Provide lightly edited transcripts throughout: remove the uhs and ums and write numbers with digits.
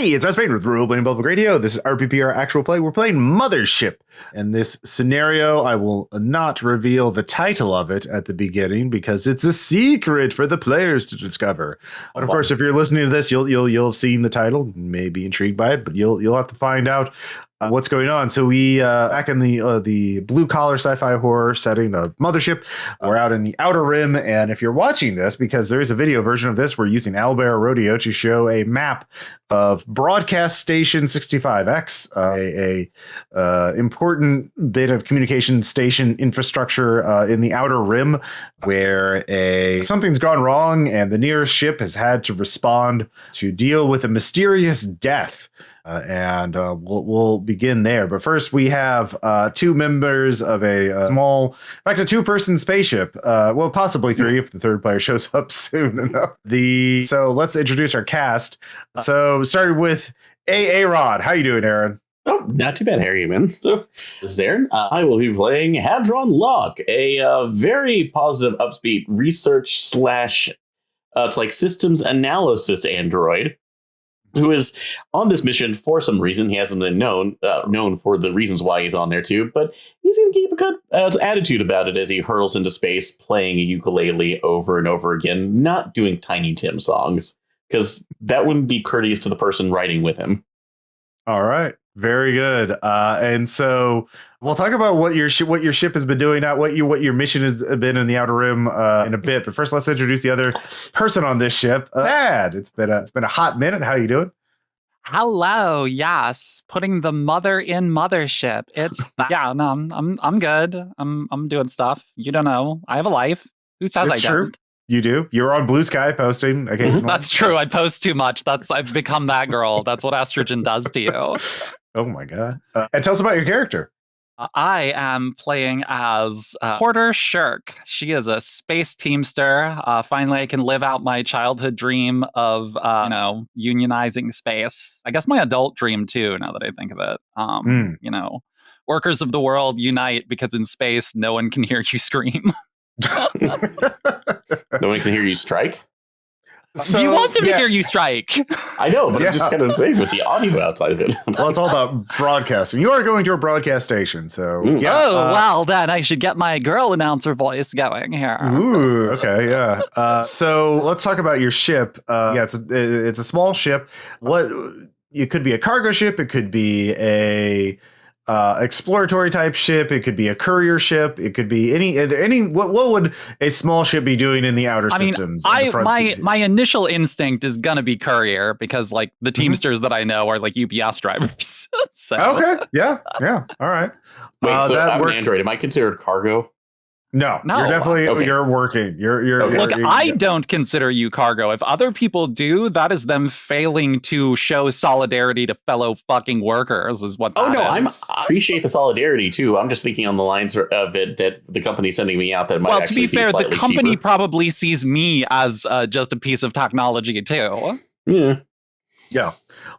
Hey, it's Spain with Rule Playing Public Radio. This is RPPR Actual Play. We're playing Mothership. In this scenario, I will not reveal the title of it at the beginning because it's a secret for the players to discover. But of course, if you're listening to this, you'll have seen the title, may be intrigued by it, but you'll have to find out what's going on. So we back in the blue collar sci-fi horror setting of Mothership, we're out in the Outer Rim, and if you're watching this, because there is a video version of this, we're using Owlbear Rodeo to show a map of Broadcast Station 65X, a important bit of communication station infrastructure in the Outer Rim, where something's gone wrong, and the nearest ship has had to respond to deal with a mysterious death. And we'll begin there. But first, we have two members of a two-person spaceship. Well, possibly three if the third player shows up soon enough. So let's introduce our cast. So started with Aaron. How you doing, Aaron? Oh, not too bad, Harry, man. So this is Aaron. I will be playing Hadron Locke, a very positive, upbeat research slash it's like systems analysis android, who is on this mission for some reason. He hasn't been known for the reasons why he's on there too, but he's going to keep a good attitude about it as he hurtles into space, playing a ukulele over and over again, not doing Tiny Tim songs, because that wouldn't be courteous to the person writing with him. All right. Very good. And so we'll talk about what your ship has been doing, not what your mission has been in the Outer Rim in a bit. But first, let's introduce the other person on this ship. Thad. It's been a hot minute. How you doing? Hello. Yes, putting the mother in Mothership. It's yeah. No, I'm good. I'm doing stuff. You don't know. I have a life. Who says It's I true. don't? You do. You're on Blue Sky posting occasionally. That's true. I post too much. I've become that girl. That's what estrogen does to you. Oh my god! And tell us about your character. I am playing as Porter Shirk. She is a space teamster. Finally, I can live out my childhood dream of, unionizing space. I guess my adult dream, too, now that I think of it. Workers of the world unite because in space, no one can hear you scream. No one can hear you strike? So, you want them to hear you strike. I know, but I'm just kind of saying with the audio outside of it. Well, it's all about broadcasting. You are going to a broadcast station, so yeah. Oh, well, then I should get my girl announcer voice going here. Ooh, okay, yeah. So let's talk about your ship. It's a small ship. It could be a cargo ship. It could be a exploratory type ship. It could be a courier ship. It could be any. What would a small ship be doing in the outer systems? My initial instinct is gonna be courier because like the Teamsters that I know are like UPS drivers. So. Okay, yeah, all right. Wait, so I'm an android. Am I considered cargo? No, you're definitely okay. You're working. You're okay. Look, I don't consider you cargo. If other people do, that is them failing to show solidarity to fellow fucking workers. Is what? I appreciate the solidarity too. I'm just thinking on the lines of it that the company's sending me out. That might well, to be fair, the company cheaper. Probably sees me as just a piece of technology too. Yeah.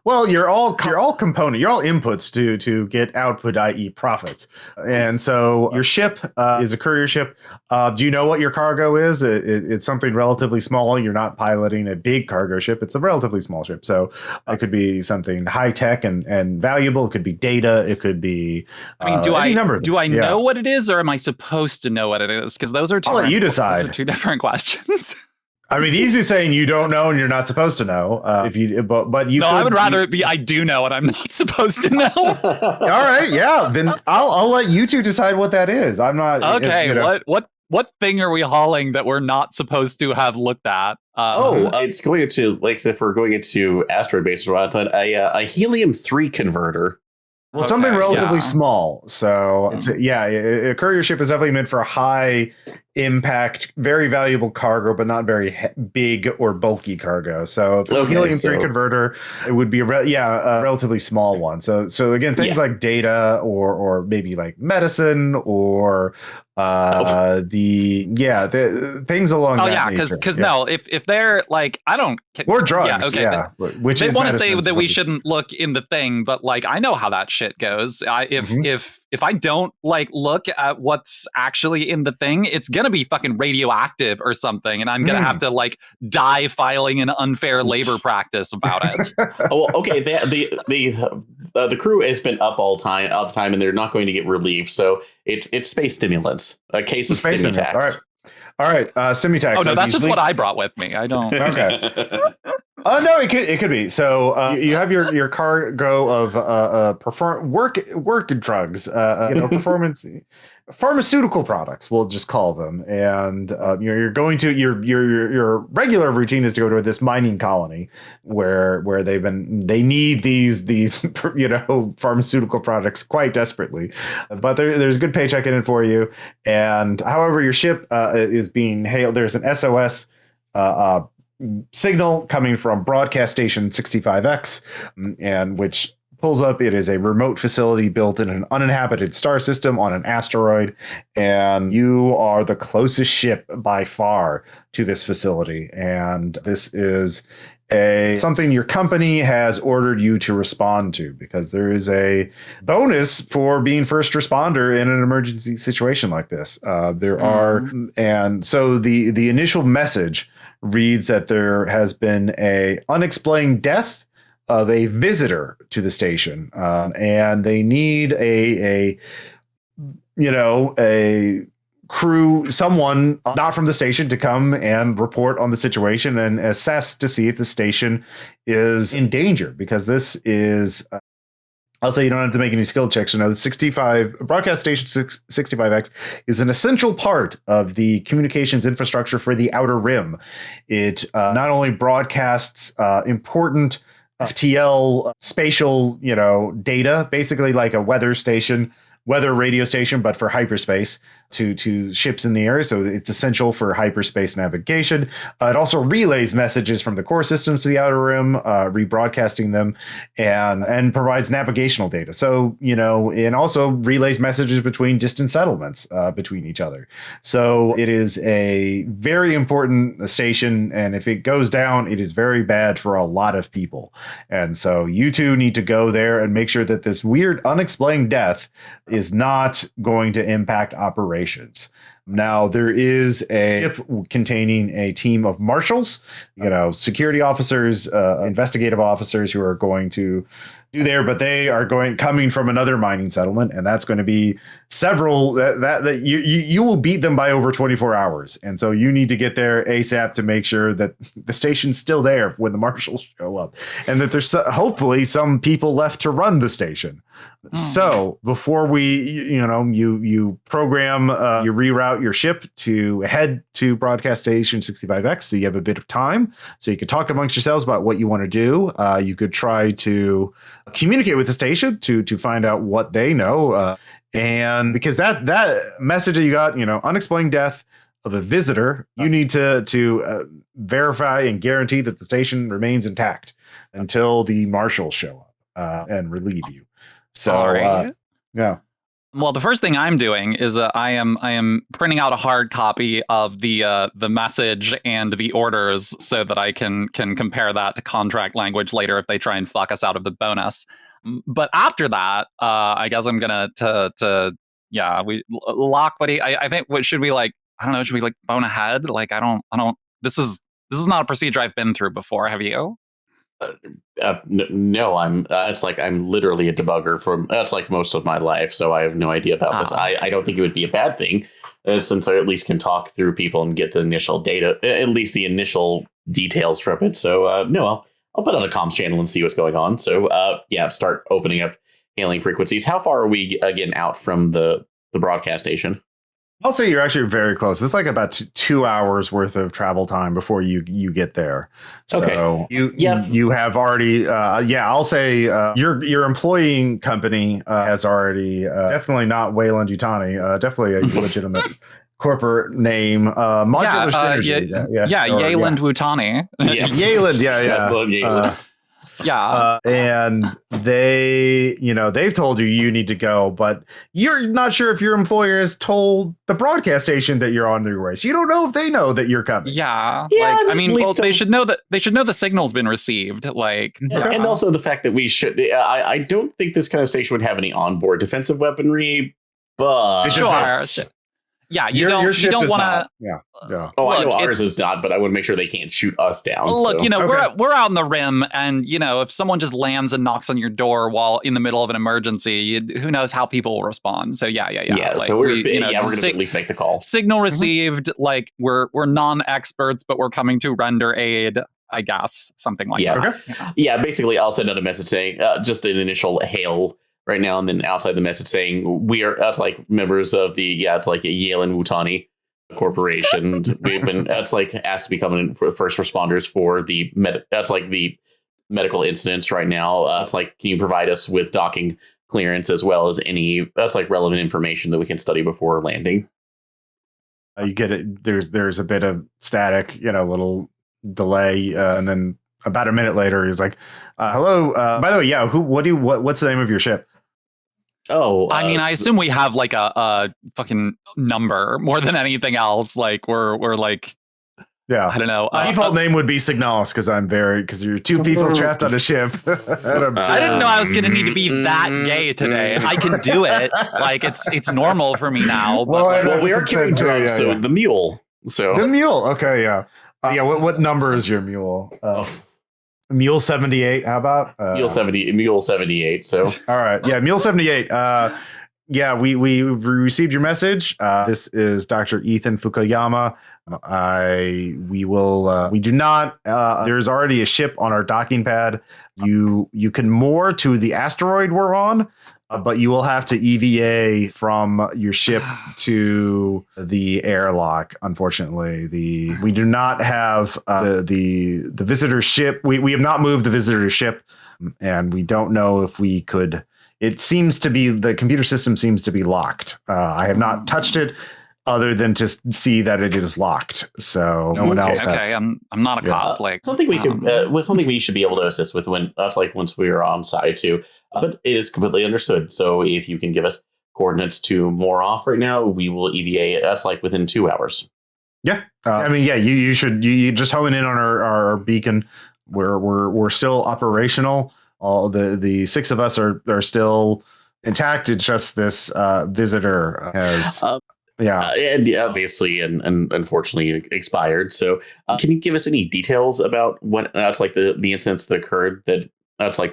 Well, you're all component. You're all inputs to get output, i.e. profits. And so your ship is a courier ship. Do you know what your cargo is? It's something relatively small. You're not piloting a big cargo ship. It's a relatively small ship. So it could be something high tech and valuable. It could be data. It could be do I know what it is, or am I supposed to know what it is? Because those are two. I'll let you decide. Those are two different questions. I mean, easy saying you don't know and you're not supposed to know. But you. No, I would rather it be I do know and I'm not supposed to know. All right, yeah. Then I'll let you two decide what that is. I'm not. Okay, what thing are we hauling that we're not supposed to have looked at? It's going into if we're going into asteroid bases around a helium-3 converter. Well, something relatively small. So a courier ship is definitely meant for high impact, very valuable cargo, but not very big or bulky cargo. So if it's a helium-3 converter, it would be a relatively small one. So again, things like data or maybe like medicine or the things along Oh that yeah, nature. because no, if they're like, I don't. Or drugs, Yeah, okay. yeah. Which They is want to say medicine that we something. shouldn't look in the thing, but like I know how that shit goes. If I don't like look at what's actually in the thing, it's gonna be fucking radioactive or something, and I'm gonna have to like die filing an unfair labor practice about it. Oh, well, okay. The crew has been up all the time, and they're not going to get relief. So it's space stimulants, a case of Space stimulants, stimutax. all right. Stimutax. Oh no, that's just what I brought with me. I don't. Okay. Oh no, it could be. So you have your cargo of work drugs, performance pharmaceutical products. We'll just call them, and you're going to your regular routine is to go to this mining colony where they need these pharmaceutical products quite desperately, but there's a good paycheck in it for you. And however, your ship is being hailed. There's an SOS. Signal coming from broadcast station 65X, and which pulls up. It is a remote facility built in an uninhabited star system on an asteroid, and you are the closest ship by far to this facility. And this is something your company has ordered you to respond to, because there is a bonus for being first responder in an emergency situation like this. And so the initial message reads that there has been a unexplained death of a visitor to the station, and they need a crew, someone not from the station, to come and report on the situation and assess to see if the station is in danger, because this is I'll say you don't have to make any skill checks. The broadcast station 65X is an essential part of the communications infrastructure for the Outer Rim. It not only broadcasts important FTL spatial, data, basically like a weather radio station, but for hyperspace to ships in the area. So it's essential for hyperspace navigation. It also relays messages from the core systems to the Outer Rim, rebroadcasting them, and provides navigational data. So, and also relays messages between distant settlements between each other. So it is a very important station. And if it goes down, it is very bad for a lot of people. And so you two need to go there and make sure that this weird unexplained death is not going to impact operations. Now, there is a ship containing a team of marshals, security officers, investigative officers who are going to do there, but they are coming from another mining settlement, and that's going to be several that you will beat them by over 24 hours. And so you need to get there ASAP to make sure that the station's still there when the marshals show up, and that there's hopefully some people left to run the station. So before you program, you reroute your ship to head to broadcast station 65X, so you have a bit of time, so you can talk amongst yourselves about what you want to do. You could try to communicate with the station to find out what they know, and because that message that you got, unexplained death of a visitor, you need to verify and guarantee that the station remains intact until the marshals show up and relieve you. So, yeah. Well, the first thing I'm doing is I am printing out a hard copy of the message and the orders so that I can compare that to contract language later if they try and fuck us out of the bonus. But after that, I guess I'm gonna Locke. I think what should we like? I don't know. Should we like phone ahead? Like I don't. This is not a procedure I've been through before. Have you? No, it's like I'm literally a debugger that's like most of my life, so I have no idea about this. I don't think it would be a bad thing, since I at least can talk through people and get the initial data, at least the initial details from it. So no, I'll put on a comms channel and see what's going on. So start opening up hailing frequencies. How far are we getting out from the broadcast station? I'll say you're actually very close. It's like about 2 hours worth of travel time before you get there. So okay. You have already, I'll say your employing company has already, definitely not Wayland Yutani, definitely a legitimate corporate name. Modular Synergy. Yayland Wutani. Yayland, yeah. And they've told you need to go, but you're not sure if your employer has told the broadcast station that you're on your way. So you don't know if they know that you're coming. They should know that the signal's been received. And also the fact that we should. I don't think this kind of station would have any onboard defensive weaponry, but sure. Yeah, you don't want to. Yeah. Oh, I know ours is not, but I want to make sure they can't shoot us down. Look, we're out on the rim, and if someone just lands and knocks on your door while in the middle of an emergency, who knows how people will respond? So yeah. So we're going to at least make the call. Signal received. We're non-experts, but we're coming to render aid. I guess something like that. Okay. Yeah, basically, I'll send out a message saying just an initial hail right now, and then outside the message saying we are members of the Yale and Wutani Corporation. We've been asked to become first responders for the medical incidents right now. Can you provide us with docking clearance as well as any relevant information that we can study before landing? You get it. There's a bit of static, little delay, and then about a minute later, he's like, "Hello. By the way, what's the name of your ship?" Oh, I assume we have a fucking number more than anything else. We're I don't know. Default name would be Signalis because you're two people trapped on a ship. I didn't know I was going to need to be that gay today. I can do it. It's normal for me now. Well, we are carrying drugs, so the mule. So the mule. Okay, yeah. What number is your mule? Mule 78. How about Mule 78? So all right, yeah, Mule 78. We received your message. This is Dr. Ethan Fukuyama. We do not. There's already a ship on our docking pad. You can moor to the asteroid we're on. But you will have to EVA from your ship to the airlock. Unfortunately, we do not have the visitor ship. We have not moved the visitor ship, and we don't know if we could. It seems to be the computer system seems to be locked. I have not touched it, other than to see that it is locked. So no one else has. Okay, I'm not a cop. Something we could, something we should be able to assist with when once we are on site too. But it is completely understood. So if you can give us coordinates to moor off right now, we will EVA. That's within 2 hours. Yeah, you should. You just hone in on our beacon. We're still operational. All the six of us are still intact. It's just this visitor has. And obviously, and unfortunately expired. So, can you give us any details about what the incidents that occurred that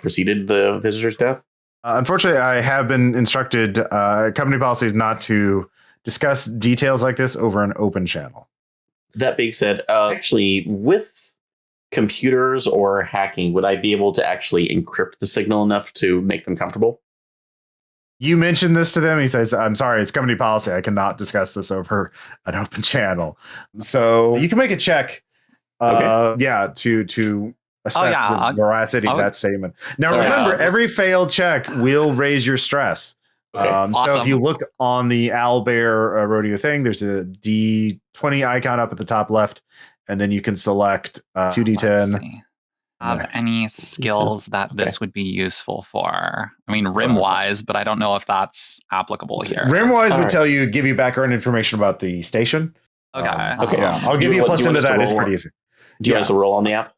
preceded the visitor's death? Unfortunately, I have been instructed. Company policy is not to discuss details like this over an open channel. That being said, actually, with computers or hacking, would I be able to actually encrypt the signal enough to make them comfortable? You mentioned this to them. He says, "I'm sorry, it's company policy. I cannot discuss this over an open channel." So you can make a check. To assess the veracity of that statement. Now, remember, every failed check will raise your stress. Okay. Awesome. So if you look on the Owlbear rodeo thing, there's a D20 icon up at the top left, and then you can select 2D10. Have any skills that this would be useful for? I mean, rim-wise, but I don't know if that's applicable here. Rim-wise would give you background information about the station. Okay. I'll give you a plus into that. It's pretty easy. Do you want us to roll on the app?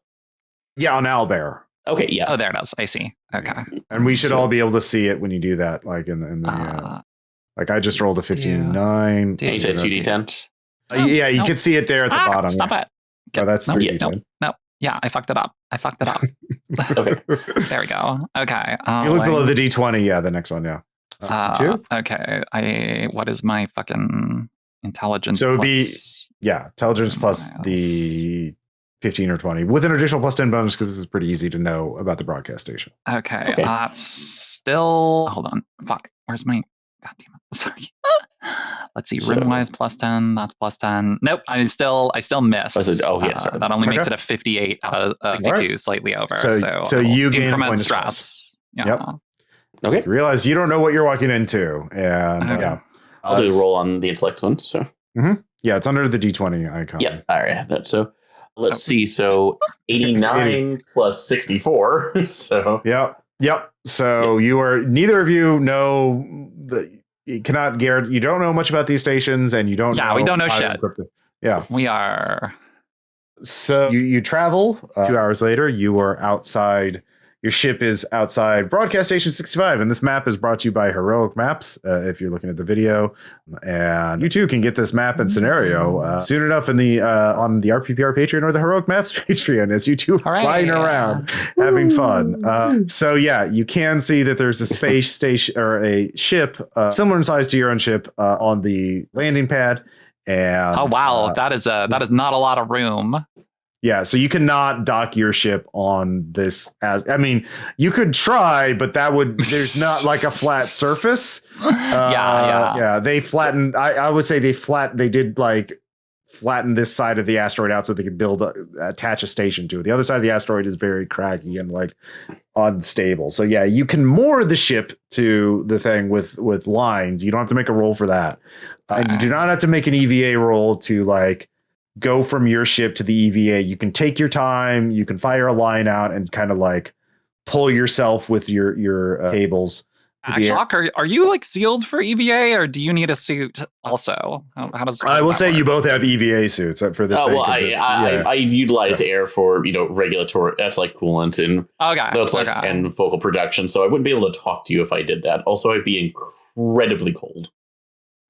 Yeah, on Owlbear. Okay, yeah. Oh, there it is. I see. Okay. And we should all be able to see it when you do that, I just rolled a 59. You said 2D10? You can see it there at the bottom. Stop it. Oh, that's 3D10. No. Yeah, I fucked it up. Okay. There we go. Okay. You look below the D20. Yeah, the next one. Yeah. 62? Okay. What is my fucking intelligence? So it would be, intelligence plus the 15 or 20 with an additional plus 10 bonus because this is pretty easy to know about the broadcast station. Okay. That's still. Hold on. Fuck. Where's my. God damn it. Sorry. Let's see. Rim-wise plus 10. That's plus 10. Nope. I still miss. That only makes it a 58 out of 62, right. Slightly over. So you gain increment stress. Yeah. Yep. Okay. You realize you don't know what you're walking into, and I'll do a roll on the intellect one. So. Mm-hmm. Yeah, it's under the D20 icon. Yeah. All right. That's so. Let's see. So 89 plus 64. So Yep. So you are neither of you know you cannot guarantee. You don't know much about these stations, and you don't. Yeah, we don't know highly shit. encrypted. Yeah, We are. So you travel. 2 hours later, you are outside. Your ship is outside Broadcast Station 65, and this map is brought to you by Heroic Maps. If you're looking at the video, and you too can get this map and scenario soon enough in the on the RPPR Patreon or the Heroic Maps Patreon, as you two are flying around having fun. So yeah, you can see that there's a space station or a ship similar in size to your own ship on the landing pad. And oh wow, that is not a lot of room. Yeah, so you cannot dock your ship on this. I mean, you could try, but there's not like a flat surface. Yeah. They flattened. I would say they did like flatten this side of the asteroid out so they could attach a station to it. The other side of the asteroid is very craggy and like unstable. So yeah, you can moor the ship to the thing with lines. You don't have to make a roll for that, and you do not have to make an EVA roll to like go from your ship to the EVA. You can take your time. You can fire a line out and kind of like pull yourself with your cables. Jacques, are you like sealed for EVA, or do you need a suit also? How does I will say work? You both have EVA suits for this. Oh well, I utilize air for regulatory. That's like coolant and that's like and vocal production. So I wouldn't be able to talk to you if I did that. Also, I'd be incredibly cold.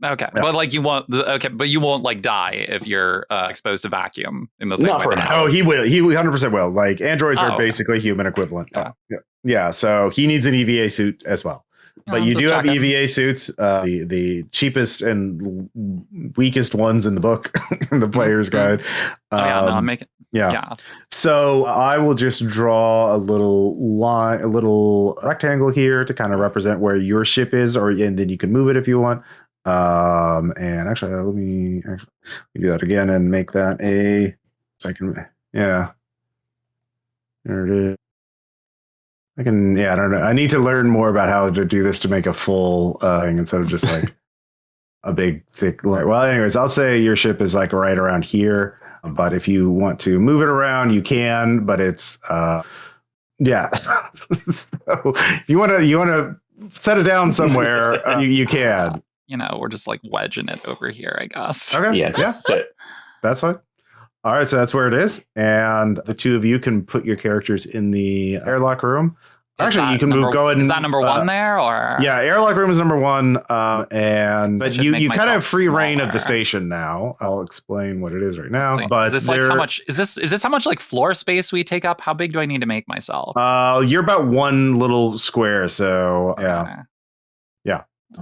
Okay, yeah. But like you won't. Okay, but you won't like die if you're exposed to vacuum in the same Not way. For an hour. Oh, he will. He 100% will. Like androids are basically human equivalent. Yeah. So he needs an EVA suit as well. But you do have EVA suits, the cheapest and weakest ones in the book, in the player's guide. I'm making. Yeah. So I will just draw a little line, a little rectangle here to kind of represent where your ship is, and then you can move it if you want. And actually, let me do that again and make that a second. Yeah. There it is. I don't know. I need to learn more about how to do this to make a full thing instead of just like a big, thick. Well, anyways, I'll say your ship is like right around here. But if you want to move it around, you can. But it's so if you want to set it down somewhere, you can. We're just like wedging it over here, I guess. Okay. Yeah. That's fine. All right, so that's where it is, and the two of you can put your characters in the airlock room. Actually, you can go ahead. Is that number one there, or yeah, airlock room is number one, but you kind of have free reign of the station now. I'll explain what it is right now. But is this like how much? Is this how much like floor space we take up? How big do I need to make myself? You're about one little square, so yeah.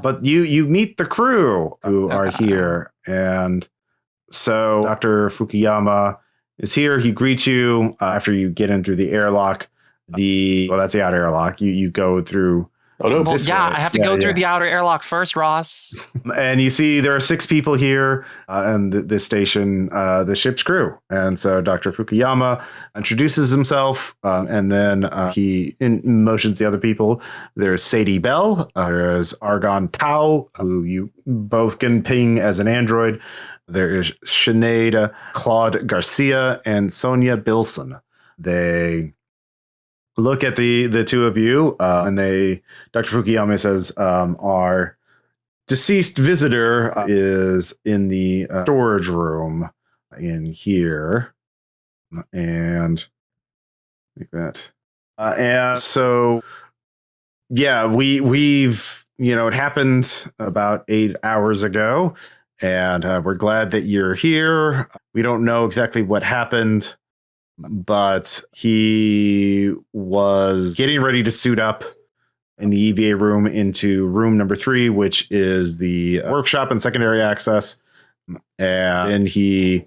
But you meet the crew who are here, and so Dr. Fukuyama is here. He greets you after you get in through the airlock. That's the outer airlock. You go through. I have to go through the outer airlock first, Ross. And you see there are 6 people here, and this station, the ship's crew. And so Dr. Fukuyama introduces himself, and then he motions the other people. There's Sadie Bell, there's Argon Tao, who you both can ping as an android. There is Sinead Claude Garcia and Sonia Bilson. They look at the two of you, and Dr. Fukuyama says, our deceased visitor is in the storage room in here, and like that. And so, yeah, we've it happened about 8 hours ago, and we're glad that you're here. We don't know exactly what happened, but he was getting ready to suit up in the EVA room into room number 3, which is the workshop and secondary access. And he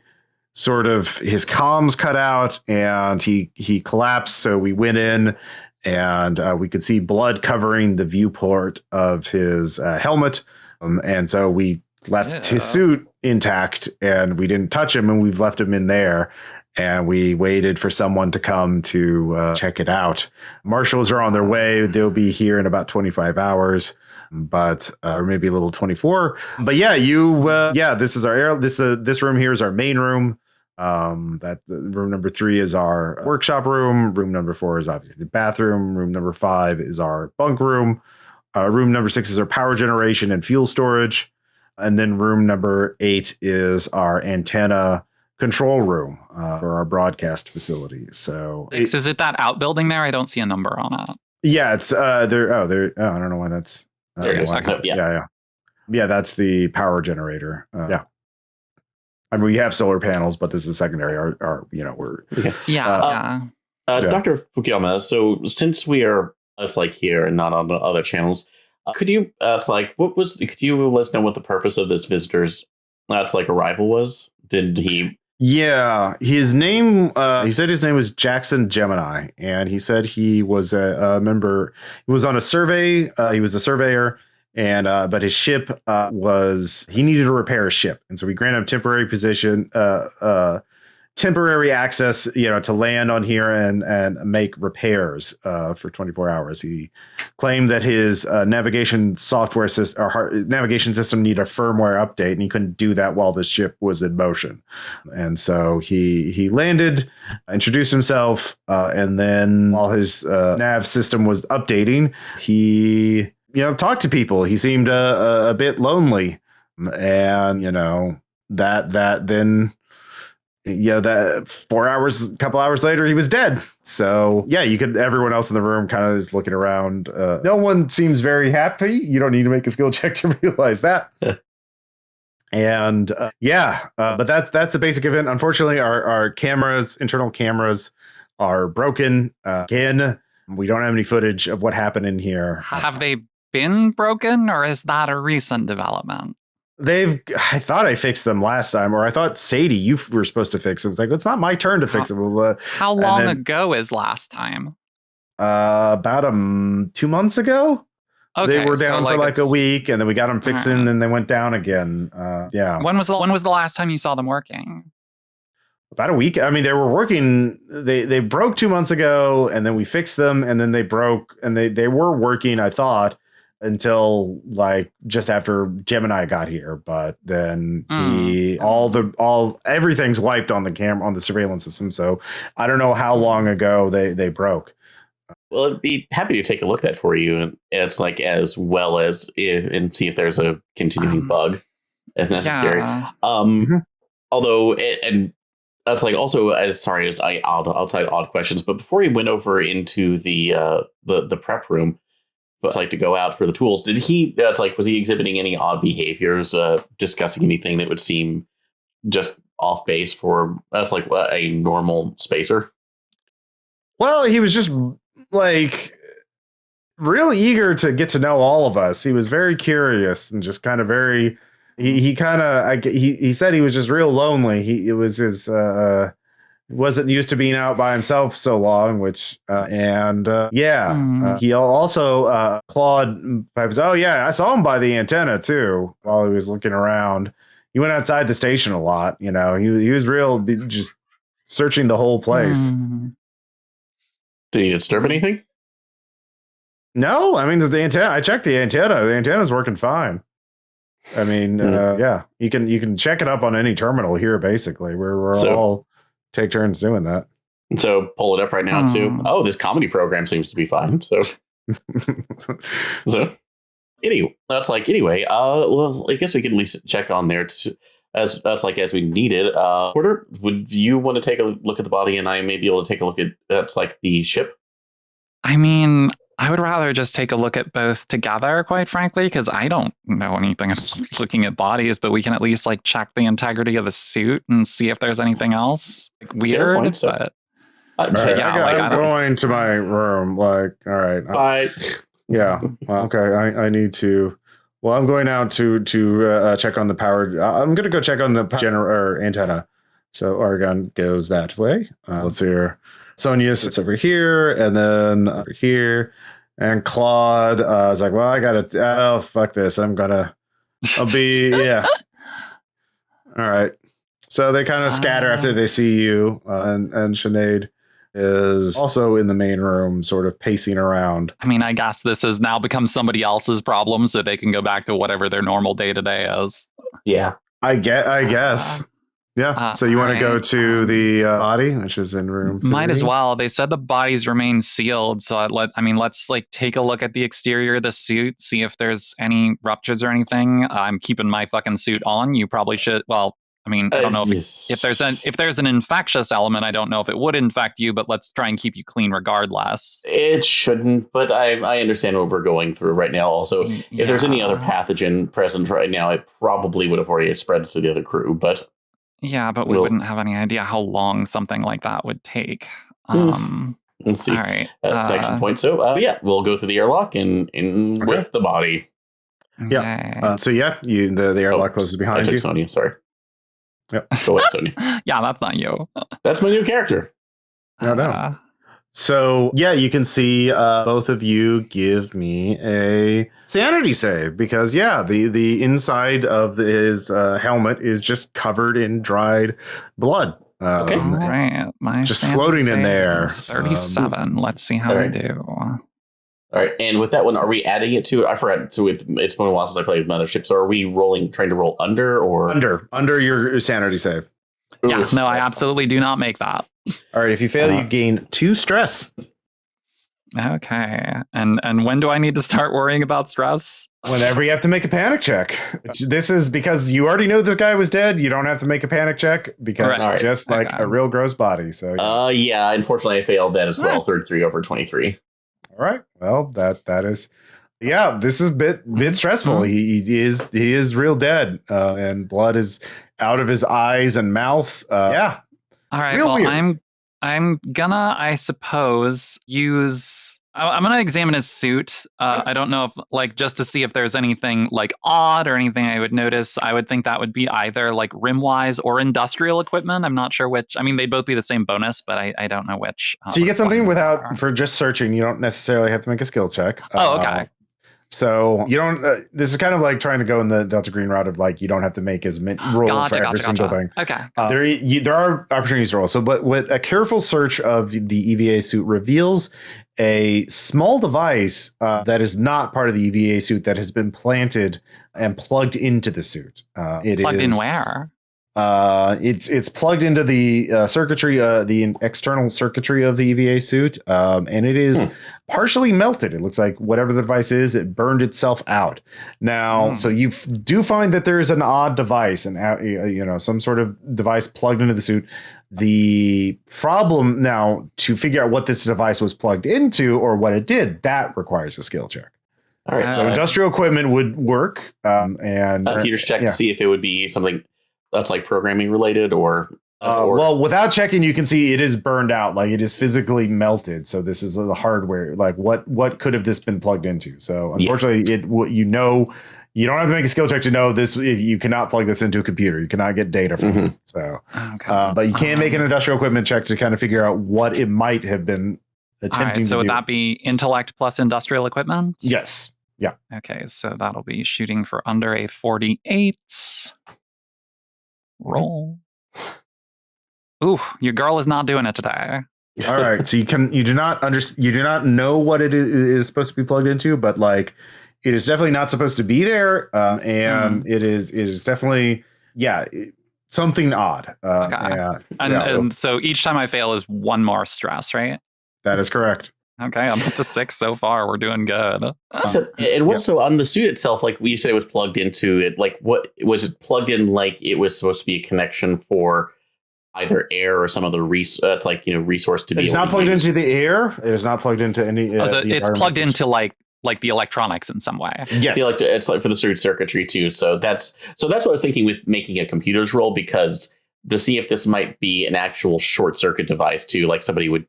his comms cut out and he collapsed. So we went in and we could see blood covering the viewport of his helmet. And so we left his suit intact and we didn't touch him, and we've left him in there. And we waited for someone to come to check it out. Marshals are on their way. They'll be here in about 25 hours, but or maybe a little 24. But yeah, this is our this room here is our main room. Room number 3 is our workshop room. Room number 4 is obviously the bathroom. Room number 5 is our bunk room. Room number 6 is our power generation and fuel storage. And then room number 8 is our antenna control room for our broadcast facilities. So is it that outbuilding there? I don't see a number on it. Yeah, it's there. I don't know why that's. There it is. Yeah, that's the power generator. Yeah. I mean, we have solar panels, but this is secondary. We're Dr. Fukuyama. So since we are here and not on the other channels, could you could you let us know what the purpose of this visitor's arrival was? Did he? Yeah, his name. He said his name was Jackson Gemini, and he said he was a member. He was on a survey. He was a surveyor. And but his ship he needed to repair a ship, and so we granted him temporary temporary access, to land on here and make repairs for 24 hours. He claimed that his navigation software system or navigation system needed a firmware update, and he couldn't do that while the ship was in motion. And so he landed, introduced himself, and then while his nav system was updating, he talk to people. He seemed a bit lonely, and that 4 hours, a couple hours later, he was dead. So yeah, everyone else in the room kind of is looking around. No one seems very happy. You don't need to make a skill check to realize that. And but that's the basic event. Unfortunately, our internal cameras are broken again. We don't have any footage of what happened in here. Have they been broken, or is that a recent development? I thought I fixed them last time, or I thought Sadie, you were supposed to fix them. It's like, it's not my turn to fix them. How long ago is last time? About 2 months ago. Okay, they were down for a week, and then we got them fixed, and then they went down again. Yeah. When was the last time you saw them working? About a week. I mean, they were working. They broke 2 months ago, and then we fixed them, and then they broke, and they were working, I thought, until just after Gemini got here. But then everything's wiped on the camera, on the surveillance system. So I don't know how long ago they broke. Well, I'd be happy to take a look at that for you, and it's as well as and see if there's a continuing bug if necessary. Yeah. Although and that's also outside odd questions. But before he went over into the prep room, but to go out for the tools, did he? Was he exhibiting any odd behaviors, discussing anything that would seem just off base for a normal spacer? Well, he was just real eager to get to know all of us. He was very curious and just kind of very. He said he was just real lonely. Wasn't used to being out by himself so long, which he also Claude pipes, oh yeah, I saw him by the antenna too while he was looking around. He went outside the station a lot. He was real just searching the whole place. Did he disturb anything? No, I mean the antenna. I checked the antenna. The antenna's working fine. I mean, you can check it up on any terminal here. Basically, we're all take turns doing that. So pull it up right now too. Oh, this comedy program seems to be fine. So, anyway, well, I guess we can at least check on there as we need it. Porter, would you want to take a look at the body, and I may be able to take a look at the ship? I mean, I would rather just take a look at both together, quite frankly, because I don't know anything about looking at bodies, but we can at least check the integrity of the suit and see if there's anything else weird. I'm going to my room. All right. Bye. Yeah. Okay. I need to. Well, I'm going out to check on the power. I'm going to go check on the antenna. So Argon goes that way. Let's see here. Sonia sits over here, and then over here. And Claude is like, well, I gotta, fuck this. I'll be, yeah. All right. So they kind of scatter after they see you. And Sinead is also in the main room, sort of pacing around. I mean, I guess this has now become somebody else's problem, so they can go back to whatever their normal day-to-day is. Yeah. I guess. Yeah. So you want to go alright, to the body, which is in room 3? might as well. They said the bodies remain sealed, so let's like take a look at the exterior of the suit, see if there's any ruptures or anything. I'm keeping my fucking suit on. You probably should. Well, I mean, I don't know if there's an infectious element. I don't know if it would infect you, but let's try and keep you clean regardless. It shouldn't, but I understand what we're going through right now. Also, if there's any other pathogen present right now, it probably would have already spread to the other crew. But yeah, but we wouldn't have any idea how long something like that would take. Let's see. All right. Connection point. So, yeah, we'll go through the airlock and with the body. Yeah. So, yeah, the airlock closes behind you. Sonia, sorry. Yep. Go ahead, Sonia. Yeah, that's not you. That's my new character. No. So, yeah, you can see both of you give me a sanity save because, the inside of his helmet is just covered in dried blood. Okay. All right. My just floating in there. 37. Let's see how we do. All right. And with that one, are we adding it to? I forgot. So it's been a while since I played Mothership. So are we trying to roll under or under your sanity save? Yeah. No, I absolutely do not make that. All right. If you fail, you gain 2 stress. Okay. And when do I need to start worrying about stress? Whenever you have to make a panic check. This is because you already know this guy was dead. You don't have to make a panic check because it's just like a real gross body. So yeah, unfortunately I failed that as well. 33 over 23. All right. Well, that is this is bit stressful. He is real dead. And blood is out of his eyes and mouth. Yeah. All right. Real well, weird. I'm gonna, I suppose, I'm gonna examine his suit. I don't know if just to see if there's anything like odd or anything I would notice. I would think that would be either like rim-wise or industrial equipment. I'm not sure which. I mean, they'd both be the same bonus, but I don't know which. So you get something for just searching. You don't necessarily have to make a skill check. Oh, okay. So you don't. This is kind of like trying to go in the Delta Green route of like you don't have to make as many roll for every single thing. Okay. There are opportunities to roll. So, but with a careful search of the EVA suit reveals a small device that is not part of the EVA suit that has been planted and plugged into the suit. Plugged in where? It's plugged into the circuitry, the external circuitry of the EVA suit, and it is partially melted. It looks like whatever the device is, it burned itself out. Now, so you do find that there is an odd device, and some sort of device plugged into the suit. The problem now to figure out what this device was plugged into or what it did, that requires a skill check. All right, so industrial equipment would work, and Peter's check to see if it would be something that's like programming related or well, without checking, you can see it is burned out, like it is physically melted. So this is the hardware. Like what could have this been plugged into? So unfortunately, you don't have to make a skill check to know this. You cannot plug this into a computer. You cannot get data from it. So, but you can make an industrial equipment check to kind of figure out what it might have been attempting to do. So would that be intellect plus industrial equipment? Yes. Yeah. Okay, so that'll be shooting for under a 48. Roll. Ooh, your girl is not doing it today. All right, so you do not know what it is supposed to be plugged into, but like it is definitely not supposed to be there, and it is definitely something odd. And so each time I fail is one more stress, right? That is correct. Okay, I'm up to 6 so far. We're doing good. And also on the suit itself, like you said, it was plugged into it. Like, what was it plugged in? Like it was supposed to be a connection for either air or some other resource. Resource to be. It's not plugged into the air. It is not plugged into any. So it's plugged into like the electronics in some way. Yes, it's like for the suit circuitry too. So that's what I was thinking with making a computer's roll, because to see if this might be an actual short circuit device too, like somebody would.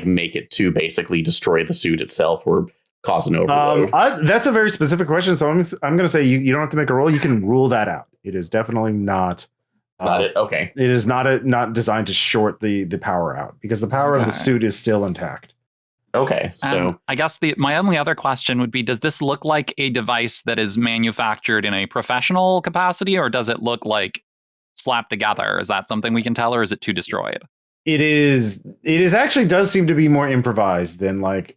Make it to basically destroy the suit itself or cause an overload. That's a very specific question, so I'm going to say you don't have to make a roll. You can rule that out. It is definitely not. Not it. Okay. It is not designed to short the power out because the power of the suit is still intact. Okay, so I guess my only other question would be: does this look like a device that is manufactured in a professional capacity, or does it look like slapped together? Is that something we can tell, or is it too destroyed? It is actually does seem to be more improvised than like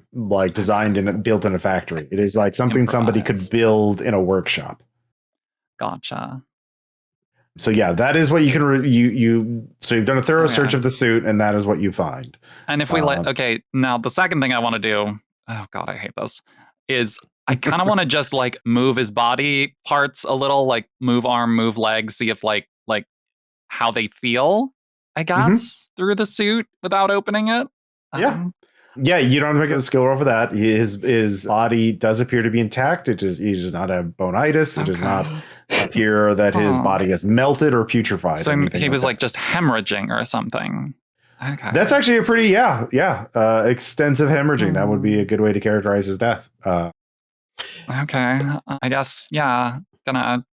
designed and built in a factory. It is like something somebody could build in a workshop. Gotcha. So yeah, that is what you can so you've done a thorough search of the suit, and that is what you find. And if we okay, now the second thing I want to do, oh god, I hate this, is I kind of want to just like move his body parts a little, like move arm, move leg, see if like how they feel, I guess, through the suit without opening it. Yeah. Yeah, you don't have to make a skill roll for that. His body does appear to be intact. He does not have bonitis. It does not appear that his body has melted or putrefied. So he was like just hemorrhaging or something. Okay. That's actually a pretty extensive hemorrhaging. That would be a good way to characterize his death. Okay, I guess gonna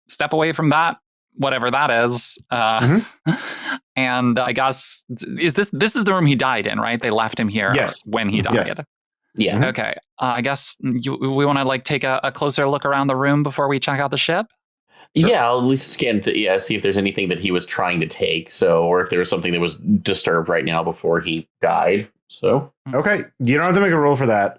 step away from that, whatever that is. And I guess this is the room he died in, right? They left him here when he died. Yes. Yeah. Okay. I guess we want to like take a closer look around the room before we check out the ship. Sure. Yeah, I'll at least scan to see if there's anything that he was trying to take. Or if there was something that was disturbed right now before he died. So okay, you don't have to make a roll for that.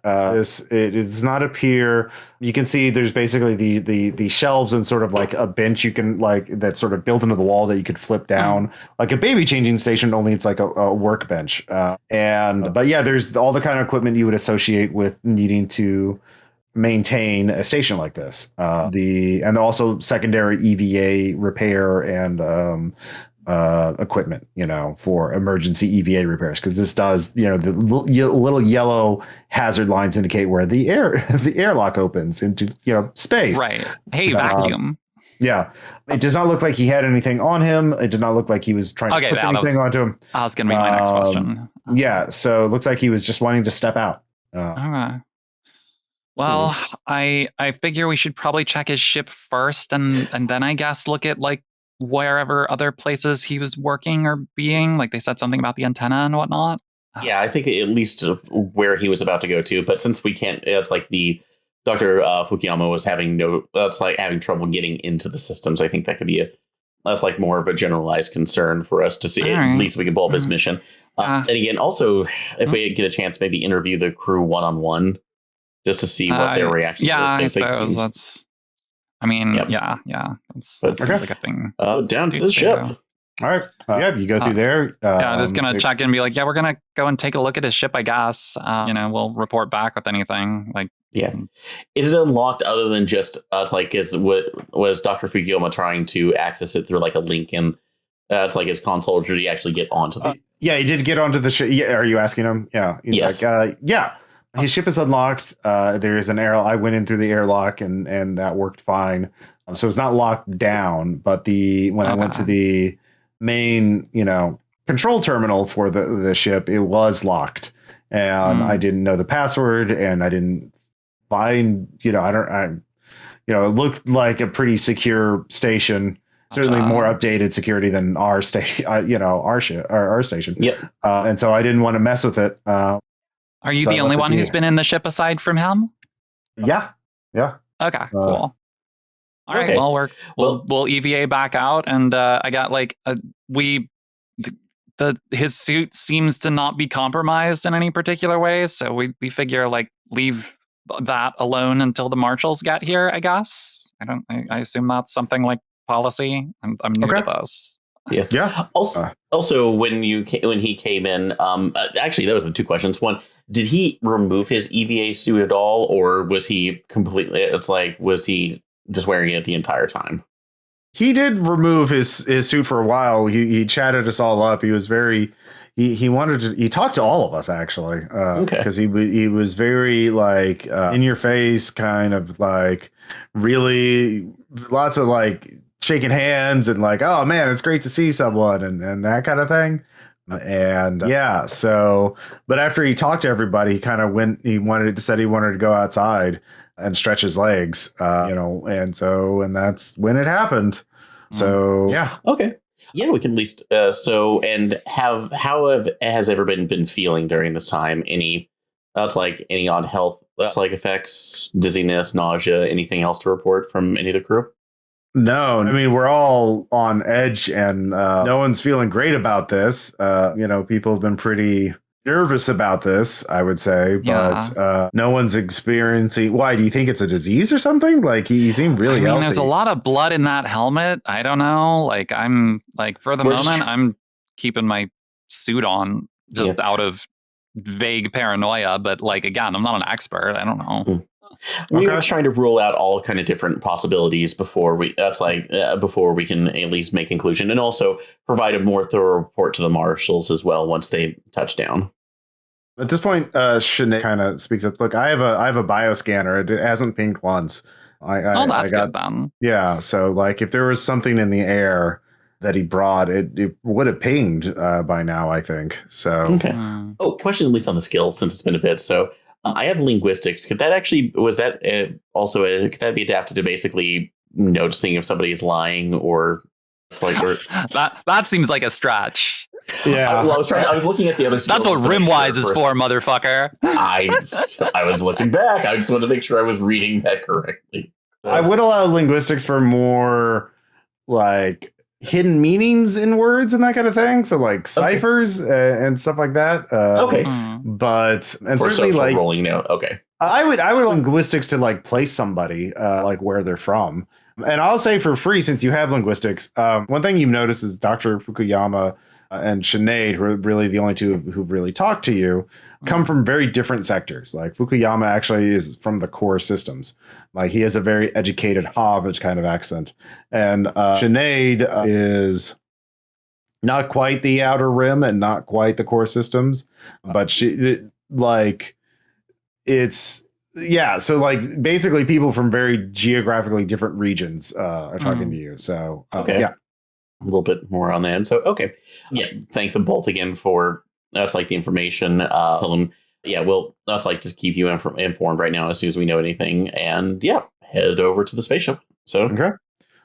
It does not appear. You can see there's basically the shelves and sort of like a bench you can like that's sort of built into the wall that you could flip down, like a baby changing station. Only it's like a workbench. But yeah, there's all the kind of equipment you would associate with needing to maintain a station like this. And also secondary EVA repair and equipment, for emergency EVA repairs, because this does, the little yellow hazard lines indicate where the airlock opens into space. Right. Hey, vacuum. Yeah, it does not look like he had anything on him. It did not look like he was trying to put anything onto him. That was going to be my next question. Yeah, so it looks like he was just wanting to step out. Okay. Well, I figure we should probably check his ship first, and then I guess look at like wherever other places he was working or being. Like they said something about the antenna and whatnot. Yeah, I think at least where he was about to go to. But since we can't, it's like the Dr. Fukuyama was having trouble getting into the systems. I think that could be that's like more of a generalized concern for us to see. At least we can blow up his mission. And again, also, if we get a chance, maybe interview the crew one-on-one just to see what their reactions are. Yeah, I suppose that's. I mean, yeah. That's like a thing. Down to the ship. All right. You go through there. I'm just going to check in and be like, we're going to go and take a look at his ship, I guess. We'll report back with anything. Is it unlocked other than just us? Like, was Dr. Fukuyama trying to access it through like a link in it's like his console, or did he actually get onto the yeah, he did get onto the ship. Yeah, are you asking him? Yeah. He's like, his ship is unlocked. There is an I went in through the airlock and that worked fine. So it's not locked down, but when I went to the main, control terminal for the ship, it was locked, and I didn't know the password, and I didn't find, it looked like a pretty secure station. Certainly more updated security than our station, our station. Yep. And so I didn't want to mess with it. Are you the only one who's been in the ship aside from him? Yeah. Okay. Cool. All right. Well, we'll EVA back out, and I got like his suit seems to not be compromised in any particular way, so we figure like leave that alone until the marshals get here. I guess I assume that's something like policy. I'm new to this. Yeah. Also, when he came in, actually, those were the two questions. One, did he remove his EVA suit at all, or was he completely? It's like, was he just wearing it the entire time? He did remove his suit for a while. He chatted us all up. He was very. He wanted to. He talked to all of us actually. Because he was very like in your face, kind of like really lots of like shaking hands and like, oh man, it's great to see someone and that kind of thing. And but after he talked to everybody, he kind of said he wanted to go outside and stretch his legs, and that's when it happened. So yeah. Okay. Yeah, we can at least how has everybody been feeling during this time? Any odd health effects, dizziness, nausea, anything else to report from any of the crew? No, I mean, we're all on edge and no one's feeling great about this. People have been pretty nervous about this, I would say, but no one's experiencing. Why do you think it's a disease or something? Like he seemed really healthy. There's a lot of blood in that helmet. I don't know. Like I'm like for the moment, I'm keeping my suit on just out of vague paranoia. But like again, I'm not an expert. I don't know. We were trying to rule out all kind of different possibilities before we. Before we can at least make conclusion, and also provide a more thorough report to the marshals as well once they touch down. At this point, Sinead kind of speaks up. Look, I have a bioscanner. It hasn't pinged once. That's good then. Yeah, so like if there was something in the air that he brought, it would have pinged by now, I think. So okay. Oh, question at least on the skills since it's been a bit. So I have linguistics. Could that actually could that be adapted to basically noticing if somebody is lying or like that seems like a stretch. Yeah, well, I was looking at the other. That's what Rimwise is for, motherfucker. I was looking back. I just wanted to make sure I was reading that correctly. I would allow linguistics for more like hidden meanings in words and that kind of thing. So like ciphers and stuff like that. But and for certainly like rolling note. Okay. I would linguistics to like place somebody like where they're from. And I'll say for free, since you have linguistics, one thing you've noticed is Dr. Fukuyama and Sinead, who are really the only two who've really talked to you, come from very different sectors. Like Fukuyama actually is from the core systems. Like he has a very educated Harvard kind of accent. And Sinead is not quite the outer rim and not quite the core systems, but she like it's so like basically people from very geographically different regions are talking to you. So a little bit more on that. So thank them both again for that's like the information. Tell them that's like just keep you informed right now as soon as we know anything, and head over to the spaceship. So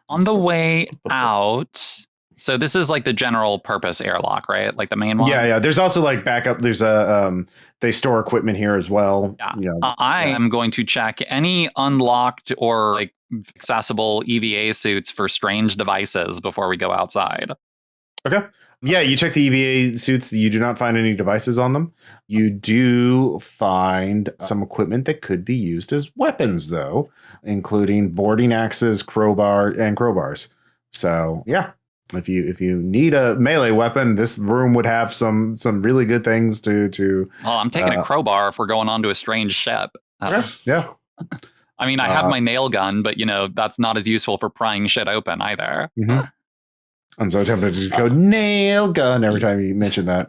on the way out. So this is like the general purpose airlock, right? Like the main one. Yeah. There's also like backup. There's they store equipment here as well. Yeah. I am going to check any unlocked or like accessible EVA suits for strange devices before we go outside. Okay. Yeah, you check the EVA suits. You do not find any devices on them. You do find some equipment that could be used as weapons, though, including boarding axes, crowbars. So if you need a melee weapon, this room would have some really good things to. Well, I'm taking a crowbar if we're going onto a strange ship. Yeah. I mean, I have my nail gun, but that's not as useful for prying shit open either. Mm-hmm. I'm so tempted to go nail gun every time you mention that.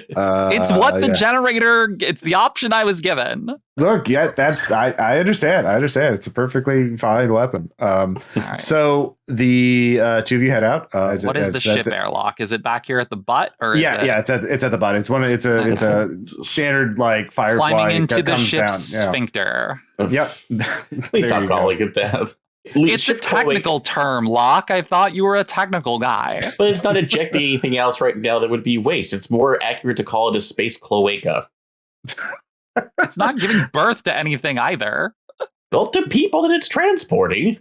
It's what the generator. It's the option I was given. Look, I understand. It's a perfectly fine weapon. Right. So the two of you head out. What is the ship airlock? Is it back here at the butt, or it's at the butt. It's it's a standard like firefly climbing into the ship's down. sphincter. Yep. Please stop calling it that. It's a technical term, Locke. I thought you were a technical guy. But it's not ejecting anything else right now that would be waste. It's more accurate to call it a space cloaca. It's not giving birth to anything either. Well, to people that it's transporting.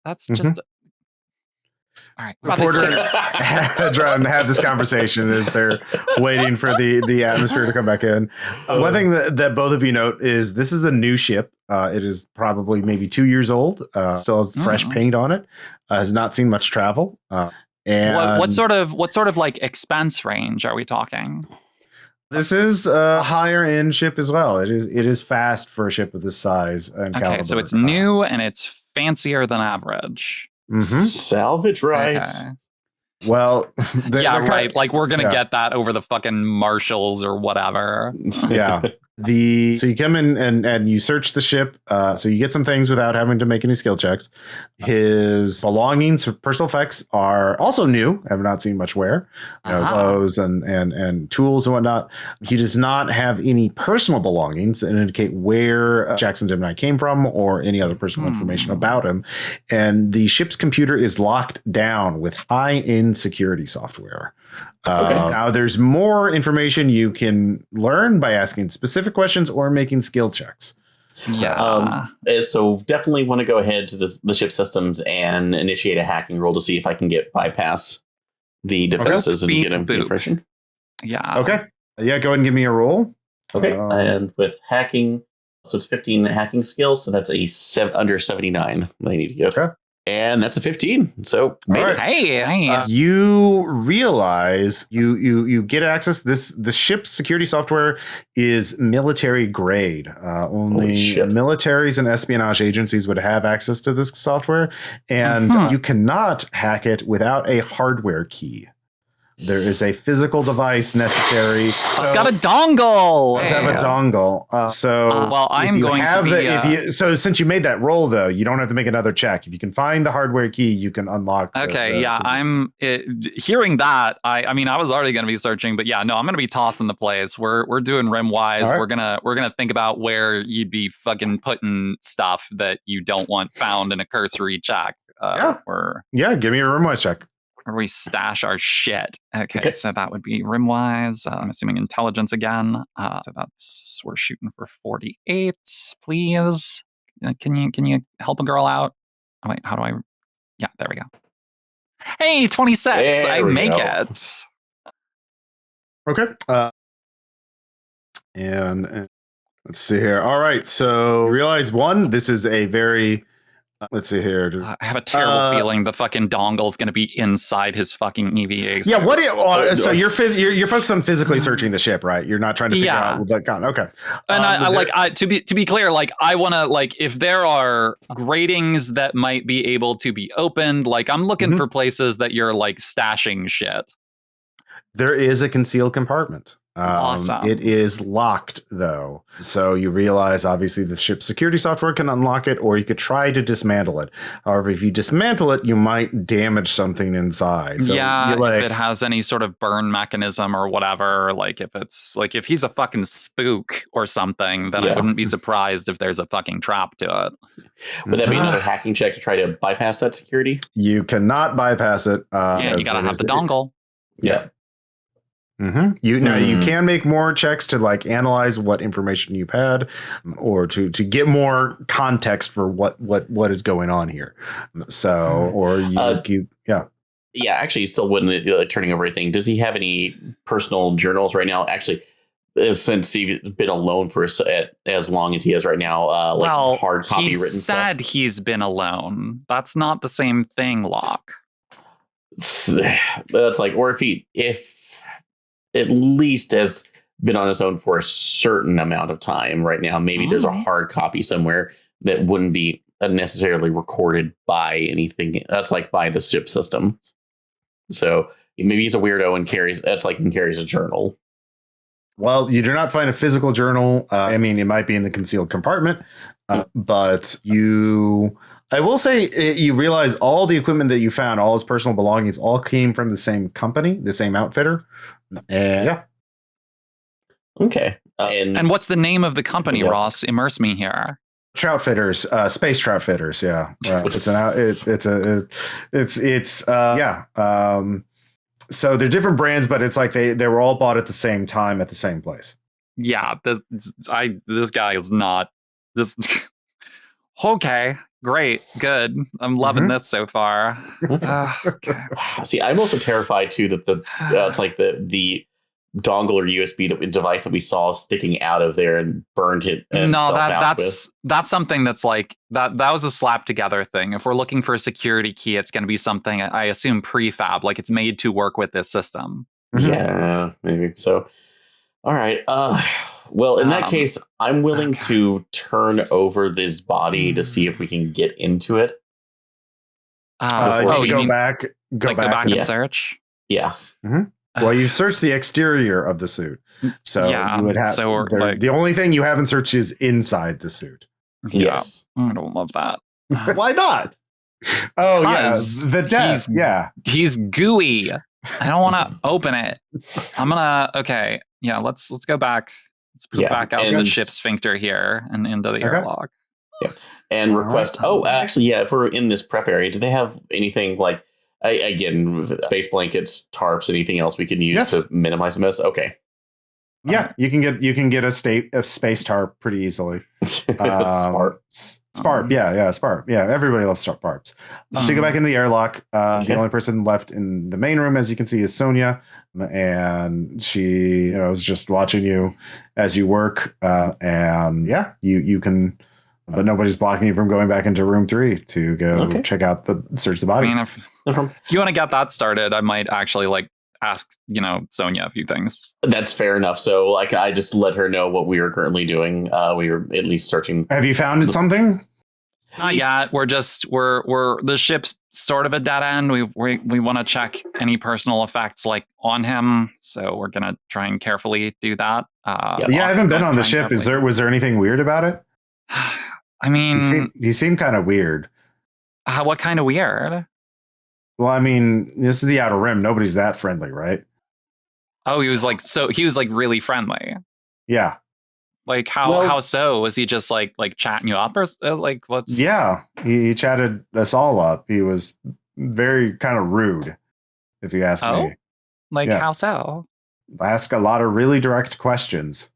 That's just... All right. Reporter Hadron have this conversation as they're waiting for the atmosphere to come back in. One thing that both of you note is this is a new ship. It is probably maybe 2 years old. Still has fresh paint on it. Has not seen much travel. And what sort of like expense range are we talking? This is a higher end ship as well. It is fast for a ship of this size and caliber. So it's new and it's fancier than average. Mm-hmm. Salvage rights. Okay. Well, right. Like we're gonna get that over the fucking marshals or whatever. Yeah. So you come in and you search the ship. So you get some things without having to make any skill checks. His belongings, personal effects are also new. Have not seen much wear. His clothes and tools and whatnot. He does not have any personal belongings that indicate where Jackson Gemini came from or any other personal information about him. And the ship's computer is locked down with high-end security software. Now, there's more information you can learn by asking specific questions or making skill checks. So definitely want to go ahead to the ship systems and initiate a hacking roll to see if I can bypass the defenses and get information. Yeah. Okay. Yeah, go ahead and give me a roll. Okay, and with hacking, so it's 15 hacking skills, so that's a under 79 I need to get. Okay. And that's a 15. So made it. Hey. You realize you get access. The ship's security software is military grade. Only militaries and espionage agencies would have access to this software, and you cannot hack it without a hardware key. There is a physical device necessary. It's got a dongle. Let's have a dongle. Well, I'm going to be. So since you made that roll, though, you don't have to make another check. If you can find the hardware key, you can unlock. I'm hearing that. I mean, I was already going to be searching, but I'm going to be tossing the place. We're doing rim-wise. Right. We're gonna think about where you'd be fucking putting stuff that you don't want found in a cursory check. Give me a rim-wise check. Where we stash our shit. Okay, so that would be rimwise. I'm assuming intelligence again. So we're shooting for 48, please. Can you help a girl out? Oh, wait, how do I? Yeah, there we go. Hey, 26. I make it. Okay. And let's see here. All right. So realize this is a very. Let's see here. I have a terrible feeling the fucking dongle's going to be inside his fucking EVA. Yeah, so you're focused on physically searching the ship, right? You're not trying to figure out the gun. Okay. And to be clear, I want to if there are gratings that might be able to be opened, I'm looking for places that you're stashing shit. There is a concealed compartment. Awesome. It is locked, though. So you realize, obviously, the ship's security software can unlock it, or you could try to dismantle it. However, if you dismantle it, you might damage something inside. So if it has any sort of burn mechanism or whatever, if he's a fucking spook or something, then I wouldn't be surprised if there's a fucking trap to it. Would that be another hacking check to try to bypass that security? You cannot bypass it. You gotta have the dongle. Yeah. You can make more checks to analyze what information you've had, or to get more context for what is going on here. So, or actually, he still wouldn't turning over anything. Does he have any personal journals right now? Actually, since he's been alone for as long as he is right now, hard copy written stuff. He said he's been alone. That's not the same thing, Locke. That's or if at least has been on his own for a certain amount of time right now. Maybe there's a hard copy somewhere that wouldn't be necessarily recorded by anything. That's by the ship system. So maybe he's a weirdo and carries a journal. Well, you do not find a physical journal. I mean, it might be in the concealed compartment, but I will say you realize all the equipment that you found, all his personal belongings, all came from the same company, the same outfitter. And okay. And what's the name of the company, Ross? Immerse me here. Troutfitters, Space Troutfitters. Yeah, so they're different brands, but it's they were all bought at the same time at the same place. Yeah, this guy is not this. Okay, great, good. I'm loving this so far. Okay. See, I'm also terrified too that the dongle or USB device that we saw sticking out of there and burned it. That's something that's that was a slap together thing. If we're looking for a security key, it's going to be something I assume prefab, it's made to work with this system. Yeah, maybe so. All right. Well, in that case, I'm willing to turn over this body to see if we can get into it. Go back and search? Yes. Well, you searched the exterior of the suit. So you would have the only thing you haven't searched is inside the suit. Yes. I don't love that. Why not? Oh, yes. The desk. He's gooey. I don't want to open it. I'm gonna. Okay. Yeah. Let's go back. Let's put back out the ship sphincter here and into the airlock. Yeah. And request. Actually, if we're in this prep area, do they have anything again, space blankets, tarps, anything else we can use to minimize the mess? Okay. Yeah, you can get a space tarp pretty easily. Smart. Sparp, yeah, Sparp. Yeah, everybody loves Sparps. So you go back into the airlock. The only person left in the main room, as you can see, is Sonia, and she is just watching you as you work. And yeah, you can, but nobody's blocking you from going back into room 3 to go check out search the body. I mean, if you want to get that started, I might actually ask Sonia a few things. That's fair enough. So I just let her know what we are currently doing. We are at least searching. Have you found something? Not yet. We're the ship's sort of a dead end. We want to check any personal effects on him, so we're gonna try and carefully do that. I haven't been on the ship. Was there anything weird about it? I mean, you seem kind of weird. What kind of weird? Well, I mean, this is the Outer Rim. Nobody's that friendly, right? Oh, he was really friendly. Yeah. How so? Was he just chatting you up or what's? Yeah, he chatted us all up. He was very kind of rude, if you ask me. How so? Ask a lot of really direct questions.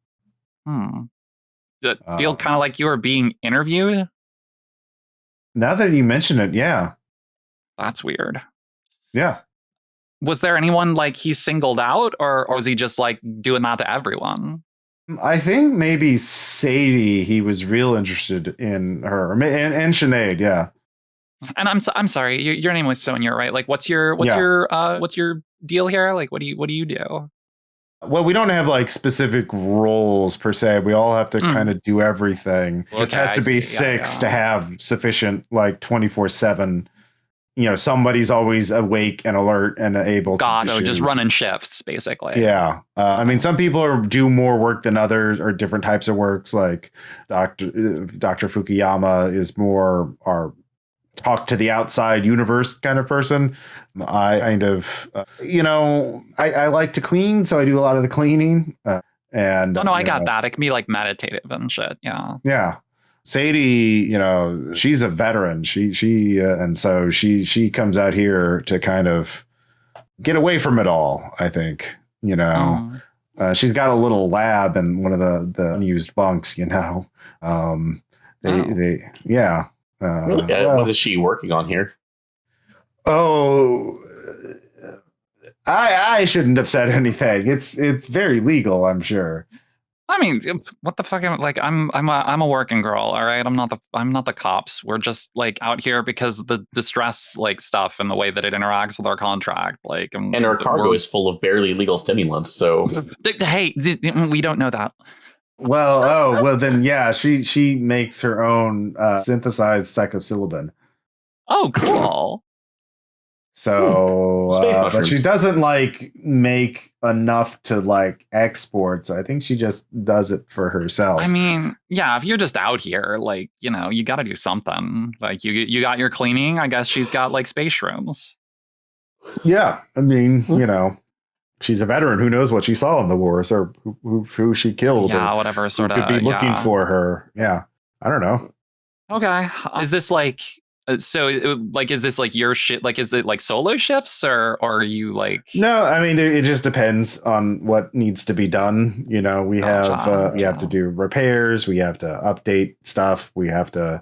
Did it feel kind of like you were being interviewed? Now that you mention it, yeah. That's weird. Yeah. Was there anyone he singled out, or was he just doing that to everyone? I think maybe Sadie, he was real interested in her, and Sinead, yeah. And I'm sorry, your name was Sonia, right? What's your deal here? What do you do? Well, we don't have specific roles per se. We all have to kind of do everything. It just has to be 6 to have sufficient 24/7. Somebody's always awake and alert and able to so just running shifts, basically. Yeah. I mean, some people do more work than others, or different types of works. Like Dr. Fukuyama is more our talk to the outside universe kind of person. I kind of, I like to clean, so I do a lot of the cleaning. I got that. It can be meditative and shit. Yeah. Yeah. Sadie, she's a veteran. And so she comes out here to kind of get away from it all. I think, she's got a little lab in one of the unused bunks. Really? What is she working on here? Oh, I shouldn't have said anything. It's very legal, I'm sure. I mean, what the fuck? I'm a working girl, all right. I'm not the cops. We're just out here because the distress stuff and the way that it interacts with our contract, and our cargo is full of barely legal stimulants. So hey, we don't know that. Well, then yeah, she makes her own synthesized psychosilibin. Oh, cool. So, but she doesn't make enough to export. So I think she just does it for herself. I mean, yeah, if you're just out here, you got to do something. You got your cleaning. I guess she's got space rooms. Yeah, I mean, she's a veteran. Who knows what she saw in the wars, or who she killed? Yeah, whatever sort of could be looking for her. Yeah, I don't know. Okay, is this so is this your shit? Is it solo shifts, or are you No, I mean it just depends on what needs to be done. We have to do repairs, we have to update stuff, we have to,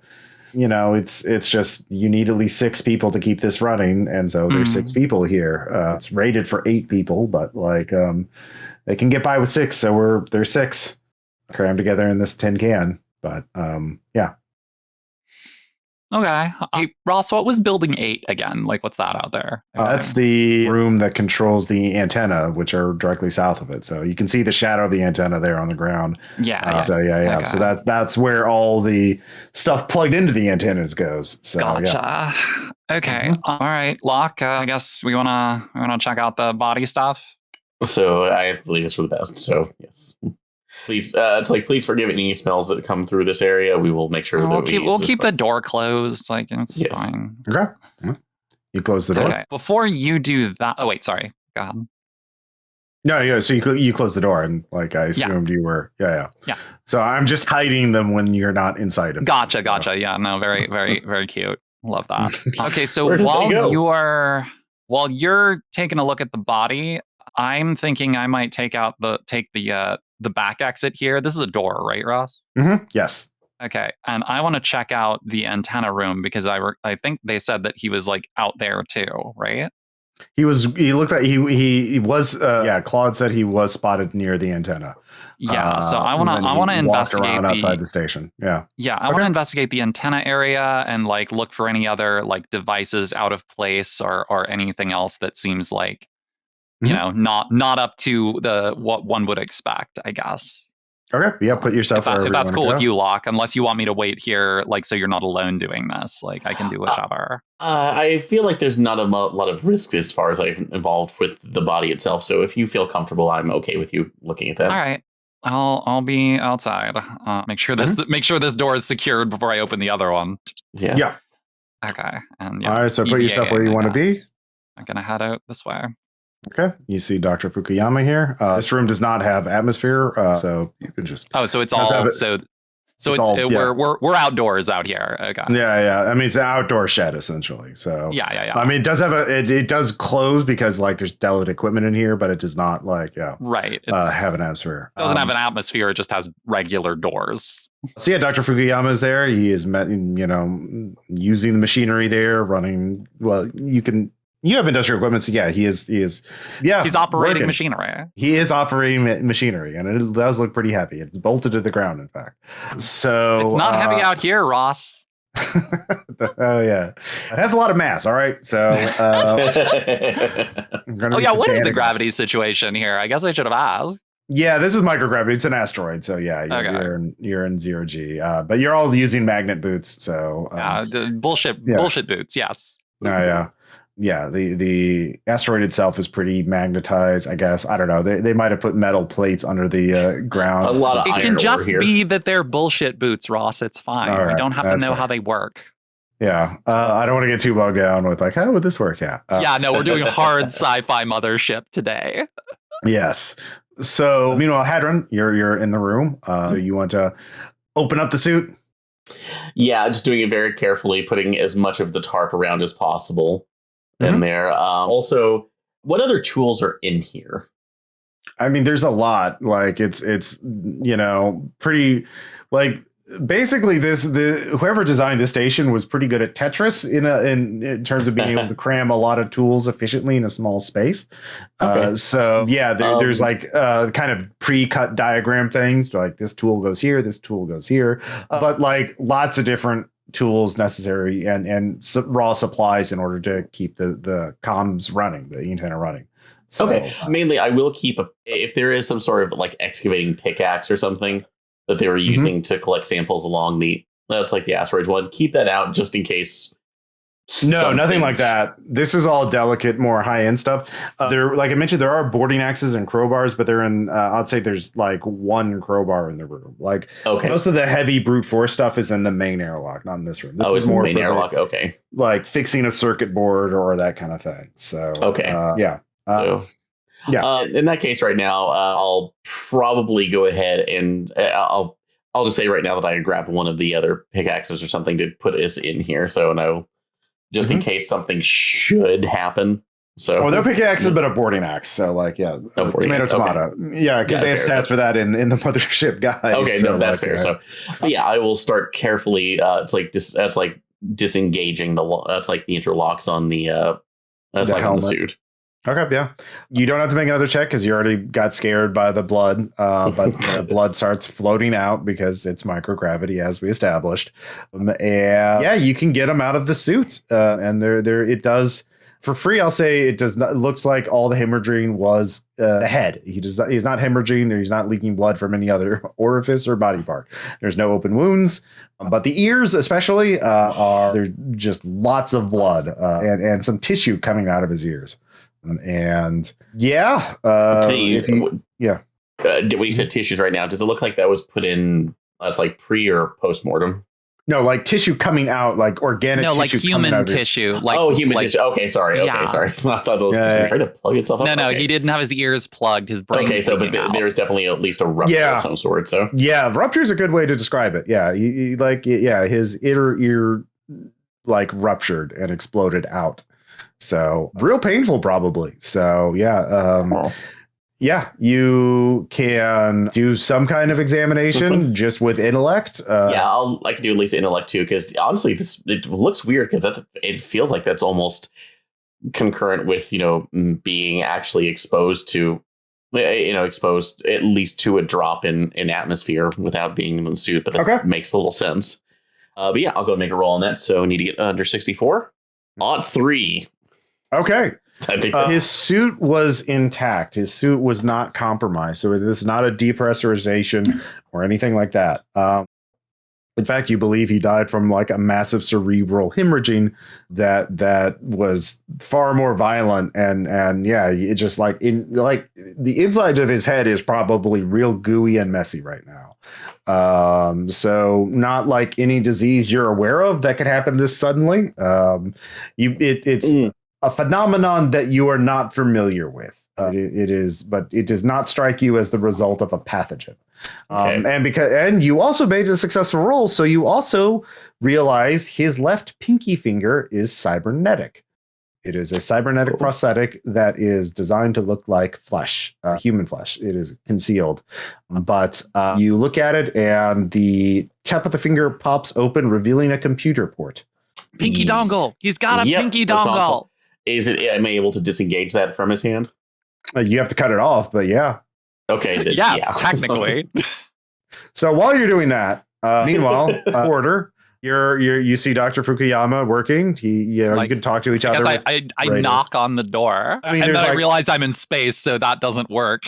it's just you need at least 6 people to keep this running, and so there's 6 people here. It's rated for 8 people, but they can get by with 6, so there's 6 crammed together in this tin can. But yeah. Okay. Hey, Ross, what was building 8 again? What's that out there? That's the room that controls the antenna, which are directly south of it. So you can see the shadow of the antenna there on the ground. Yeah. So yeah. Okay. So that's where all the stuff plugged into the antennas goes. So, gotcha. Yeah. Okay. All right, Locke. I guess we wanna check out the body stuff. So I believe it's for the best. So yes. Please, please forgive any smells that come through this area. We will make sure we'll keep the door closed. It's fine. Okay. You close the door. Okay. Before you do that, oh wait, sorry. Go ahead. No, yeah. So you close the door, and I assumed you were. Yeah. So I'm just hiding them when you're not inside of them. Gotcha. Yeah. No, very, very, very cute. Love that. Okay. So while you're taking a look at the body, I'm thinking I might take the the back exit here. This is a door, right, Ross? Yes. Okay, and I want to check out the antenna room because I think they said that he was like out there too, right? He looked like he was Claude said he was spotted near the antenna. Yeah, so I want to investigate around outside the station. Yeah. Yeah, I want to investigate the antenna area and like look for any other like devices out of place or anything else that seems like you know not up to what one would expect, I guess. Okay. Yeah, put yourself if that's cool with you, Locke, unless you want me to wait here, like, so you're not alone doing this. Like, I can do whichever. I feel like there's not a lot of risk as far as I'm involved with the body itself. So if you feel comfortable, I'm okay with you looking at that. All right. I'll be outside. Make sure this door is secured before I open the other one. Yeah. Okay. And all right. So put yourself where you want to be. I'm gonna head out this way. Okay. You see Dr. Fukuyama here. This room does not have atmosphere, so you can just. Oh, so it's all we're outdoors out here. Okay. Yeah. I mean, it's an outdoor shed essentially. So yeah. I mean, it does have it does close because like there's delicate equipment in here, but it does not like right. Have an atmosphere. It doesn't have an atmosphere. It just has regular doors. So yeah, Dr. Fukuyama is there. He is using the machinery there, running. Well, you have industrial equipment, so yeah, he is. Yeah, he's operating working. Machinery. He is operating machinery, and it does look pretty heavy. It's bolted to the ground, in fact. So it's not heavy out here, Ross. Oh yeah, it has a lot of mass. All right, so. What is the gravity situation here? I guess I should have asked. Yeah, this is microgravity. It's an asteroid, so yeah, you're in 0G. But you're all using magnet boots, so bullshit boots. Yes. Yeah, the asteroid itself is pretty magnetized, I guess. I don't know. They might have put metal plates under the ground. A lot of it can just be that they're bullshit boots, Ross. It's fine. Right, we don't have to know how they work. Yeah, I don't want to get too bogged down with like, how would this work? Yeah. We're doing hard sci-fi Mothership today. Yes. So meanwhile, Hadron, you're in the room. So you want to open up the suit? Yeah, just doing it very carefully, putting as much of the tarp around as possible. In there. Also, what other tools are in here? I mean, there's a lot. Like it's pretty like basically whoever designed this station was pretty good at Tetris in terms of being able to cram a lot of tools efficiently in a small space. Okay. There's like kind of pre-cut diagram things like this tool goes here, this tool goes here, but like lots of different tools necessary and raw supplies in order to keep the comms running, the antenna running. So, okay. Mainly, I will keep if there is some sort of like excavating pickaxe or something that they were using to collect samples along that's like the asteroid one. Keep that out just in case. No, nothing like that. This is all delicate, more high-end stuff. There, like I mentioned, there are boarding axes and crowbars, but they're in. I'd say there's like one crowbar in the room. Like most of the heavy brute force stuff is in the main airlock, not in this room. This is more the main airlock. Okay, like fixing a circuit board or that kind of thing. So in that case, right now, I'll probably go ahead and I'll just say right now that I grabbed one of the other pickaxes or something to put us in here. So no. Just in case something should happen. So, their pickaxe is a bit of boarding axe. So, like, tomato. Yeah, because they have stats for that in the Mothership guide. Okay, so that's fair. So, I will start carefully. It's like that's like disengaging that's like the interlocks on the that's like helmet. On the suit. Okay, yeah. You don't have to make another check because you already got scared by the blood. But the blood starts floating out because it's microgravity, as we established. You can get them out of the suit. And it does for free. I'll say it does not. It looks like all the hemorrhaging was the head. He's not hemorrhaging, or he's not leaking blood from any other orifice or body part. There's no open wounds. But the ears, especially, there's just lots of blood and some tissue coming out of his ears. And when you said tissues right now, does it look like that was put in? That's like pre or post mortem. No, like tissue coming out, like organic. No, tissue like human tissue. Human tissue. Okay, sorry. I thought it was trying to plug itself up. No, he didn't have his ears plugged. His brain. Okay, so but there's definitely at least a rupture of some sort. So rupture is a good way to describe it. Yeah, his inner ear like ruptured and exploded out. So real painful, probably. So Yeah, you can do some kind of examination just with intellect. Yeah, I can do at least intellect too, because honestly, it looks weird because it feels like that's almost concurrent with being actually exposed to exposed at least to a drop in atmosphere without being in the suit, but that Okay. makes a little sense. But yeah, I'll go make a roll on that. So I need to get under 64. Odd 3. Okay. I think his suit was intact. His suit was not compromised. So it is not a depressurization or anything like that. In fact, you believe he died from like a massive cerebral hemorrhaging that was far more violent, and yeah, it just like the inside of his head is probably real gooey and messy right now. So not like any disease you're aware of that could happen this suddenly. It's a phenomenon that you are not familiar with. It is, but it does not strike you as the result of a pathogen. And you also made a successful roll, so you also realize his left pinky finger is cybernetic. It is a cybernetic prosthetic that is designed to look like flesh, human flesh. It is concealed, but you look at it, and the tip of the finger pops open, revealing a computer port. Pinky dongle. He's got a pinky dongle. Is it? Am I able to disengage that from his hand? You have to cut it off, but yeah. Okay. Yes, technically. So while you're doing that, meanwhile, Porter, you see Dr. Fukuyama working. You can talk to each other. Because I knock on the door, and then I realize I'm in space, so that doesn't work.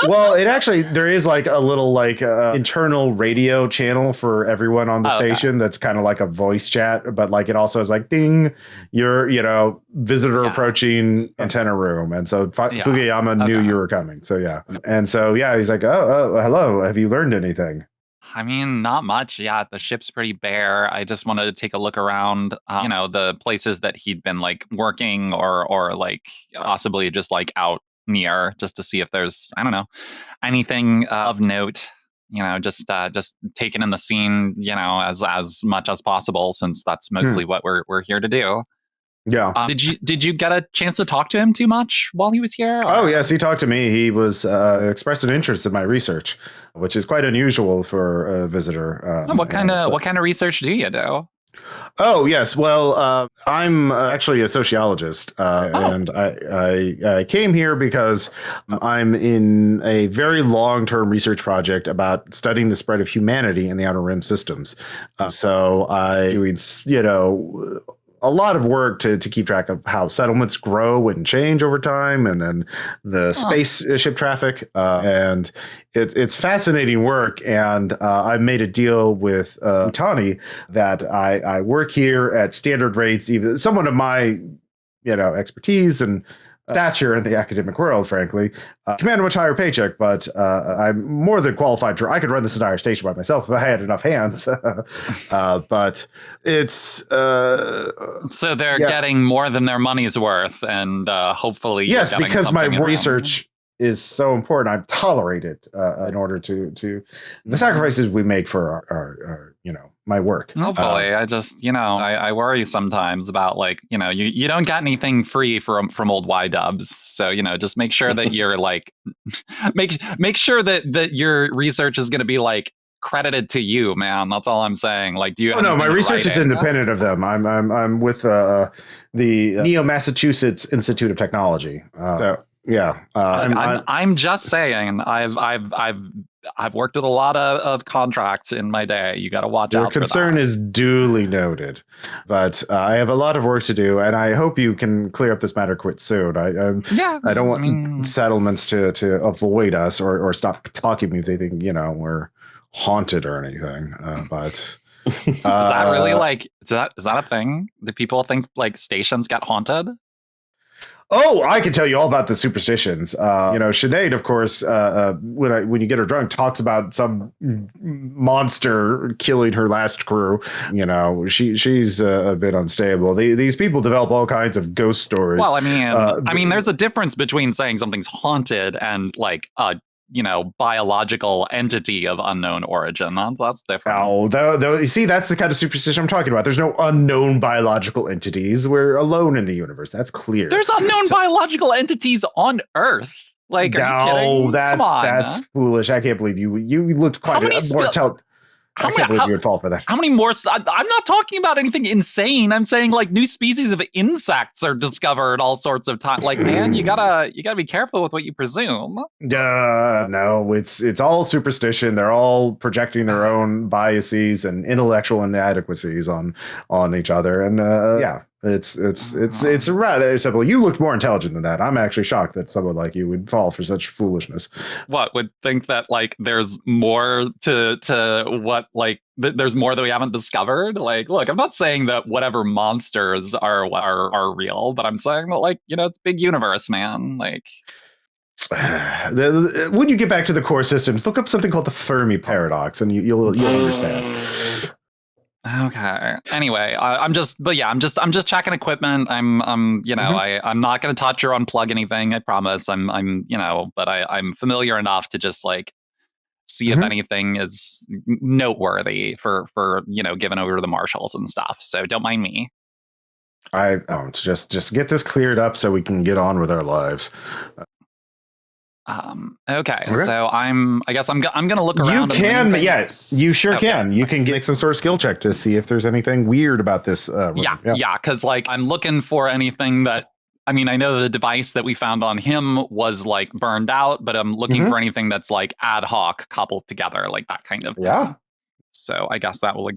Well, there is like a little internal radio channel for everyone on the station that's kind of like a voice chat, but like it also is like ding, your visitor approaching antenna room, and so Fukuyama knew you were coming. So yeah, and so yeah, he's like, oh, hello, have you learned anything? I mean, not much. Yeah, the ship's pretty bare. I just wanted to take a look around, the places that he'd been like working or like possibly just like out near, just to see if there's, I don't know, anything of note. Just taking in the scene, as much as possible, since that's mostly what we're here to do. Yeah. Did you get a chance to talk to him too much while he was here? Or? Oh yes, he talked to me. He was expressed an interest in my research, which is quite unusual for a visitor. What kind of research do you do? Oh yes, well, I'm actually a sociologist, and I came here because I'm in a very long-term research project about studying the spread of humanity in the outer rim systems. So I doing a lot of work to keep track of how settlements grow and change over time, and then the spaceship traffic. And it's fascinating work. And I made a deal with Utani that I work here at standard rates, even someone of my expertise and stature in the academic world, frankly, command a much higher paycheck, but I'm more than qualified I could run this entire station by myself if I had enough hands. But it's so they're getting more than their money's worth, and hopefully yes, because my research is so important. I'm tolerated in order to the sacrifices we make for our my work. Hopefully, I just I worry sometimes about like you don't get anything free from old Y-dubs, so just make sure that you're like make sure that your research is going to be like credited to you, man. That's all I'm saying. Like, do you? Oh no, my research is independent of them. I'm with the Neo Massachusetts Institute of Technology. So yeah, I'm just saying. I've worked with a lot of contracts in my day. You got to watch out. Your concern is duly noted, but I have a lot of work to do, and I hope you can clear up this matter quite soon. I don't want settlements to avoid us or stop talking to me if they think we're haunted or anything. But is that really like is that a thing? Do people think like stations get haunted? Oh, I can tell you all about the superstitions. Sinead, of course, when you get her drunk, talks about some monster killing her last crew. She's a bit unstable. These people develop all kinds of ghost stories. Well, I mean, there's a difference between saying something's haunted and like biological entity of unknown origin. That's different. Oh, though, you see, that's the kind of superstition I'm talking about. There's no unknown biological entities. We're alone in the universe. That's clear. There's unknown biological entities on Earth. Like, are you No, kidding? Come on. that's foolish. I can't believe you looked quite many more how I can't believe you would fall for that. How many more? I'm not talking about anything insane. I'm saying like new species of insects are discovered all sorts of time. Like, man, you gotta be careful with what you presume. No, it's all superstition. They're all projecting their own biases and intellectual inadequacies on each other. And yeah, it's rather simple. You looked more intelligent than that. I'm actually shocked that someone like you would fall for such foolishness. What, would think that like there's more to what, like there's more that we haven't discovered? Like, look, I'm not saying that whatever monsters are real, but I'm saying that, like, it's big universe, man. Like, when you get back to the core systems, look up something called the Fermi paradox, and you'll understand. Okay. Anyway, I'm just checking equipment. I'm I'm not going to touch or unplug anything. I promise. But I'm familiar enough to just like see if anything is noteworthy for given over to the marshals and stuff. So don't mind me. I just get this cleared up so we can get on with our lives. Okay. So I guess I'm gonna look around. You can, yes, you sure can. You can make some sort of skill check to see if there's anything weird about this. Yeah. Because like I'm looking for anything that. I mean, I know the device that we found on him was like burned out, but I'm looking for anything that's like ad hoc coupled together, like that kind of thing. Yeah. So I guess that will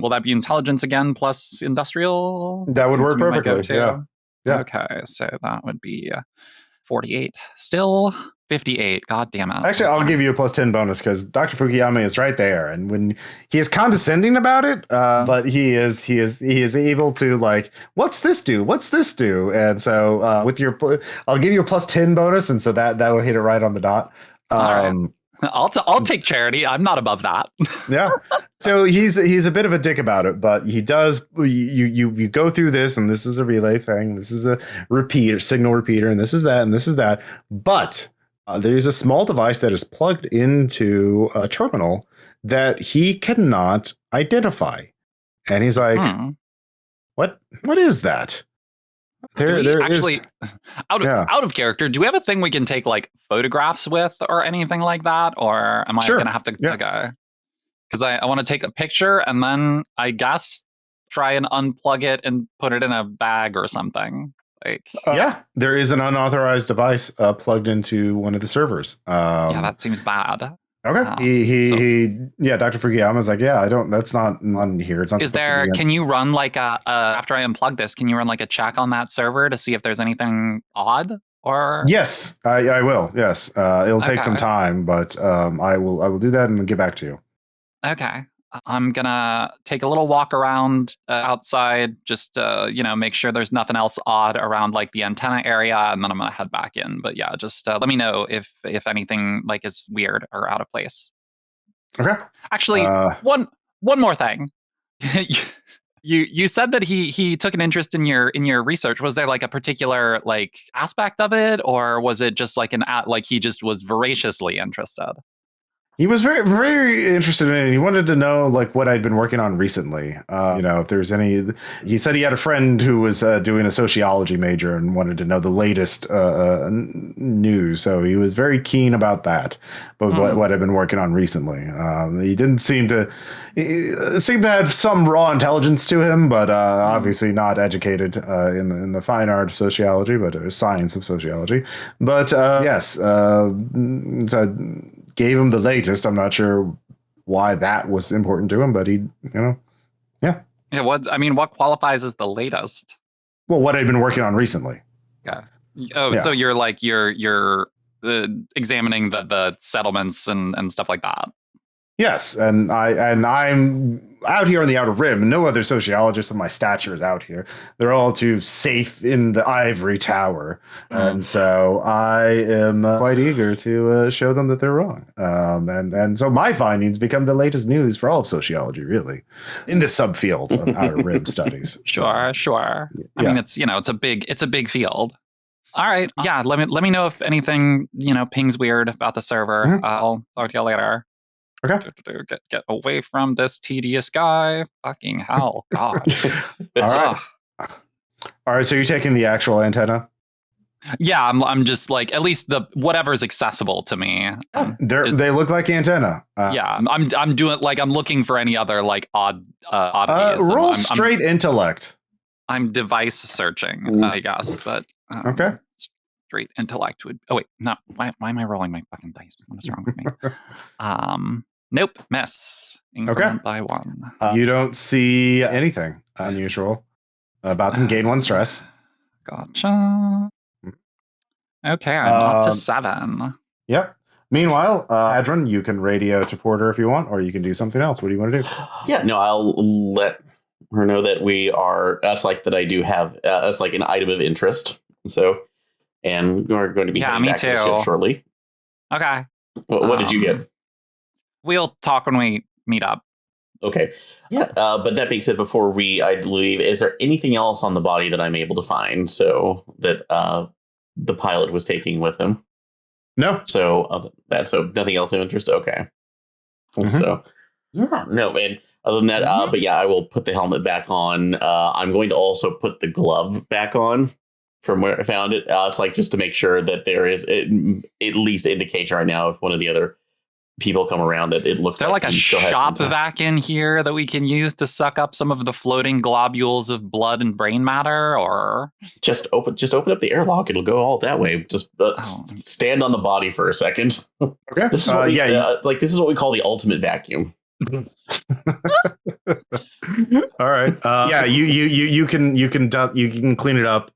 that be intelligence again plus industrial? That would work perfectly. Yeah. Okay. So that would be 48. Still 58. God damn it. Actually, I'll give you a +10 bonus because Dr. Fukuyama is right there, and when he is condescending about it, but he is able to like, what's this do? What's this do? And so I'll give you a +10 bonus, and so that will hit it right on the dot. All right. I'll take charity. I'm not above that. Yeah. So he's a bit of a dick about it, but he does. You go through this, and this is a relay thing. This is a signal repeater, and this is that, and this is that. But there's a small device that is plugged into a terminal that he cannot identify, and he's like, "What is that?" Out of character, do we have a thing we can take like photographs with or anything like that? Or am I going to have to okay? Because I want to take a picture and then I guess try and unplug it and put it in a bag or something. Like there is an unauthorized device plugged into one of the servers. That seems bad. Okay. Dr. Fukuyama's like, that's not on here. It's not. Is there? Can you run like after I unplug this? Can you run like a check on that server to see if there's anything odd? Or yes, I will. Yes, it'll take some time, but I will do that and get back to you. Okay. I'm gonna take a little walk around outside, just make sure there's nothing else odd around like the antenna area, and then I'm gonna head back in. But yeah, just let me know if anything like is weird or out of place. Okay. Actually, one more thing. You said that he took an interest in your research. Was there like a particular like aspect of it, or was it just like he just was voraciously interested? He was very, very interested in it. He wanted to know like what I'd been working on recently. If there's any. He said he had a friend who was doing a sociology major and wanted to know the latest news. So he was very keen about that. But what I've been working on recently. He didn't seem to have some raw intelligence to him, but obviously not educated in the fine art of sociology, but science of sociology. But yes. Gave him the latest. I'm not sure why that was important to him, but he, yeah. What qualifies as the latest? Well, what I'd been working on recently. Okay. So you're like you're examining the settlements and stuff like that. Yes, and I'm out here on the Outer Rim. No other sociologist of my stature is out here. They're all too safe in the ivory tower, and so I am quite eager to show them that they're wrong. And so my findings become the latest news for all of sociology, really, in the subfield of Outer Rim studies. Sure. I mean, it's a big field. All right, yeah. Let me know if anything pings weird about the server. I'll talk to you later. Okay. Get away from this tedious guy. Fucking hell. God. All right. So you're taking the actual antenna? Yeah, I'm just like at least the whatever's accessible to me. They look like antenna. Yeah, I'm doing like I'm looking for any other like oddities. Roll straight intellect. I'm device searching, I guess, but Okay. Straight intellect would. Oh wait, no. Why am I rolling my fucking dice? What is wrong with me? Nope, miss. Increment by 1. You don't see anything unusual about them. Gain 1 stress. Gotcha. Okay, I'm up to 7. Yep. Meanwhile, Hadron, you can radio to Porter if you want, or you can do something else. What do you want to do? Yeah, no, I'll let her know that we are. That's like that. I do have. That's like an item of interest. So, and we're going to be heading back to the ship shortly. Okay. What did you get? We'll talk when we meet up. Okay. Yeah. But that being said, before I leave, is there anything else on the body that I'm able to find so that the pilot was taking with him? No. So so nothing else of interest. Okay. Mm-hmm. So yeah, no, and other than that, but yeah, I will put the helmet back on. I'm going to also put the glove back on from where I found it. It's like just to make sure that there is at least indication right now if one of the other people come around that it looks is there like a shop vac in here that we can use to suck up some of the floating globules of blood and brain matter, or just open up the airlock? It'll go all that way. Just stand on the body for a second. Okay. This is this is what we call the ultimate vacuum. All right. Yeah, you can clean it up.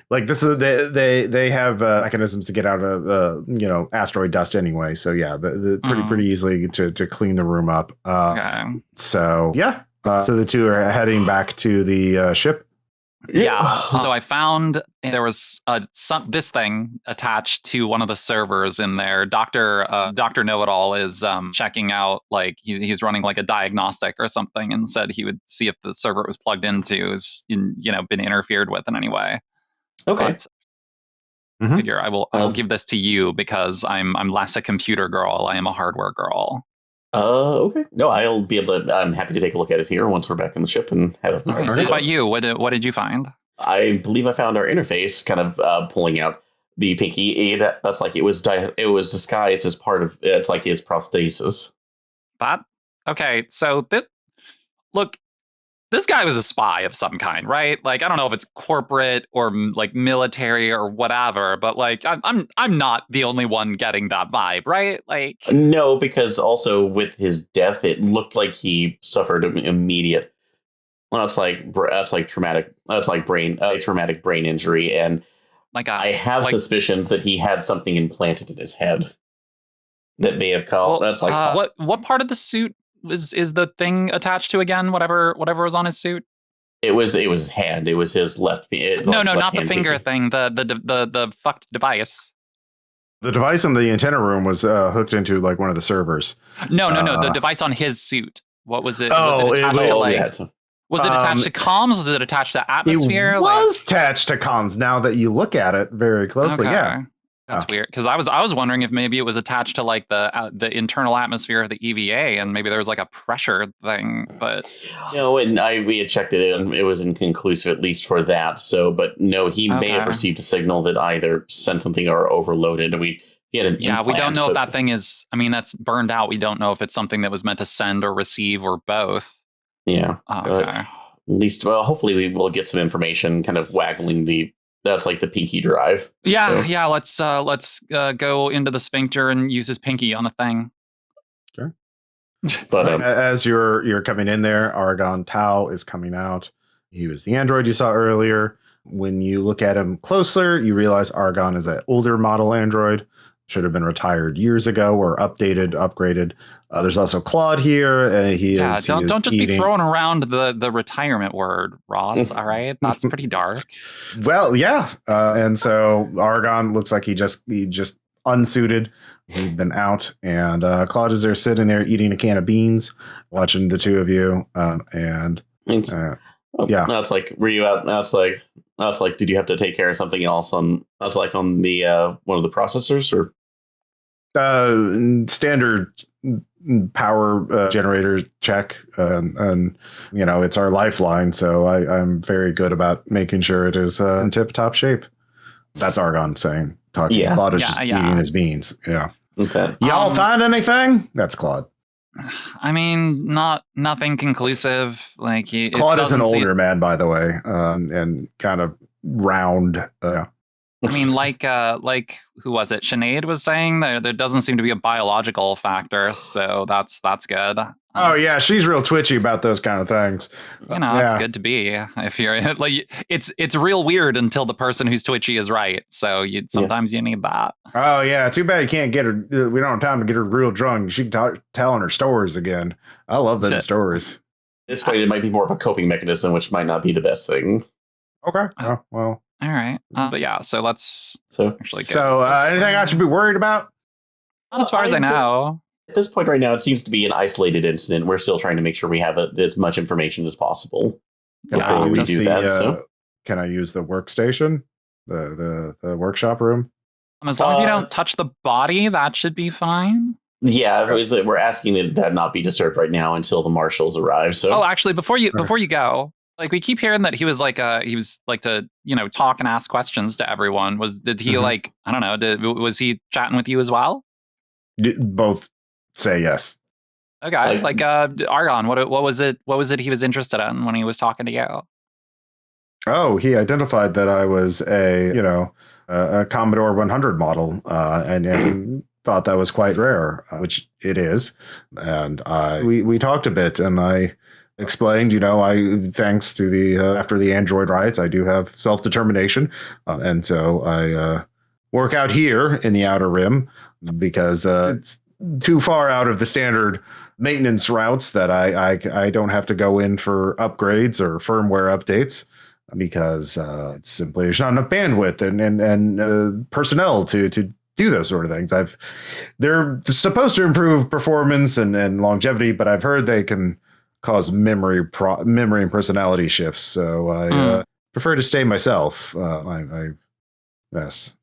Like this is they have mechanisms to get out of asteroid dust anyway. So yeah, pretty easily to clean the room up. Okay. So yeah. So the two are heading back to the ship. Yeah. So I found there was this thing attached to one of the servers in there. Dr. Know-It-All is checking out, like he's running like a diagnostic or something, and said he would see if the server it was plugged into is been interfered with in any way. Okay. But I figure I'll give this to you because I'm less a computer girl. I am a hardware girl. Okay. No, I'll be able to. I'm happy to take a look at it here once we're back in the ship and have a. What about you? What did you find? I believe I found our interface, kind of pulling out the pinky. That's like it was disguised as part of. It's like his prosthesis. That okay. So this guy was a spy of some kind, right? Like, I don't know if it's corporate or like military or whatever, but like, I'm not the only one getting that vibe, right? Like, no, because also with his death, it looked like he suffered an immediate. Well, that's like traumatic. That's like traumatic brain injury, and like I have suspicions that he had something implanted in his head that may have caused. That's like what part of the suit is the thing attached to again? Whatever was on his suit. It was his hand. It was his left. No, not the finger thing. The fucked device. The device in the antenna room was hooked into like one of the servers. No. The device on his suit. What was it? Was it attached to Was it attached to comms? Was it attached to atmosphere? It was attached to comms. Now that you look at it very closely, yeah. That's weird, because I was wondering if maybe it was attached to like the internal atmosphere of the EVA, and maybe there was like a pressure thing. But and we had checked it, and it was inconclusive at least for that. So, but no, he may have received a signal that either sent something or overloaded, and we had an implant, we don't know if that thing is. I mean, that's burned out. We don't know if it's something that was meant to send or receive or both. Yeah. Okay. At least, hopefully, we will get some information, kind of waggling the. That's like the pinky drive. Yeah, so. Yeah. Let's go into the sphincter and use his pinky on the thing. Sure. But as you're coming in there, Argon Tau is coming out. He was the android you saw earlier. When you look at him closer, you realize Argon is an older model android. Should have been retired years ago or upgraded. There's also Claude here. Don't just be throwing around the retirement word, Ross. All right, that's pretty dark. Well, yeah, and so Argon looks like he just unsuited. He's been out, and Claude is there sitting there eating a can of beans, watching the two of you. Yeah, that's like, were you out? That's like, did you have to take care of something else on the one of the processors or? Standard power generator check, and it's our lifeline, so I'm very good about making sure it is in tip-top shape. That's Argon saying, talking. Yeah. Claude is just eating his beans. Yeah. Okay. Y'all find anything? That's Claude. I mean, nothing conclusive. Like Claude is an older man, by the way, and kind of round. I mean, like who was it? Sinead was saying there doesn't seem to be a biological factor, so that's good. Oh yeah, she's real twitchy about those kind of things. It's good to be. If you're like, it's real weird until the person who's twitchy is right. So sometimes you need that. Oh yeah, too bad you can't get her. We don't have time to get her real drunk. She can telling her stories again. I love them stories. This way, it might be more of a coping mechanism, which might not be the best thing. Okay. Oh, well. All right. But yeah, so let's actually get anything I should be worried about? Not as far as I know. At this point right now, it seems to be an isolated incident. We're still trying to make sure we have as much information as possible before we do that. Can I use the workstation? The workshop room? As long as you don't touch the body, that should be fine. Yeah, we're asking that not be disturbed right now until the marshals arrive. So, actually, before you go, like we keep hearing that he was like to talk and ask questions to everyone. Did he like, I don't know, was he chatting with you as well? Both say yes. Okay, like Argon, what was it he was interested in when he was talking to you? Oh, he identified that I was a Commodore 100 model, and thought that was quite rare, which it is. And we talked a bit, and I explained, thanks to after the android riots, I do have self-determination, and so I work out here in the Outer Rim because it's too far out of the standard maintenance routes that I don't have to go in for upgrades or firmware updates, because it's simply there's not enough bandwidth and personnel to do those sort of things. They're supposed to improve performance and longevity, but I've heard they can cause memory and personality shifts. So I prefer to stay myself. Yes.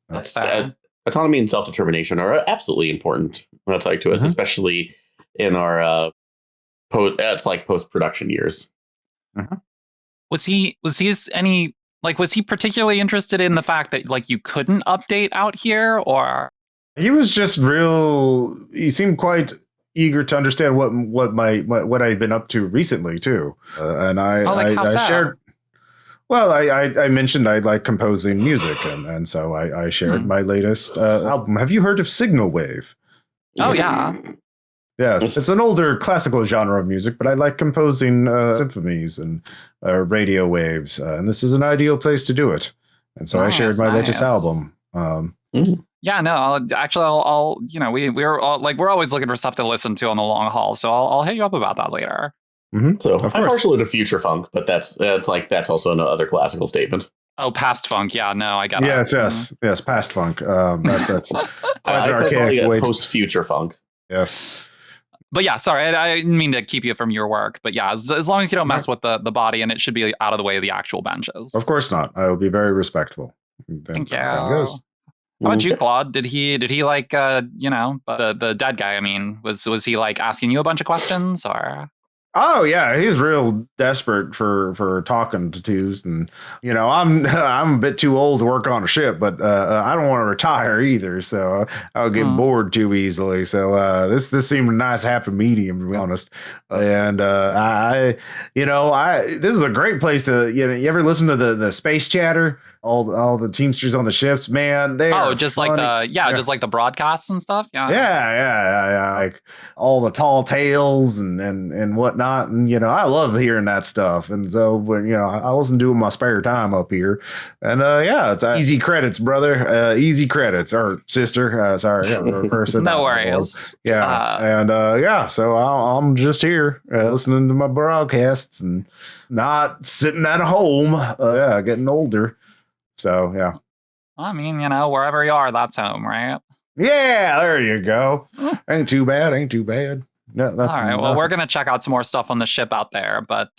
Autonomy and self-determination are absolutely important. That's like to us, especially in our post-production years. Was he particularly interested in the fact that like you couldn't update out here, or he was just he seemed quite eager to understand what I've been up to recently too, and I shared. Well, I mentioned I like composing music, and so I shared my latest album. Have you heard of Signal Wave? Oh yeah. Yes, it's an older classical genre of music, but I like composing symphonies and radio waves, and this is an ideal place to do it. And so I shared my latest album. Yeah, no, I'll we're always looking for stuff to listen to on the long haul, so I'll hit you up about that later. So I'm partial into future funk, but that's also another classical statement. Oh, past funk, yeah, no, I got it. Yes, past funk. That's I archaic post future funk. Yes. But yeah, sorry, I didn't mean to keep you from your work. But yeah, as long as you don't mess with the body, and it should be out of the way of the actual benches. Of course not. I will be very respectful. Thank you. How about you, Claude? Did he like the dead guy? I mean, was he like asking you a bunch of questions, or? Oh yeah, he's real desperate for talking to twos, and I'm a bit too old to work on a ship, but I don't want to retire either, so I'll get bored too easily. So this seemed a nice happy medium, to be honest. And this is a great place to you ever listen to the space chatter? All the teamsters on the ships, man. They just funny. Just like the broadcasts and stuff. Yeah. Like all the tall tales and whatnot. And I love hearing that stuff. And so when I listen to it in my spare time up here. And it's easy credits, brother. Easy credits, or sister. Sorry, person. No worries. Yeah. So I'm just here listening to my broadcasts and not sitting at home. Getting older. So, yeah. I mean, wherever you are, that's home, right? Yeah, there you go. Ain't too bad. No, all right. Well, we're going to check out some more stuff on the ship out there. But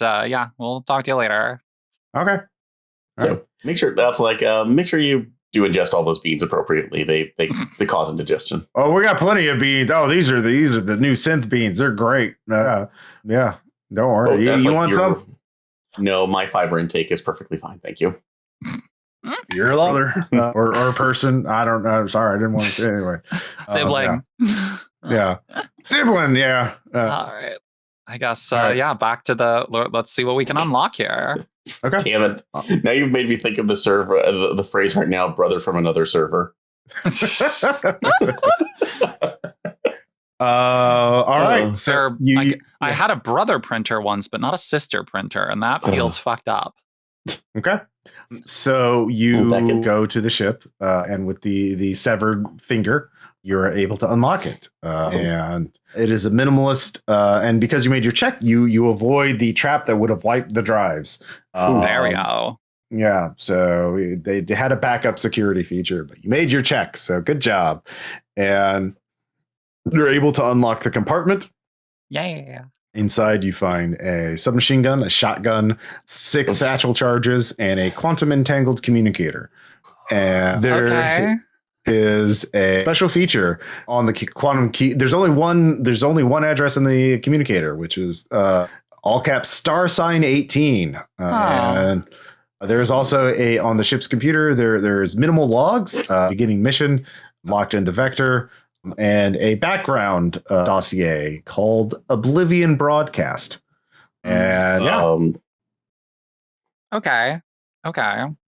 we'll talk to you later. Okay. Make sure you do ingest all those beans appropriately. They cause indigestion. Oh, we got plenty of beans. Oh, these are the new synth beans. They're great. Yeah. Don't worry. You want some? No, my fiber intake is perfectly fine. Thank you. Your mother or person. I don't know. Sorry, I didn't want to say anyway. Sibling. Yeah. Sibling. Yeah. All right. I guess, All right. yeah, back to let's see what we can unlock here. Okay. Damn it. Now you've made me think of the server, the phrase right now, brother from another server. All right. So I had a brother printer once, but not a sister printer, and that feels fucked up. Okay. So you go to the ship, and with the severed finger, you're able to unlock it. And it is a minimalist, and because you made your check, you avoid the trap that would have wiped the drives. There we go. Yeah, so they had a backup security feature, but you made your check, so good job. And you're able to unlock the compartment. Yeah. Inside, you find a submachine gun, a shotgun, 6 satchel charges, and a quantum entangled communicator. And there is a special feature on the quantum key. There's only one address in the communicator, which is all caps *18. And there's also on the ship's computer. There's minimal logs, beginning mission, locked into vector, and a background dossier called Oblivion Broadcast. And Okay.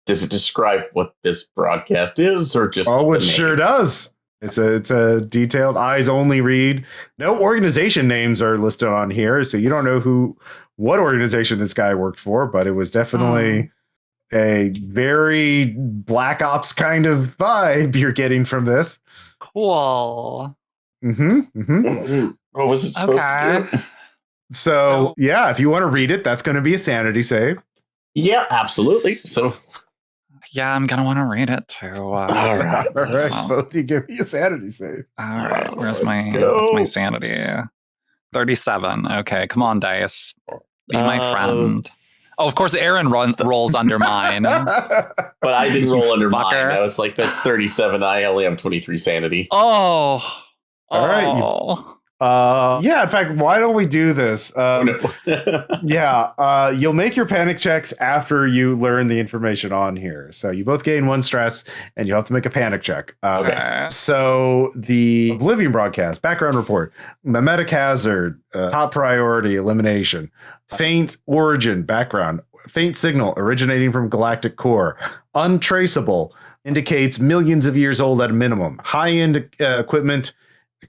Does it describe what this broadcast is, or just? Oh, it sure does. It's a detailed eyes only read. No organization names are listed on here, so you don't know what organization this guy worked for, but it was definitely a very Black Ops kind of vibe you're getting from this. Cool. What was it supposed to do? So, yeah, if you want to read it, that's going to be a sanity save. Yeah, absolutely. So, yeah, I'm going to want to read it too. All right. Both you give me a sanity save. All right. What's my sanity? 37. Okay, come on, dice. Be my friend. Oh, of course, Aaron rolls under mine. But I didn't roll under mine. I was like, that's 37. I only have 23 sanity. All right. Yeah, in fact, why don't we do this? You'll make your panic checks after you learn the information on here. So you both gain 1 stress, and you have to make a panic check. Okay. So the Oblivion broadcast, background report, memetic hazard, top priority, elimination, faint origin, background, faint signal originating from galactic core, untraceable, indicates millions of years old at a minimum, high-end equipment,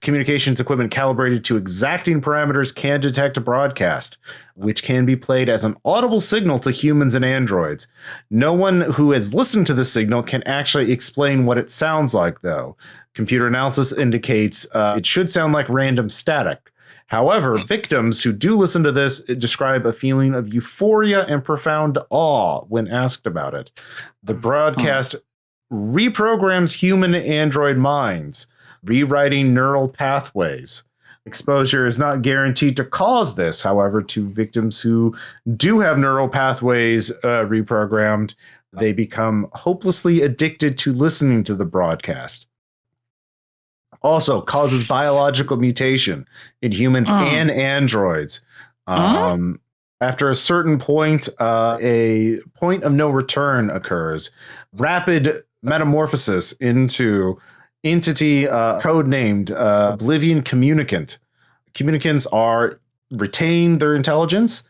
communications equipment calibrated to exacting parameters can detect a broadcast, which can be played as an audible signal to humans and androids. No one who has listened to the signal can actually explain what it sounds like, though. Computer analysis indicates it should sound like random static. However, victims who do listen to this describe a feeling of euphoria and profound awe when asked about it. The broadcast reprograms human and android minds, rewriting neural pathways. Exposure is not guaranteed to cause this, however, to victims who do have neural pathways reprogrammed, they become hopelessly addicted to listening to the broadcast. Also causes biological mutation in humans and androids. After a certain point, a point of no return occurs. Rapid metamorphosis into entity codenamed Oblivion Communicant. Communicants retain their intelligence,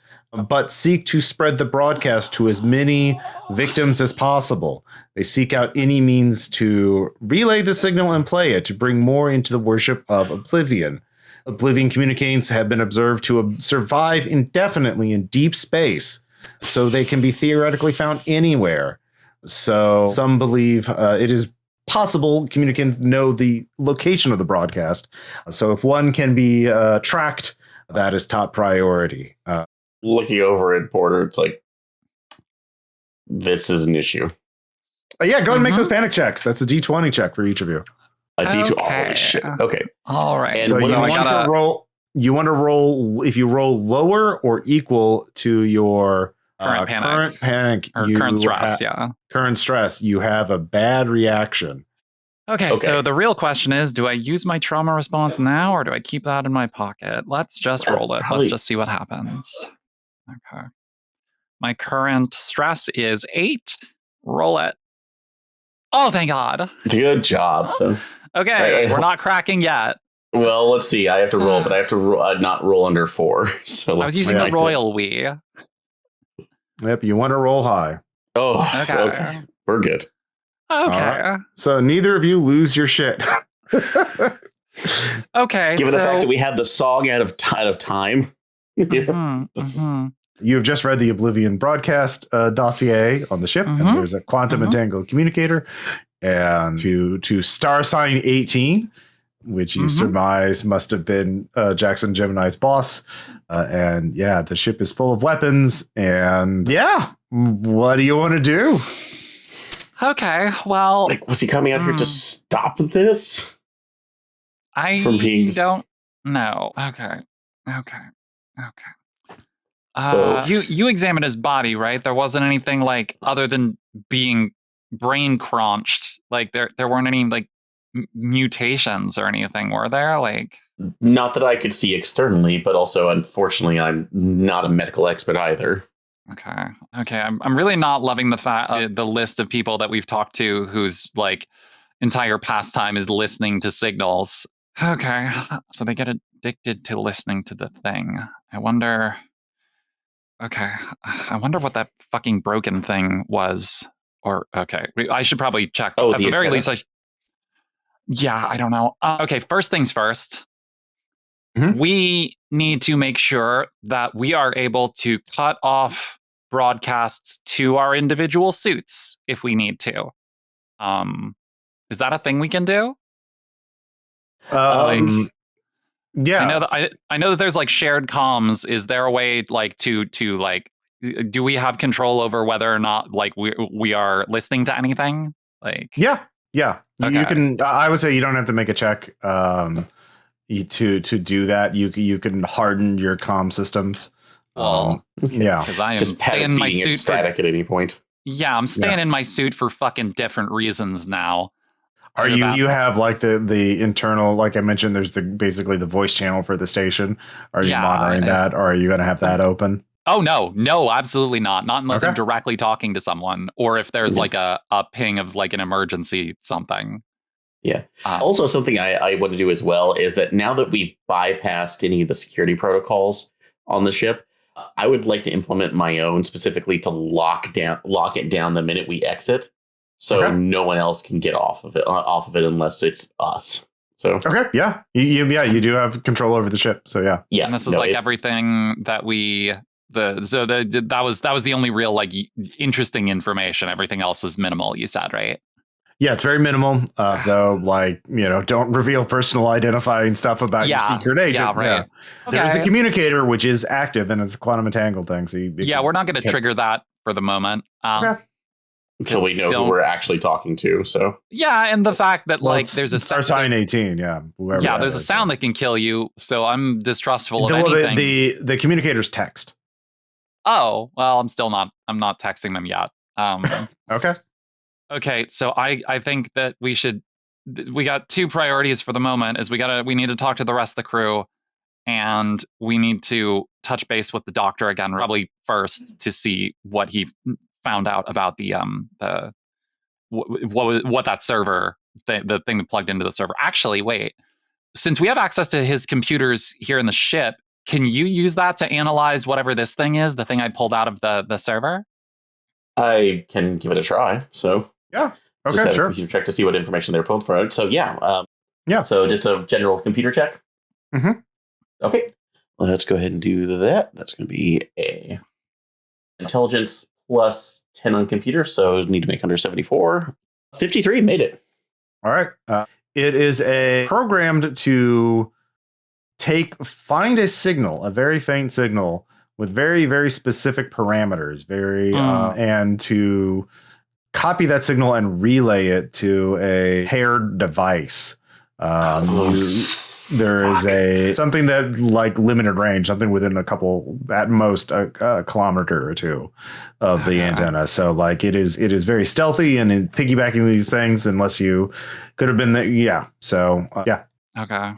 but seek to spread the broadcast to as many victims as possible. They seek out any means to relay the signal and play it to bring more into the worship of Oblivion. Oblivion communicants have been observed to survive indefinitely in deep space, so they can be theoretically found anywhere. So some believe it is possible communicants know the location of the broadcast. So if one can be tracked, that is top priority. Looking over at Porter, it's like, this is an issue. Go ahead and make those panic checks. That's a D20 check for each of you. A D2. Holy shit. Okay. All right. And so you want to roll. You want to roll if you roll lower or equal to your current panic or current stress. Current stress. You have a bad reaction. Okay, so the real question is, do I use my trauma response now or do I keep that in my pocket? Let's just roll it. Let's just see what happens. Okay. My current stress is 8. Roll it. Oh, thank God. Good job. So, Okay, Right. we're not cracking yet. well, let's see. I have to roll, but I have to not roll under 4. So I was using the react it. royal we. Yep, you want to roll high. Oh, Okay. okay. We're good. Okay. right. So neither of you lose your shit. Okay. Given so, the fact that we have the song out of time. You have just read the Oblivion broadcast dossier on the ship, and there's a quantum entangled communicator, and to star sign 18, which you surmise must have been Jackson Gemini's boss. And yeah, the ship is full of weapons, and yeah, what do you want to do? Okay, well, Like, was he coming out here to stop this? I from being don't know. Okay. So- you examined his body, right? There wasn't anything like other than being brain crunched. Like there weren't any like mutations or anything, were there? Like Not that I could see externally, but also, unfortunately, I'm not a medical expert either. Okay. I'm really not loving the list of people that we've talked to whose like entire pastime is listening to signals. Okay, so they get addicted to listening to the thing. I wonder what that fucking broken thing was. Or okay, I should probably check. Oh, at the the very antenna. least, yeah, I don't know. Okay, first things first. We need to make sure that we are able to cut off broadcasts to our individual suits if we need to. Is that a thing we can do? Yeah, I know that there's like shared comms. Is there a way like to like do we have control over whether or not like we are listening to anything? Like yeah. Okay. You can. I would say you don't have to make a check to do that. You can harden your comm systems. Well, yeah, because I am Just staying in my feeding it suit static at any point. Yeah, I'm staying in my suit for fucking different reasons now. Are you have like the internal, like I mentioned, there's basically the voice channel for the station. Are you monitoring that, or are you going to have that open? Oh no, absolutely not. Not unless I'm directly talking to someone, or if there's like a ping of like an emergency something. Yeah. Also, something I want to do as well is that now that we've bypassed any of the security protocols on the ship, I would like to implement my own specifically to lock it down the minute we exit, so no one else can get off of it unless it's us. So you do have control over the ship. So yeah. And this is like everything that that was the only real like interesting information. Everything else is minimal. You said, right? Yeah, it's very minimal. So, like, don't reveal personal identifying stuff about your secret agent. Yeah, right. Yeah. There's a communicator which is active, and it's a quantum entangled thing. So we're not going to trigger that for the moment. Until we know who we're actually talking to. So and the fact that there's a star sign 18. There's a sound that can kill you. So I'm distrustful of anything. The communicator's text. Oh well, I'm not texting them yet. Okay, so I think that we got two priorities for the moment. Is we need to talk to the rest of the crew, and we need to touch base with the doctor again, probably first, to see what he found out about what that server, the thing that plugged into the server. Actually, wait, since we have access to his computers here in the ship, can you use that to analyze whatever this thing is, the thing I pulled out of the server? I can give it a try. So yeah, okay, sure. You check to see what information they're pulled from. So yeah. So just a general computer check. Okay, let's go ahead and do that. That's going to be a intelligence plus 10 on computer. So need to make under 74. 53 made it. All right. It is programmed to find a signal, a very faint signal with very, very specific parameters, and to copy that signal and relay it to a paired device. There is something that like limited range, something within a couple, at most a kilometer or two of the antenna. So like it is very stealthy and in piggybacking these things, unless you could have been there. Yeah. So yeah. Okay.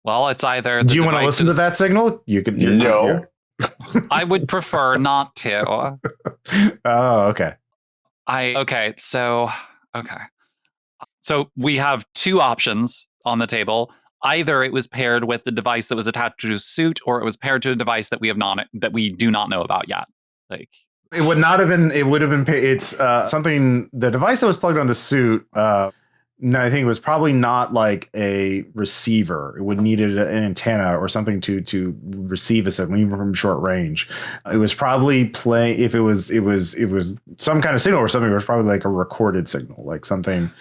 Well, it's either. Do you want to listen to that signal? You could. No. I would prefer not to. Oh, okay. Okay. So Okay. So we have two options on the table. Either it was paired with the device that was attached to his suit, or it was paired to a device that we do not know about yet. Like It would not have been. It would have been. It's something. The device that was plugged on the suit. No, I think it was probably not like a receiver. It would needed an antenna or something to receive a signal even from short range. It was probably if it was some kind of signal or something. It was probably like a recorded signal, like something.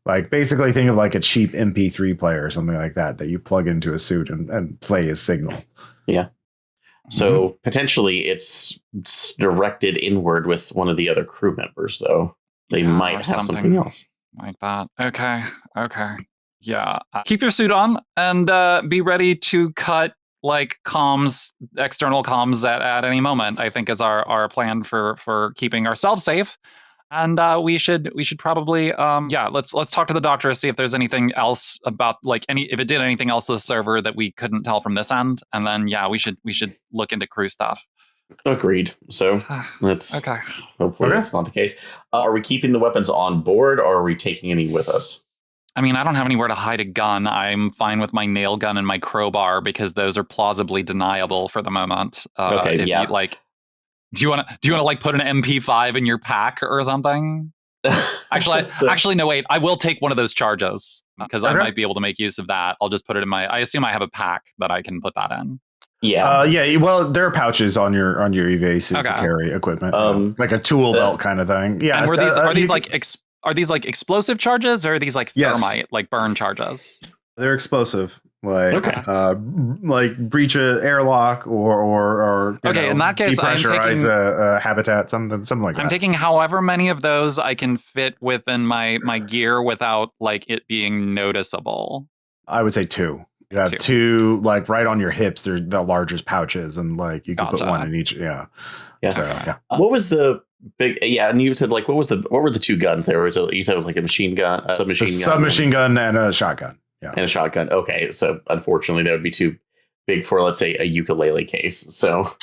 Like basically think of like a cheap MP3 player or something like that you plug into a suit and play a signal. Yeah. So potentially it's directed inward with one of the other crew members, though. They might have something else. Like that. Okay. Yeah. Keep your suit on and be ready to cut like comms, external comms at any moment, I think is our plan for keeping ourselves safe. And we should probably let's talk to the doctor to see if there's anything else about if it did anything else to the server that we couldn't tell from this end, and then we should look into crew stuff. Agreed. So let's hopefully that's not the case. Are we keeping the weapons on board, or are we taking any with us? I mean, I don't have anywhere to hide a gun. I'm fine with my nail gun and my crowbar because those are plausibly deniable for the moment. Okay, yeah. Do you want to like put an MP5 in your pack or something? Actually, no, wait. I will take one of those charges because I might be able to make use of that. I'll just put it in I assume I have a pack that I can put that in. Yeah. Well, there are pouches on your EVA suit to carry equipment, like a tool belt kind of thing. Yeah. And are these like explosive charges or are these like thermite, like burn charges? They're explosive. Like breach a airlock or in that case, depressurize a habitat, something like that. I'm taking however many of those I can fit within my gear without like it being noticeable. I would say 2. You have two like right on your hips. They're the largest pouches, and like you can put one in each. Yeah. So, what was the big? Yeah, and you said like what were the 2 guns there? You said it was like a machine gun, a submachine gun, and a shotgun. Yeah. And a shotgun. Okay, so unfortunately, that would be too big for, let's say, a ukulele case. So,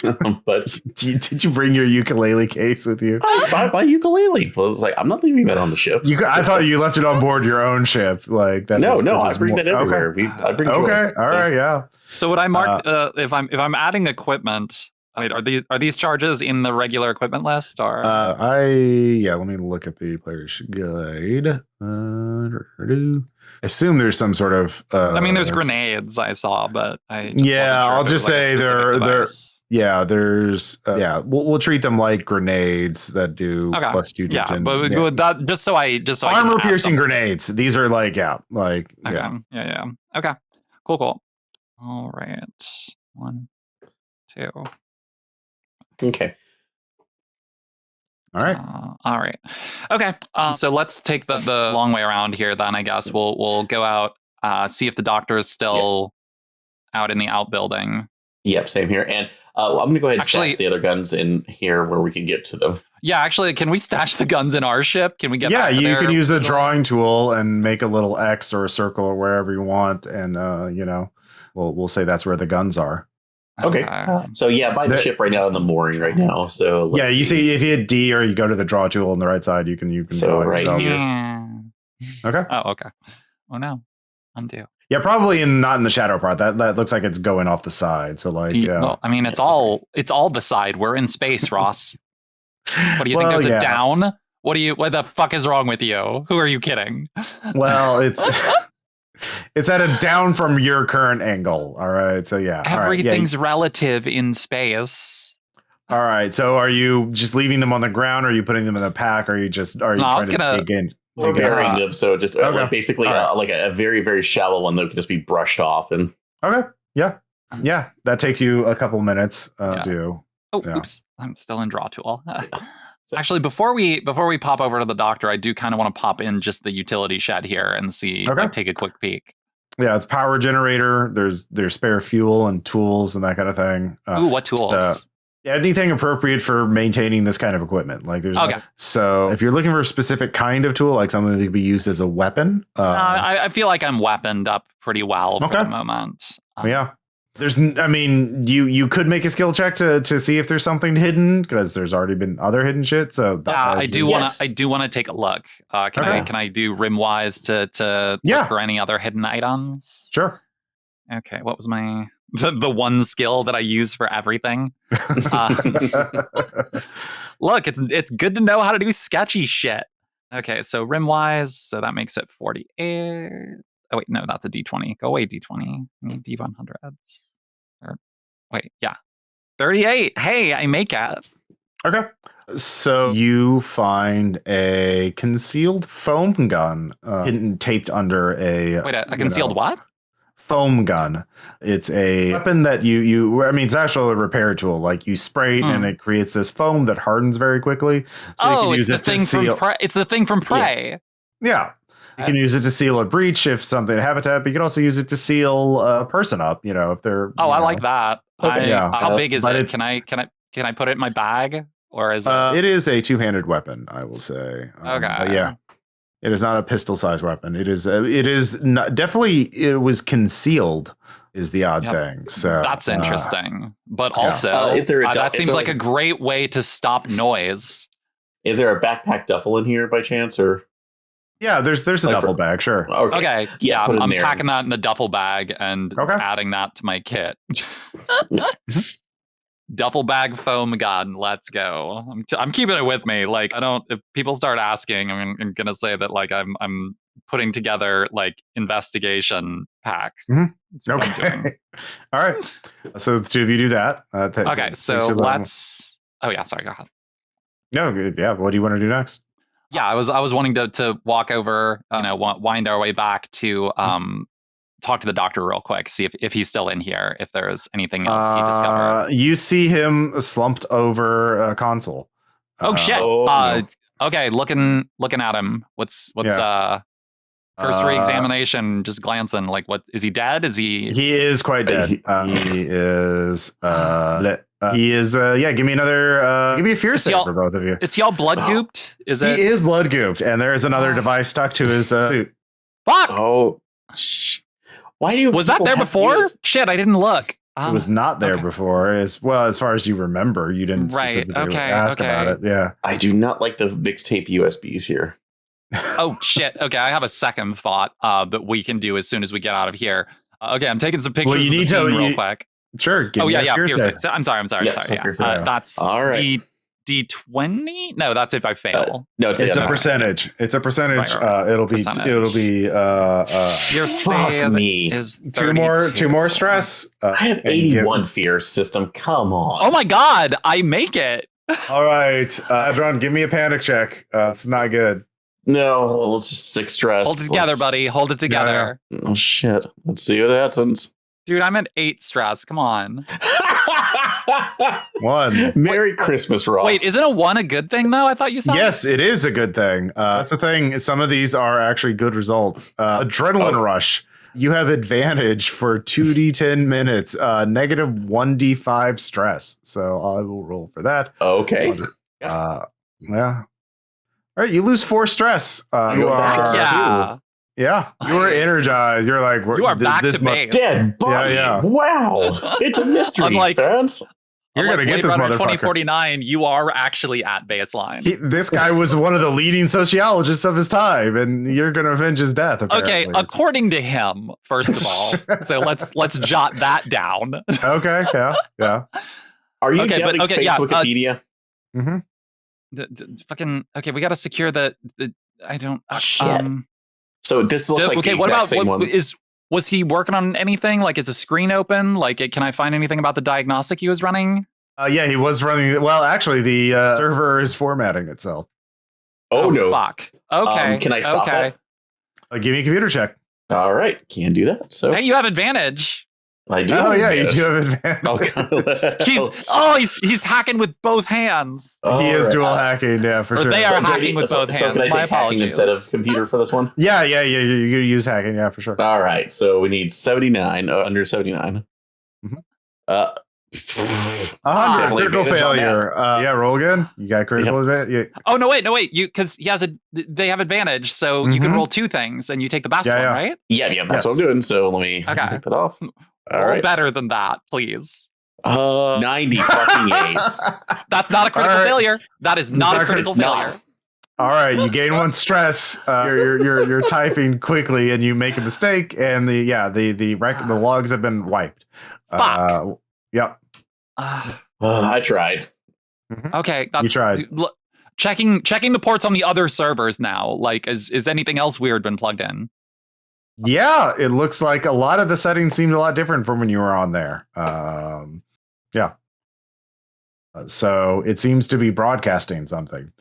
but did you bring your ukulele case with you? My ukulele. Well, it's like I'm not leaving that on the ship. I thought you left it on board your own ship. Like that. No, I bring that everywhere. I bring. Okay, all right, yeah. So would I mark if I'm adding equipment? I mean, are these charges in the regular equipment list or? Let me look at the player's guide. Assume there's some sort of. I mean, there's grenades I saw, but I'll just say they're. Yeah, there's. We'll treat them like grenades that do +2 to 10. But that, just so armor piercing grenades. These are like Okay, cool. All right, 1, 2. Okay. All right. Okay. So let's take the long way around here. Then I guess we'll go out, see if the doctor is still out in the outbuilding. Yep. Same here. And I'm going to go ahead and stash the other guns in here where we can get to them. Yeah. Actually, can we stash the guns in our ship? Can we get? Yeah. You can use a drawing tool and make a little X or a circle or wherever you want, and we'll say that's where the guns are. Okay. So by the ship right now in the mooring right now. So you see if you hit D or you go to the draw tool on the right side, you can draw it yourself. Okay. Oh, okay. Oh no. Undo. Yeah, probably not in the shadow part. That looks like it's going off the side. So Well, I mean, it's all the side. We're in space, Ross. What do you think? There's a down? What the fuck is wrong with you? Who are you kidding? Well, it's at a down from your current angle. All right. So everything's relative in space. All right. So are you just leaving them on the ground? Or are you putting them in a pack? Or are you trying to dig in? We're burying them. So just basically like a very, very shallow one that can just be brushed off. And okay. Yeah. Yeah. That takes you a couple minutes to do. Oops. I'm still in draw tool. Actually, before we pop over to the doctor, I do kind of want to pop in just the utility shed here and see, take a quick peek. Yeah, it's power generator. There's spare fuel and tools and that kind of thing. What tools? Anything appropriate for maintaining this kind of equipment. Like there's so if you're looking for a specific kind of tool, like something that could be used as a weapon. I feel like I'm weaponed up pretty well for the moment. You could make a skill check to see if there's something hidden because there's already been other hidden shit. So I do want to take a look. Can I do rimwise to look for any other hidden items? Sure. Okay, what was my the one skill that I use for everything? Look, it's good to know how to do sketchy shit. Okay, so rimwise, so that makes it 48. Oh wait, no, that's a D20. Go away, D20. I need D100s. Or wait, yeah, 38. Hey, I make it. Okay. So you find a concealed foam gun hidden, taped under a. Wait, a concealed what? Foam gun. It's a weapon that it's actually a repair tool. Like you spray it and it creates this foam that hardens very quickly. So you can use it to seal. It's the thing from Prey. Yeah. You can use it to seal a breach if something habitat, but you can also use it to seal a person up, if they're. I like that. Okay. How big is it? Can I put it in my bag? Or is it? It is a two-handed weapon, I will say. Okay. Yeah. It is not a pistol-sized weapon. It is not, definitely it was concealed is the odd thing. So that's interesting. But also, is there that seems like a great way to stop noise. Is there a backpack duffel in here by chance, or? Yeah, there's a duffel bag, sure. Okay. Yeah, I'm packing that in a duffel bag and adding that to my kit. Duffel bag foam gun, let's go. I'm keeping it with me. Like, if people start asking, I'm gonna say that like I'm putting together like investigation pack. Mm-hmm. Okay. All right. So the two of you do that. Okay. So let's. Oh yeah. Sorry. Go ahead. No. Good. Yeah. What do you want to do next? Yeah, I was wanting to walk over, wind our way back to talk to the doctor real quick, see if he's still in here, if there's anything else he discovered. You see him slumped over a console. Oh shit! Okay, looking at him. What's cursory examination? Just glancing. Like, what is he dead? Is he? He is quite dead. He is. He is. Give me another. Give me a fear save for both of you. Is he all blood gooped? Is it? He is blood gooped, and there is another device stuck to his suit. Fuck! Oh. Why do you? Was that there before? Shit, I didn't look. It was not there before, as far as you remember. You didn't specifically ask about it. Yeah. I do not like the mixtape USBs here. Oh shit. Okay, I have a second thought that we can do as soon as we get out of here. Okay, I'm taking some pictures of the scene real quick. Sure. Fear save. I'm sorry. Yeah. That's all right. D20? No, that's if I fail. No, it's a percentage. It's a percentage. Right. It'll be your save is 32. two more stress. I have 81 fear system. Come on. Oh my god, I make it. All right, Hadron, give me a panic check. It's not good. No, it's just 6 stress. Hold it together, buddy. Hold it together. Yeah. Oh shit. Let's see what happens. Dude, I'm at 8 stress. Come on. 1. Merry Christmas, Ross. Wait, isn't a 1 a good thing, though? I thought you said. Yes, it is a good thing. That's the thing. Some of these are actually good results. Adrenaline rush. You have advantage for 2d10 minutes. Negative 1d5 stress. So I will roll for that. Okay. Yeah. All right. You lose 4 stress. You are. Yeah. Yeah, you were energized. You're like, you are back to base. Dead body. Yeah. Wow, it's a mystery. Fans. You're gonna get this motherfucker. 2049. You are actually at baseline. This guy was one of the leading sociologists of his time, and you're gonna avenge his death. Apparently. Okay, according to him, first of all. So let's jot that down. Okay. Yeah. Are you doubting space Wikipedia? Fucking okay. We got to secure the. I don't. Shit. So this looks like the exact same one. Was he working on anything? Like, is a screen open? Like, can I find anything about the diagnostic he was running? Yeah, he was running. Well, actually, the server is formatting itself. Oh no! Fuck. Okay. Can I stop it? Give me a computer check. All right, can do that. So hey, you have advantage. I do. Oh yeah, you do have advantage. He's hacking with both hands. He is dual hacking, yeah, for sure. They are hacking with both hands. So can I take hacking instead of computer for this one? Yeah. You're gonna use hacking, yeah, for sure. All right, so we need 79, under 79. 100 critical failure. Yeah, roll again. You got critical advantage. Yeah. Oh no, wait. You because they have advantage, so you can roll 2 things and you take the best one, right? Yeah. That's what I'm doing. So let me take that off. All right. better than that, please. 90 fucking 8. That's not a critical right. failure. That is not a It's critical not. failure. All right, you gain 1 stress. You're typing quickly, and you make a mistake, and the logs have been wiped. Fuck. Yep. I tried. Okay, that's You tried. Look, checking the ports on the other servers now. Like, is anything else weird been plugged in? Yeah, it looks like a lot of the settings seemed a lot different from when you were on there. Yeah. So it seems to be broadcasting something.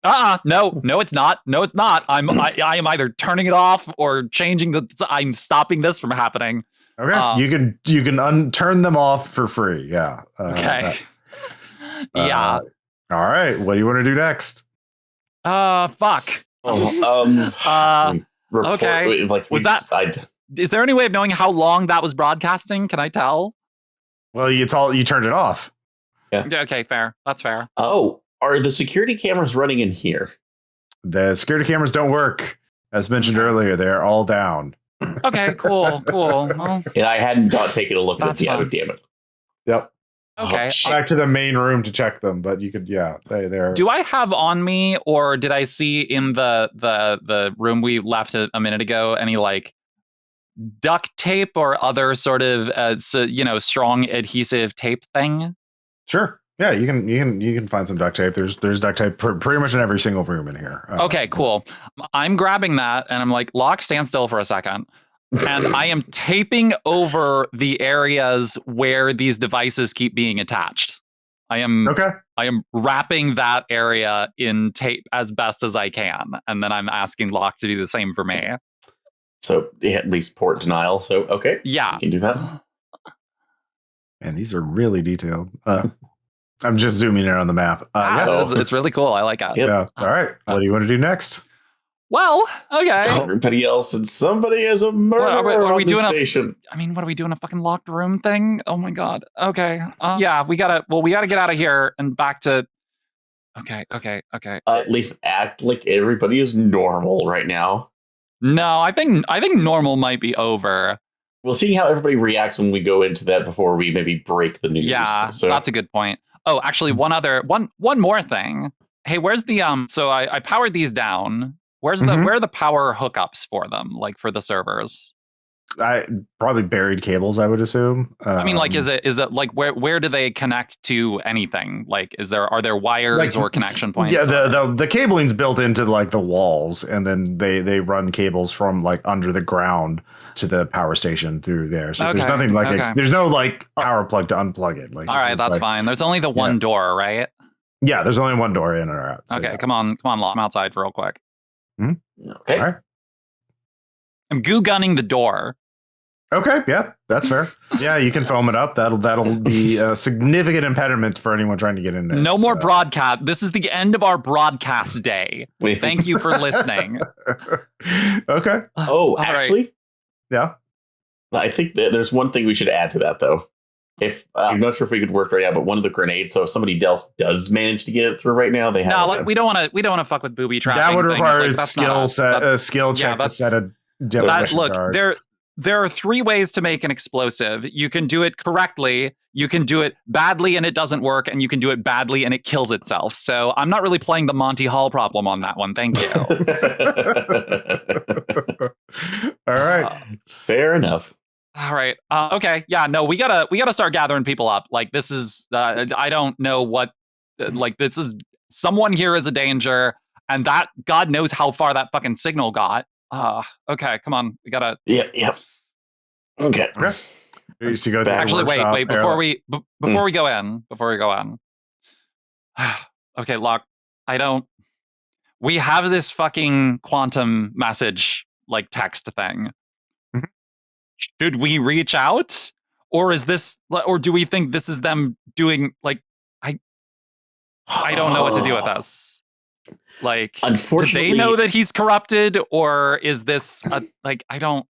No, it's not. No, it's not. I am either turning it off or changing I'm stopping this from happening. Okay, you can turn them off for free. Yeah. Okay. Yeah. All right. What do you want to do next? Fuck. Okay. Like, is there any way of knowing how long that was broadcasting? Can I tell? Well, you turned it off. Yeah. Okay, fair. That's fair. Oh, are the security cameras running in here? The security cameras don't work. As mentioned earlier, they're all down. Okay, cool. Well, and I hadn't taken a look at it. Damn it. Yep. Okay. Back to the main room to check them, but you could, they're. Do I have on me, or did I see in the room we left a minute ago any like duct tape or other sort of strong adhesive tape thing? Sure. Yeah, you can find some duct tape. There's duct tape pretty much in every single room in here. Okay, cool. I'm grabbing that and I'm like, Locke, stand still for a second. And I am taping over the areas where these devices keep being attached. I am wrapping that area in tape as best as I can. And then I'm asking Locke to do the same for me. So at least port denial. So, okay. Yeah. You can do that. And these are really detailed. I'm just zooming in on the map. It's really cool. I like it. Yep. Yeah. All right. What do you want to do next? Well, okay. Everybody else and somebody has a murderer are we on doing the station. What are we doing? A fucking locked room thing? Oh my god. Okay. Yeah, we gotta get out of here and back to. Okay. At least act like everybody is normal right now. No, I think normal might be over. We'll see how everybody reacts when we go into that before we maybe break the news. Yeah, that's a good point. Oh, actually, one more thing. Hey, where's the So I powered these down. Where are the power hookups for them? Like for the servers? I probably buried cables, I would assume. Is it like where do they connect to anything? Like, are there wires or connection points? Yeah, the cabling's built into like the walls, and then they run cables from like under the ground to the power station through there. So there's nothing like there's no like power plug to unplug it. Like, all right, that's fine. There's only the one door, right? Yeah, there's only one door in or out. So okay, come on, Locke. I'm outside real quick. Okay. All right. I'm goo gunning the door. Okay, yeah, that's fair. Yeah, you can foam it up. That'll be a significant impediment for anyone trying to get in there. No more broadcast. This is the end of our broadcast day. Thank you for listening. Okay. Oh, actually, right. Yeah. I think that there's one thing we should add to that, though. If I'm not sure if we could work right now, but one of the grenades. So if somebody else does manage to get it through right now, they have. We don't want to fuck with booby trapping. That would require a skill check to set a demolition charge. There are 3 ways to make an explosive. You can do it correctly, you can do it badly and it doesn't work, and you can do it badly and it kills itself. So I'm not really playing the Monty Hall problem on that one. Thank you. All right. Fair enough. All right. Okay. Yeah. No, we gotta start gathering people up. Like, this is. I don't know what. Like, this is. Someone here is a danger, and that God knows how far that fucking signal got. Okay. Come on. We gotta. Yeah. Okay. We used to go actually, wait. Before we go in. Okay, Locke. We have this fucking quantum message like text thing. Should we reach out, or do we think this is them doing like I don't know what to do with this. Like, unfortunately, do they know that he's corrupted, or is this I don't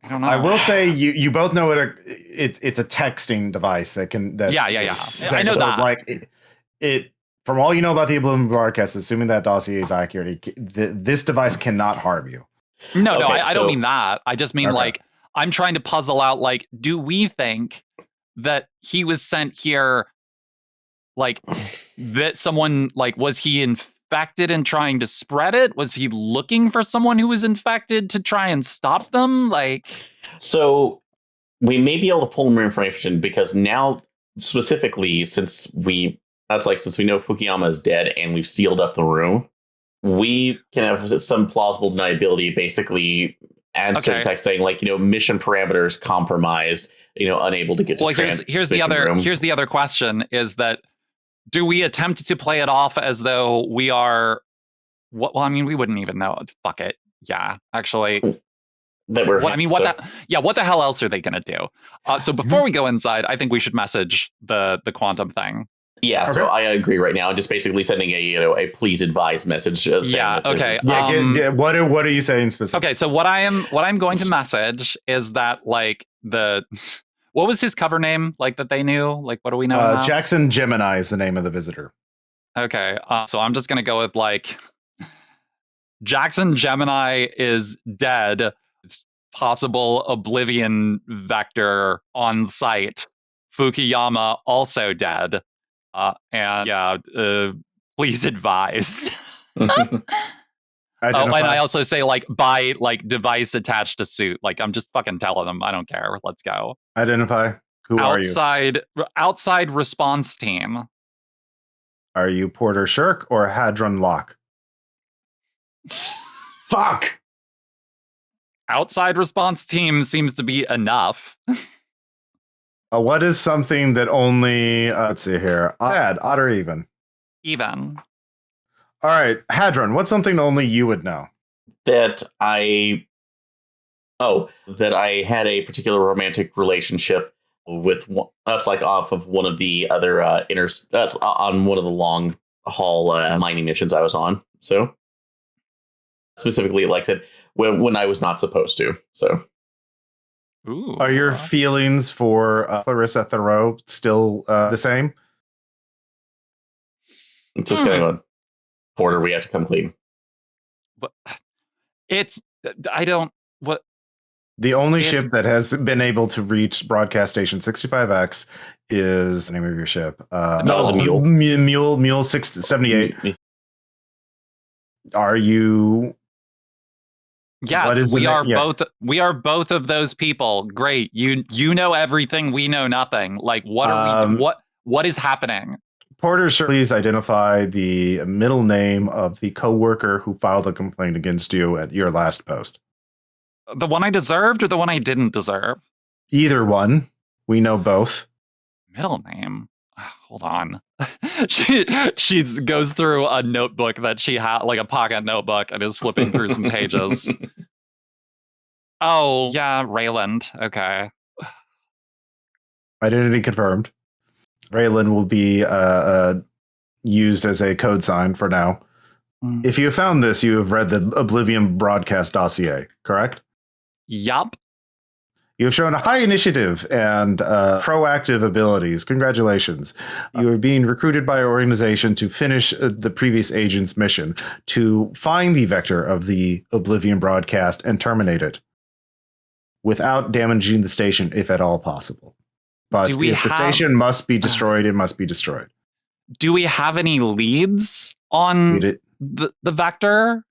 know. I will say you both know it's a texting device that can yeah. I know that. Like it from all you know about the Oblivion broadcast, assuming that dossier is accurate, this device cannot harm you. No, I don't mean that. I just mean like I'm trying to puzzle out, like, do we think that he was sent here, like, that someone, like, was he infected and trying to spread it? Was he looking for someone who was infected to try and stop them? Like, So we may be able to pull more information because now, specifically, since we know Fukuyama is dead and we've sealed up the room, we can have some plausible deniability, basically answer text saying, like, mission parameters compromised, unable to get to here's the other question is that, do we attempt to play it off as though we are well, I mean, we wouldn't even know. Fuck it. Yeah, actually. That we're what the hell else are they gonna do? So before we go inside, I think we should message the quantum thing. Yeah, okay. So I agree right now. Just basically sending a please advise message. Yeah. Okay. What are you saying specifically? Okay. So what I'm going to message is that, like, what was his cover name? Like, that they knew. Like, what do we know? Jackson Gemini is the name of the visitor. Okay. So I'm just gonna go with, like, Jackson Gemini is dead. It's possible Oblivion vector on site. Fukuyama also dead. Please advise. And I also say, like, by, like, device attached to suit. Like, I'm just fucking telling them, I don't care. Let's go. Identify. Who are you? Outside response team. Are you Porter Shirk or Hadron Locke? Fuck. Outside response team seems to be enough. What is something that only, let's see here, odd or even? Even. All right, Hadron, what's something only you would know? That I had a particular romantic relationship with one, that's like off of one of the other that's on one of the long haul mining missions I was on. So specifically, like that when I was not supposed to. So. Ooh. Are your feelings for Clarissa Thoreau still the same? Just kidding on Porter. We have to come clean. But I don't. What? The only ship that has been able to reach broadcast station 65X is the name of your ship. The Mule. Mule 678. Are you? Yes, we are both. We are both of those people. Great. You know everything. We know nothing. Like, what are we? What is happening? Porter, please identify the middle name of the coworker who filed a complaint against you at your last post. The one I deserved or the one I didn't deserve? Either one. We know both. Middle name? Hold on. she goes through a notebook that she had, like a pocket notebook, and is flipping through some pages. Oh, yeah, Rayland. Okay. Identity confirmed. Raylan will be used as a code sign for now. If you have found this, you have read the Oblivion broadcast dossier, correct? Yup. You have shown a high initiative and proactive abilities. Congratulations. You are being recruited by our organization to finish the previous agent's mission to find the vector of the Oblivion broadcast and terminate it without damaging the station, if at all possible. But if the station must be destroyed, it must be destroyed. Do we have any leads on the vector?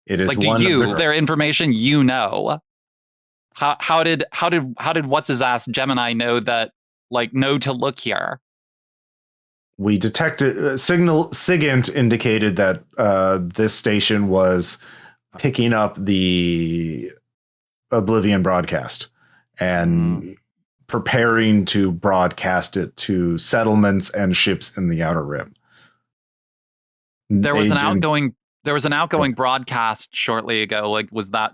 It is, like, is there information you know? How did what's his ass Gemini know to look here? We detected SIGINT indicated that this station was picking up the Oblivion broadcast and preparing to broadcast it to settlements and ships in the Outer Rim. There was an outgoing broadcast shortly ago. Like, was that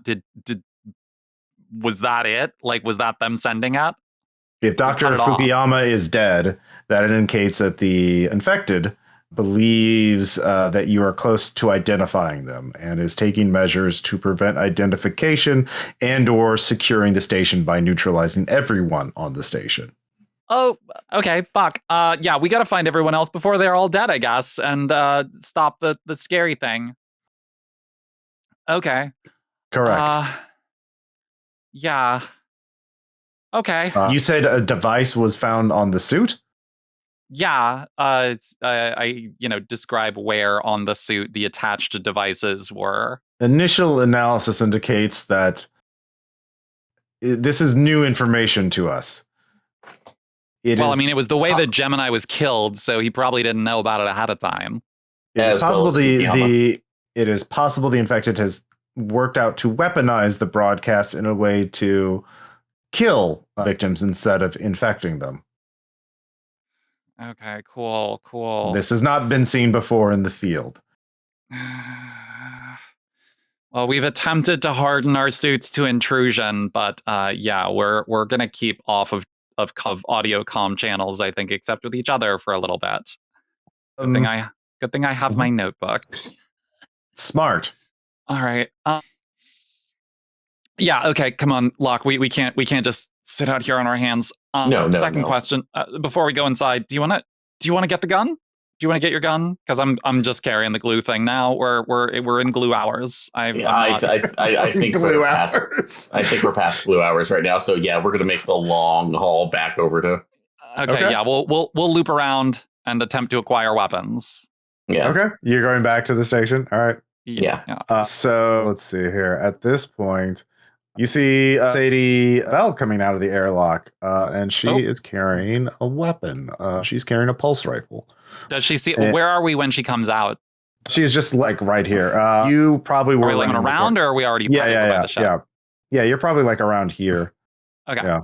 it? Like, was that them sending it? If Dr. Fukuyama is dead, that indicates that the infected believes that you are close to identifying them and is taking measures to prevent identification and or securing the station by neutralizing everyone on the station. Oh, okay, fuck. Yeah, we gotta find everyone else before they're all dead, I guess, and stop the scary thing. Okay. Correct. Yeah. Okay. You said a device was found on the suit? Yeah. I describe where on the suit the attached devices were. Initial analysis indicates that this is new information to us. It was the way that Gemini was killed, so he probably didn't know about it ahead of time. It is possible it is possible the infected has worked out to weaponize the broadcast in a way to kill victims instead of infecting them. Okay, cool. This has not been seen before in the field. Well, we've attempted to harden our suits to intrusion, but we're gonna keep off of audio comm channels, I think, except with each other for a little bit. Good thing I have my notebook. Smart. All right. Yeah. Okay. Come on, Locke. We can't just sit out here on our hands. No. Second question. Before we go inside, do you want to get the gun? Do you want to get your gun? Because I'm just carrying the glue thing now. We're in glue hours. I think glue hours. I think we're past glue hours right now. So yeah, we're gonna make the long haul back over to. Okay. Yeah. We'll loop around and attempt to acquire weapons. Yeah. Okay. You're going back to the station. All right. Yeah. So let's see here. At this point, you see Sadie Bell coming out of the airlock, and she is carrying a weapon. She's carrying a pulse rifle. Does she see? Where are we when she comes out? She's just like right here. You probably were running around, or are we already? Yeah. You're probably like around here. Okay. Yeah.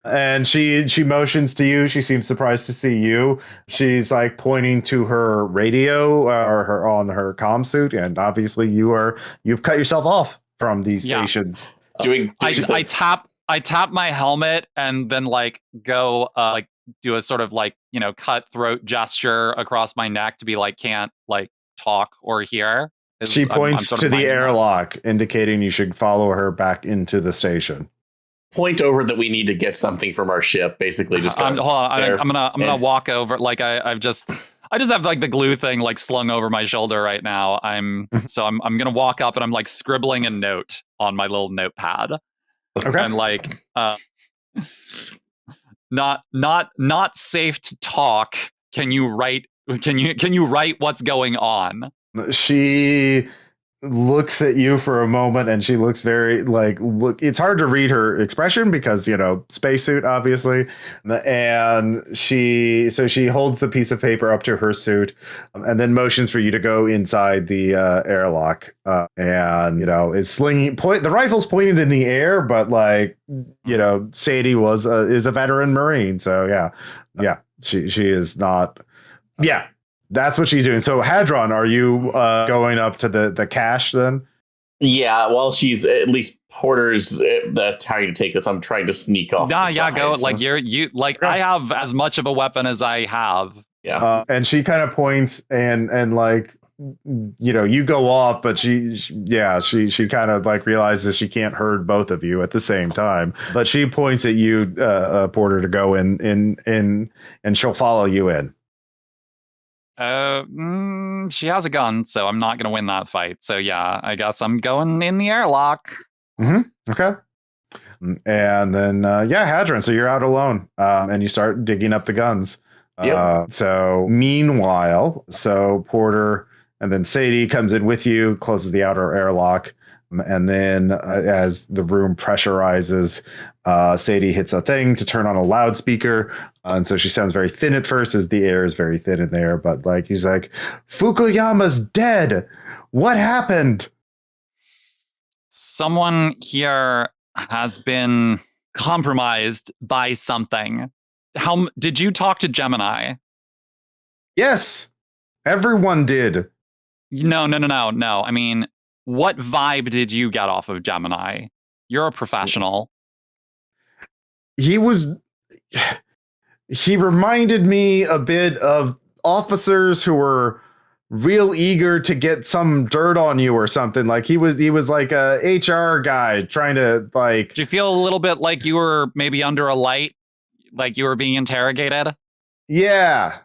And she motions to you. She seems surprised to see you. She's like pointing to her radio or her on her comm suit, and obviously you've cut yourself off from these stations. I tap my helmet and then go do a sort of cutthroat gesture across my neck to be can't talk or hear. She points to the airlock, indicating you should follow her back into the station. Point over that we need to get something from our ship. Basically, just hold on. I'm gonna walk over. I just have the glue thing slung over my shoulder right now. I'm gonna walk up and I'm scribbling a note on my little notepad. Okay. And not safe to talk. Can you write what's going on? She looks at you for a moment, and she looks very it's hard to read her expression because spacesuit obviously, and she holds the piece of paper up to her suit, and then motions for you to go inside the airlock, and is slinging the rifle's pointed in the air, but Sadie is a veteran Marine, so yeah she is not. Yeah, that's what she's doing. So, Hadron, are you going up to the cache then? Yeah, well, she's at least Porter's trying to take this. I'm trying to sneak off. Go. So. I have as much of a weapon as I have. Yeah. And she kind of points and you go off, but she kind of realizes she can't herd both of you at the same time. But she points at you, Porter, to go in, and she'll follow you in. She has a gun, so I'm not going to win that fight. So yeah, I guess I'm going in the airlock. Mm-hmm. Okay. And then Hadron, so you're out alone, and you start digging up the guns. So meanwhile, Porter and then Sadie comes in with you, closes the outer airlock, and then as the room pressurizes, Sadie hits a thing to turn on a loudspeaker. And so she sounds very thin at first, as the air is very thin in there. But he's like, Fukuyama's dead. What happened? Someone here has been compromised by something. How did you talk to Gemini? Yes, everyone did. No. I mean, what vibe did you get off of Gemini? You're a professional. He reminded me a bit of officers who were real eager to get some dirt on you or something. He was like a HR guy trying to Did you feel a little bit like you were maybe under a light, like you were being interrogated? Yeah.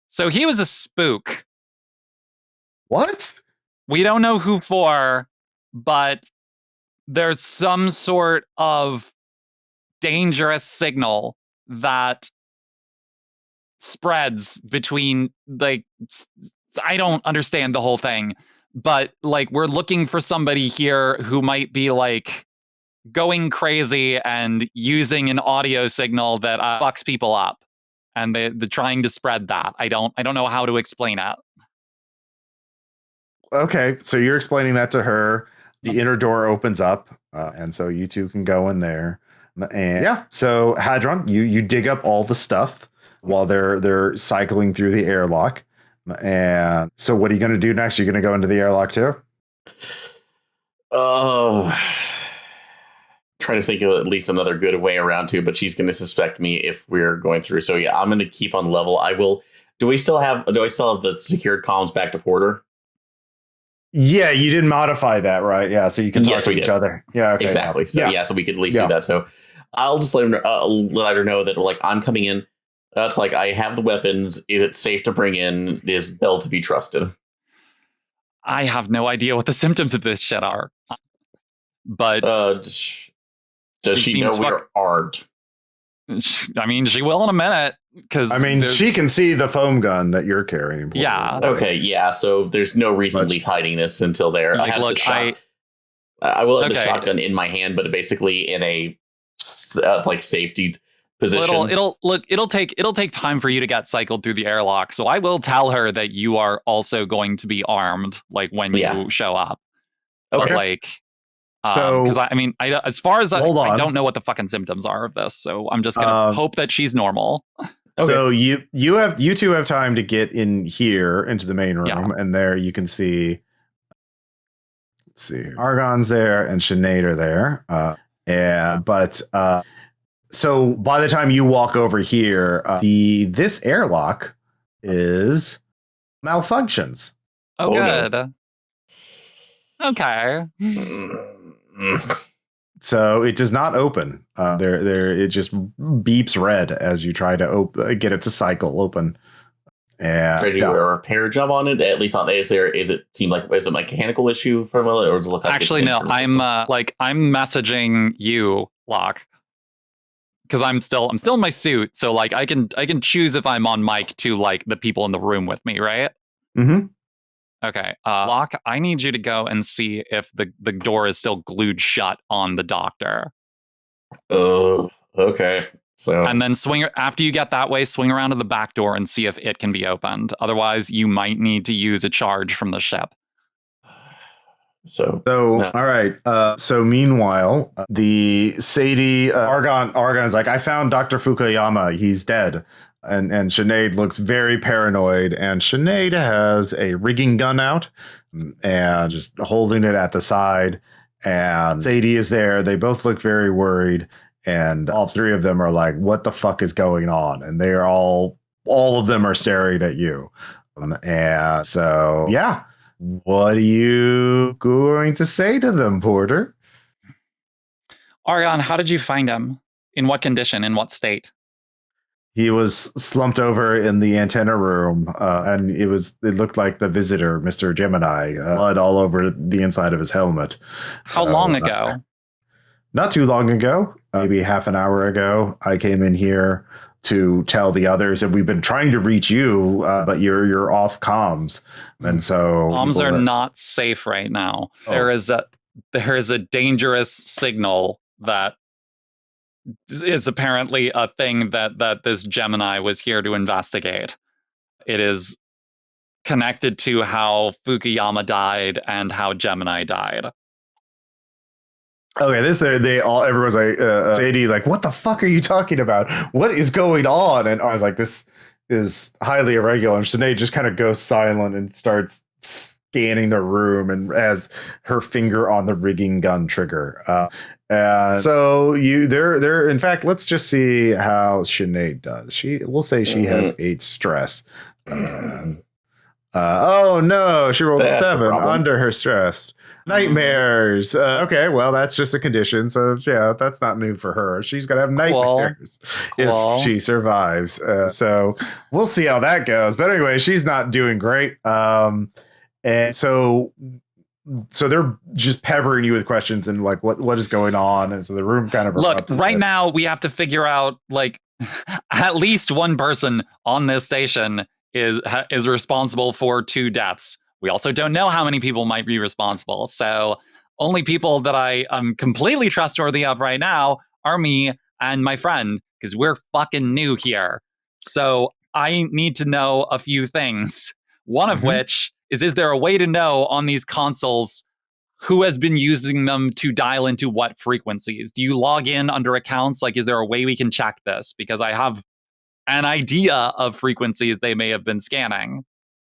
So he was a spook. What? We don't know who for, but there's some sort of dangerous signal that spreads between, like, I don't understand the whole thing, but like we're looking for somebody here who might be like going crazy and using an audio signal that fucks people up, and they're trying to spread that. I don't know how to explain it. Okay, so you're explaining that to her. The inner door opens up, and so you two can go in there. And yeah, so Hadron, you dig up all the stuff while they're cycling through the airlock. And so what are you going to do next? You're going to go into the airlock too? Oh, trying to think of at least another good way around too, but she's going to suspect me if we're going through. So yeah, I'm going to keep on level. I will. Do I still have the secured comms back to Porter? Yeah, you did modify that, right? Yeah, so you can talk to each other. Yeah, okay, exactly. So yeah, so we could at least do that. So I'll just let her know that like I'm coming in. That's like I have the weapons. Is it safe to bring in? Is Belle to be trusted? I have no idea what the symptoms of this shit are. But does she know we're armed? I mean, she will in a minute. Because I mean, she can see the foam gun that you're carrying. Yeah. Okay. Yeah. So there's no reason Lee's hiding this until there. Like, I have look, I will have the shotgun in my hand, but basically in a like safety position. It'll take time for you to get cycled through the airlock. So I will tell her that you are also going to be armed, like when you show up. Okay. But like, so because I mean, as far as I don't know what the fucking symptoms are of this, so I'm just gonna hope that she's normal. Okay. So you two have time to get in here into the main room, and there you can see. Let's see, Argon's there and Sinead are there, so by the time you walk over here, this airlock is malfunctions. Oh good. No. Okay. So it does not open. It just beeps red as you try to get it to cycle open. And try to do a repair job on it. At least on is it a mechanical issue for a moment, or does it look like actually no? I'm messaging you, Locke, because I'm still in my suit, so like I can choose if I'm on mic to like the people in the room with me, right? Mm-hmm. Okay, Locke, I need you to go and see if the door is still glued shut on the doctor. Oh, okay. So and then after you get that way, swing around to the back door and see if it can be opened. Otherwise, you might need to use a charge from the ship. So all right. So meanwhile, the Sadie Argon is like, I found Dr. Fukuyama. He's dead. And Sinead looks very paranoid, and Sinead has a rigging gun out and just holding it at the side. And Sadie is there. They both look very worried, and all three of them are like, "What the fuck is going on?" And they are all of them are staring at you. And so, yeah, what are you going to say to them, Porter? Argon, how did you find him? In what condition? In what state? He was slumped over in the antenna room, and it looked like the visitor, Mr. Gemini, blood all over the inside of his helmet. How long ago? Not too long ago, maybe half an hour ago. I came in here to tell the others, and we've been trying to reach you, but you're off comms, and so comms are not safe right now. Oh. There is a dangerous signal that is apparently a thing that this Gemini was here to investigate. It is connected to how Fukuyama died and how Gemini died. Okay, everyone's like, Sadie, like, what the fuck are you talking about? What is going on? And I was like, this is highly irregular. And Sinead just kind of goes silent and starts scanning the room and has her finger on the rigging gun trigger. And so they're in fact, let's just see how Sinead does. We'll say she has 8 stress. Oh no, she rolled 7 under her stress. Nightmares. Okay, well, that's just a condition. So yeah, that's not new for her. She's gonna have nightmares if she survives. So we'll see how that goes. But anyway, she's not doing great. And so So they're just peppering you with questions and like what is going on, and so the room kind of Look, erupts a right bit. now we have to figure out like at least one person on this station is responsible for 2 deaths. We also don't know how many people might be responsible. So only people that I am completely trustworthy of right now are me and my friend, because we're fucking new here. So I need to know a few things. One of which is there a way to know on these consoles who has been using them to dial into what frequencies? Do you log in under accounts? Like, is there a way we can check this? Because I have an idea of frequencies they may have been scanning.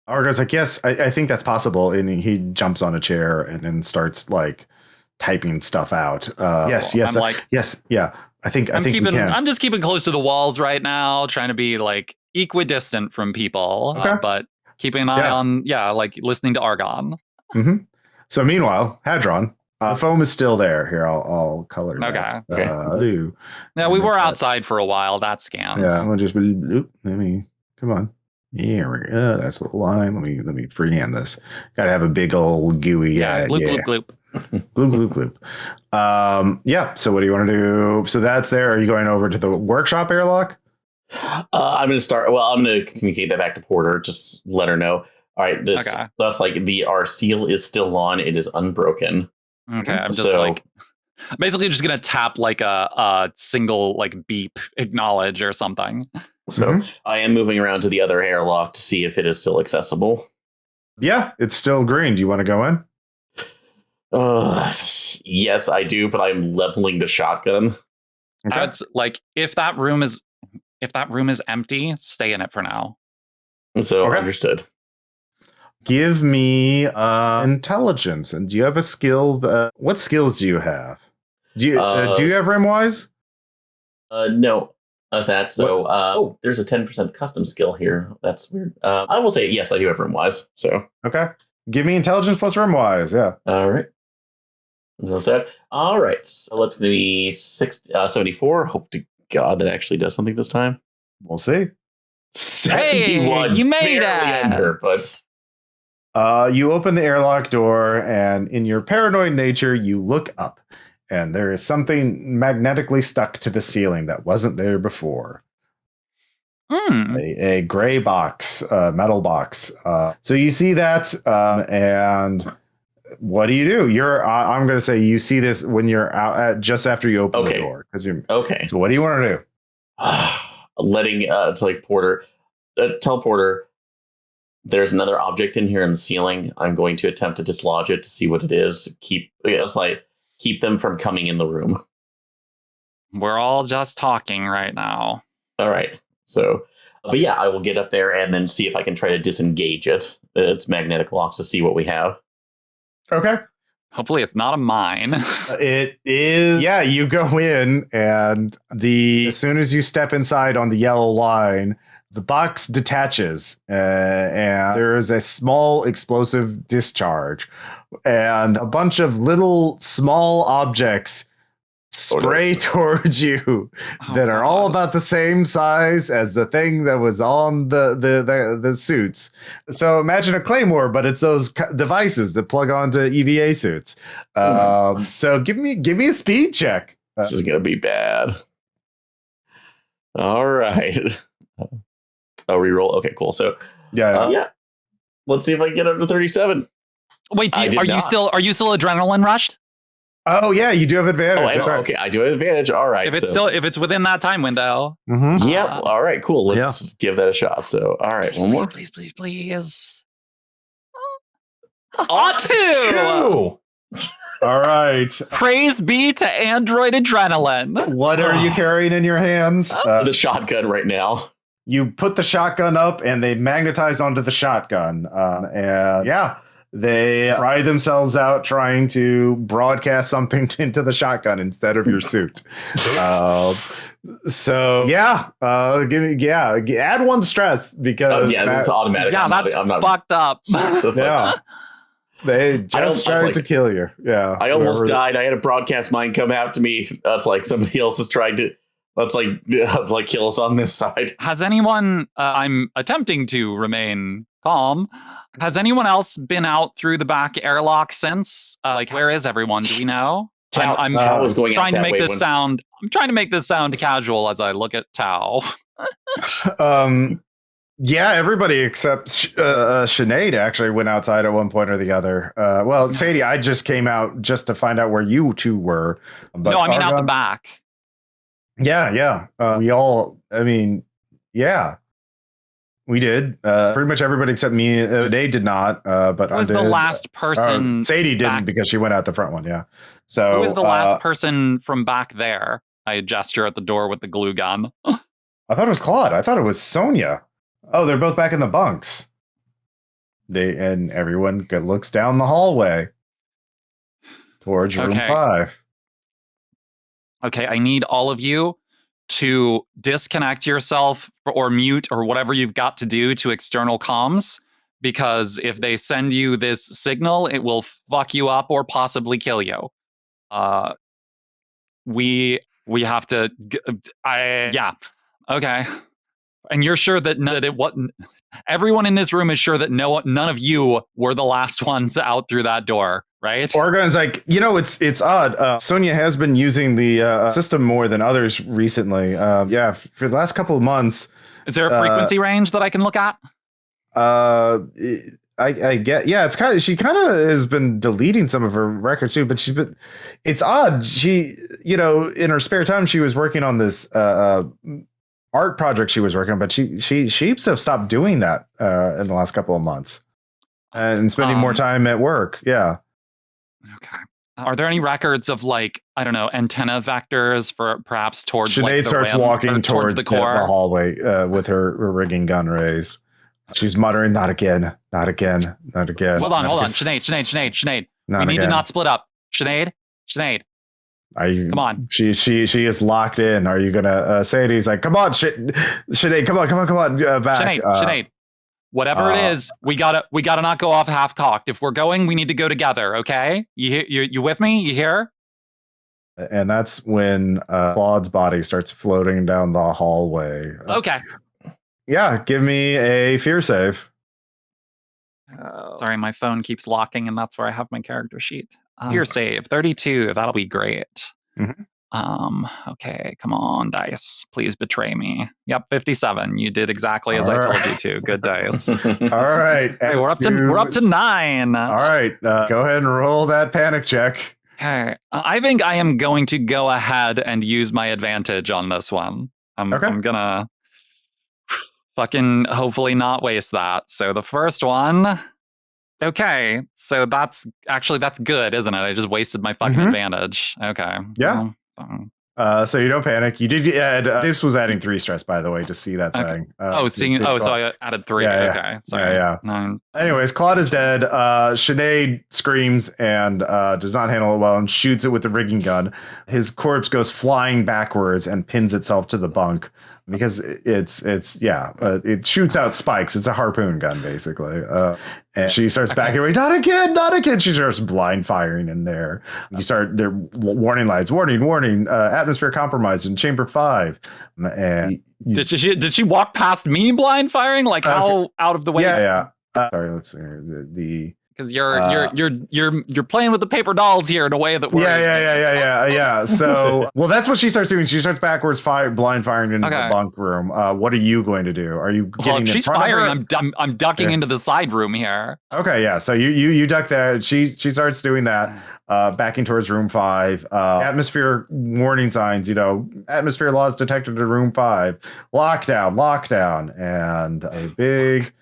Argo's like, yes, I think that's possible. And he jumps on a chair and then starts like typing stuff out. Yes, I'm like, yes, yeah. I think we can. I'm just keeping close to the walls right now, trying to be like equidistant from people, Okay. but keeping an eye on, like listening to Argon. Mm-hmm. So meanwhile, Hadron, foam is still there. Here, I'll color that. Okay. Now we were outside for a while. That scans. Yeah, we'll just let me come on. Here we go. That's the line. Let me freehand this. Gotta have a big old gooey. Gloop, gloop, gloop, gloop, gloop. Yeah. So what do you want to do? So that's there. Are you going over to the workshop airlock? I'm going to start. Well, I'm going to communicate that back to Porter. Just let her know. All right. That's like our seal is still on. It is unbroken. Okay. I'm just basically just going to tap like a single like beep acknowledge or something. So I am moving around to the other airlock to see if it is still accessible. Yeah, it's still green. Do you want to go in? Yes, I do, but I'm leveling the shotgun. Okay. It's like if that room is empty, stay in it for now. So understood. Give me intelligence. And do you have a skill? What skills do you have? Do you have Rimwise? No. That so there's a 10% custom skill here. That's weird. I will say yes, I do have Rimwise. So okay, give me intelligence plus Rimwise. Yeah. All right. What's that? All right. So let's do 74. Hope to God that actually does something this time. We'll see. 71. Hey, you made it. Enter, but you open the airlock door, and in your paranoid nature, you look up. And there is something magnetically stuck to the ceiling that wasn't there before. A gray box, metal box. So you see that, and what do? I'm going to say you see this when you're out just after you open the door. Okay. So what do you want to do? Letting to like Porter, tell Porter, there's another object in here in the ceiling. I'm going to attempt to dislodge it to see what it is. Keep them from coming in the room. We're all just talking right now. All right. So, but yeah, I will get up there and then see if I can try to disengage it. It's magnetic locks to see what we have. Okay. Hopefully it's not a mine. It is. Yeah, you go in, and as soon as you step inside on the yellow line, the box detaches, and there is a small explosive discharge, and a bunch of little small objects spray towards you that are all about the same size as the thing that was on the suits. So imagine a claymore, but it's those devices that plug onto EVA suits. So give me a speed check. This is gonna be bad. All right. Oh, reroll. Okay, cool. So yeah. Let's see if I can get up to 37. Wait, are you still adrenaline rushed? Oh yeah, you do have advantage. Okay, I do have advantage. All right. If it's within that time window. Mm-hmm. Yep. All right, cool. Let's give that a shot. So all right, one more. Please. Ought to. All right. Praise be to Android adrenaline. What are you carrying in your hands? The shotgun right now. You put the shotgun up, and they magnetize onto the shotgun. They fry themselves out trying to broadcast something into the shotgun instead of your suit. Add 1 stress because that's automatic. Yeah, that's fucked up. They just tried to kill you. Yeah, I almost died. I had a broadcast mine come out to me. It's like somebody else is trying to Let's like kill us on this side. Has anyone? I'm attempting to remain calm. Has anyone else been out through the back airlock since? Like, where is everyone? Do we know? I'm Tao was going trying out to that make way this when- sound. I'm trying to make this sound casual as I look at Tao. Yeah, everybody except Sinead actually went outside at one point or the other. Well, Sadie, I just came out just to find out where you two were. But No, I mean out the Argon- back. Yeah. We all, I mean, yeah, we did. Pretty much everybody except me. They did not. But Who was the last person? Sadie didn't back- because she went out the front one. Yeah. So Who was the last person from back there? I gesture at the door with the glue gun. I thought it was Claude. I thought it was Sonia. Oh, they're both back in the bunks. And everyone looks down the hallway towards room 5. Okay, I need all of you to disconnect yourself or mute or whatever you've got to do to external comms, because if they send you this signal, it will fuck you up or possibly kill you. We have to. Yeah. Okay. And you're sure that it wasn't. Everyone in this room is sure that none of you were the last ones out through that door, right? Orgon's like, it's odd. Sonia has been using the system more than others recently. Yeah, for the last couple of months. Is there a frequency range that I can look at? I get, yeah, it's she kind of has been deleting some of her records too, but it's odd. She, in her spare time, she was working on this art project she was working on, but she seems to have stopped doing that in the last couple of months and spending more time at work. Yeah. Okay. Are there any records of antenna vectors for perhaps towards Sinead starts walking towards the core the hallway with her rigging gun raised. She's muttering, not again, not again, not again. Hold on. Sinead. We need to not split up. Sinead. Are you? Come on. She is locked in. Are you gonna say it? He's like, come on, Sinead, come on, back. Sinead. Whatever it is, we gotta not go off half cocked. If we're going, we need to go together. Okay? You with me? You here? And that's when Claude's body starts floating down the hallway. Okay. Yeah, give me a fear save. Sorry, my phone keeps locking, and that's where I have my character sheet. Fear save 32. That'll be great. Mm-hmm. Okay, come on, dice. Please betray me. Yep, 57. You did exactly as I told you to. Good dice. All right. Hey, we're up to 9. All right. Go ahead and roll that panic check. Okay. I think I am going to go ahead and use my advantage on this one. I'm gonna fucking hopefully not waste that. So the first one. Okay, so that's good, isn't it? I just wasted my fucking advantage. Okay. Yeah. So you don't panic. You did add. This was adding 3 stress, by the way, to see that thing. So I added 3. Yeah, okay. Sorry. Yeah. 9. Anyways, Claude is dead. Sinead screams and does not handle it well and shoots it with the rigging gun. His corpse goes flying backwards and pins itself to the bunk because it shoots out spikes. It's a harpoon gun, basically. And she starts backing away. Not again. She starts blind firing in there. You start their warning lights. Warning. Atmosphere compromised in chamber 5. And did she walk past me blind firing? Like how out of the way? Yeah. Sorry, let's see. Because you're playing with the paper dolls here in a way that works. Yeah. So, well, that's what she starts doing. She starts backwards blind firing into the bunk room. What are you going to do? Are you getting if she's firing? I'm ducking into the side room here. Okay, yeah. So you duck there. She starts doing that. Backing towards room 5. Atmosphere warning signs. Atmosphere laws detected in room 5. Lockdown, and a big.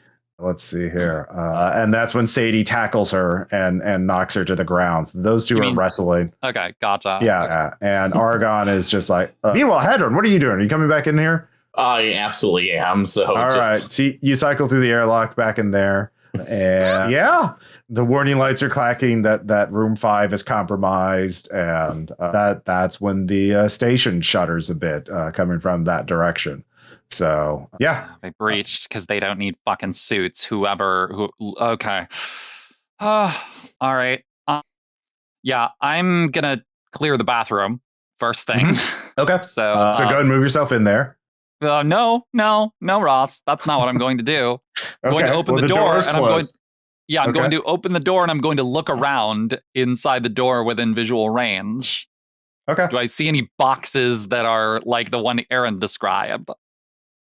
Let's see here. And that's when Sadie tackles her and knocks her to the ground. Those two are wrestling. Okay, gotcha. Yeah. And Argon is just like, meanwhile, Hadron, what are you doing? Are you coming back in here? I absolutely am. So all right. So you cycle through the airlock back in there. And the warning lights are clacking that room 5 is compromised. And that's when the station shudders a bit coming from that direction. So they breached because they don't need fucking suits. Okay. All right. I'm gonna clear the bathroom first thing. Okay. So, So go ahead and move yourself in there. no, Ross. That's not what I'm going to do. I'm going to open the door, is and closed. I'm going Okay. to open the door, and I'm going to look around inside the door within visual range. Okay. Do I see any boxes that are like the one Aaron described?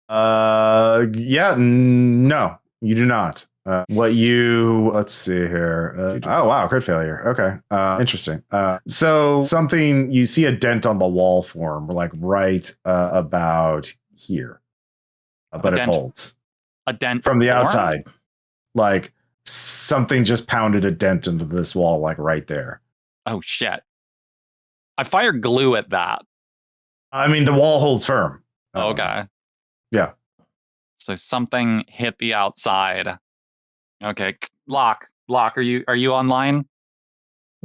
Yeah, no, you do not. Let's see here. Oh, wow, crit failure. Okay. Interesting. So something, you see a dent on the wall form, like right about here. But it holds. A dent from the form? outside. Like something just pounded a dent into this wall, like right there. Oh, shit. I fired glue at that. I mean, the wall holds firm. Okay. Yeah. So something hit the outside. Okay. Locke, are you online?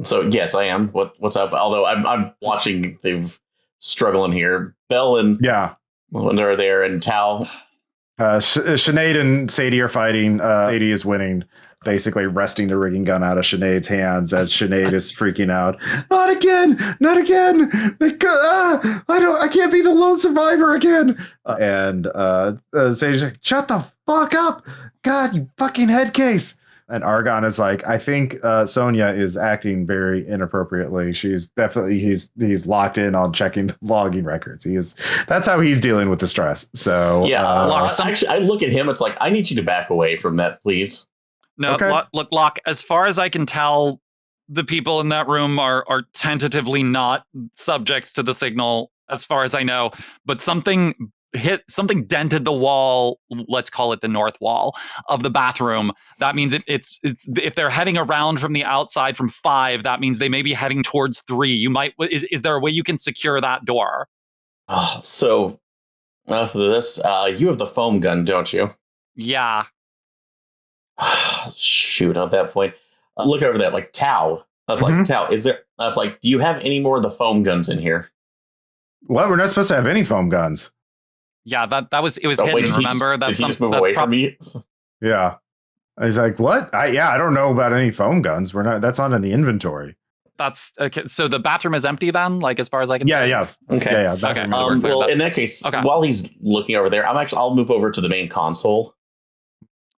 So yes, I am. What's up? Although I'm watching, they've struggling here. Bell and Melinda are there, and Tao. Sinead and Sadie are fighting. Sadie is winning, basically wresting the rigging gun out of Sinead's hands as Sinead is freaking out. Not again! Not again! I can't be the lone survivor again. And Sadie's like, shut the fuck up! God, you fucking head case! And Argon is like, I think Sonia is acting very inappropriately. She's definitely he's locked in on checking the logging records. That's how he's dealing with the stress. So actually, I look at him. It's like, I need you to back away from that, please. No, okay. Look, Locke. As far as I can tell, the people in that room are tentatively not subjects to the signal, as far as I know. But something dented the wall, let's call it the north wall of the bathroom. That means it's if they're heading around from the outside from 5, that means they may be heading towards 3. You might is there a way you can secure that door? So for this, you have the foam gun, don't you? Yeah. Shoot, at that point, look over that, like, Tao. That's like, Tao, is there? I was like, do you have any more of the foam guns in here? Well, we're not supposed to have any foam guns. Yeah, it was hidden. Remember, did he just move away from me? Yeah, he's like, what? I don't know about any foam guns. That's not in the inventory. That's okay. So the bathroom is empty then, like, as far as I can see? Yeah. Okay. Yeah. Okay. Well, in that case, while he's looking over there, I'll move over to the main console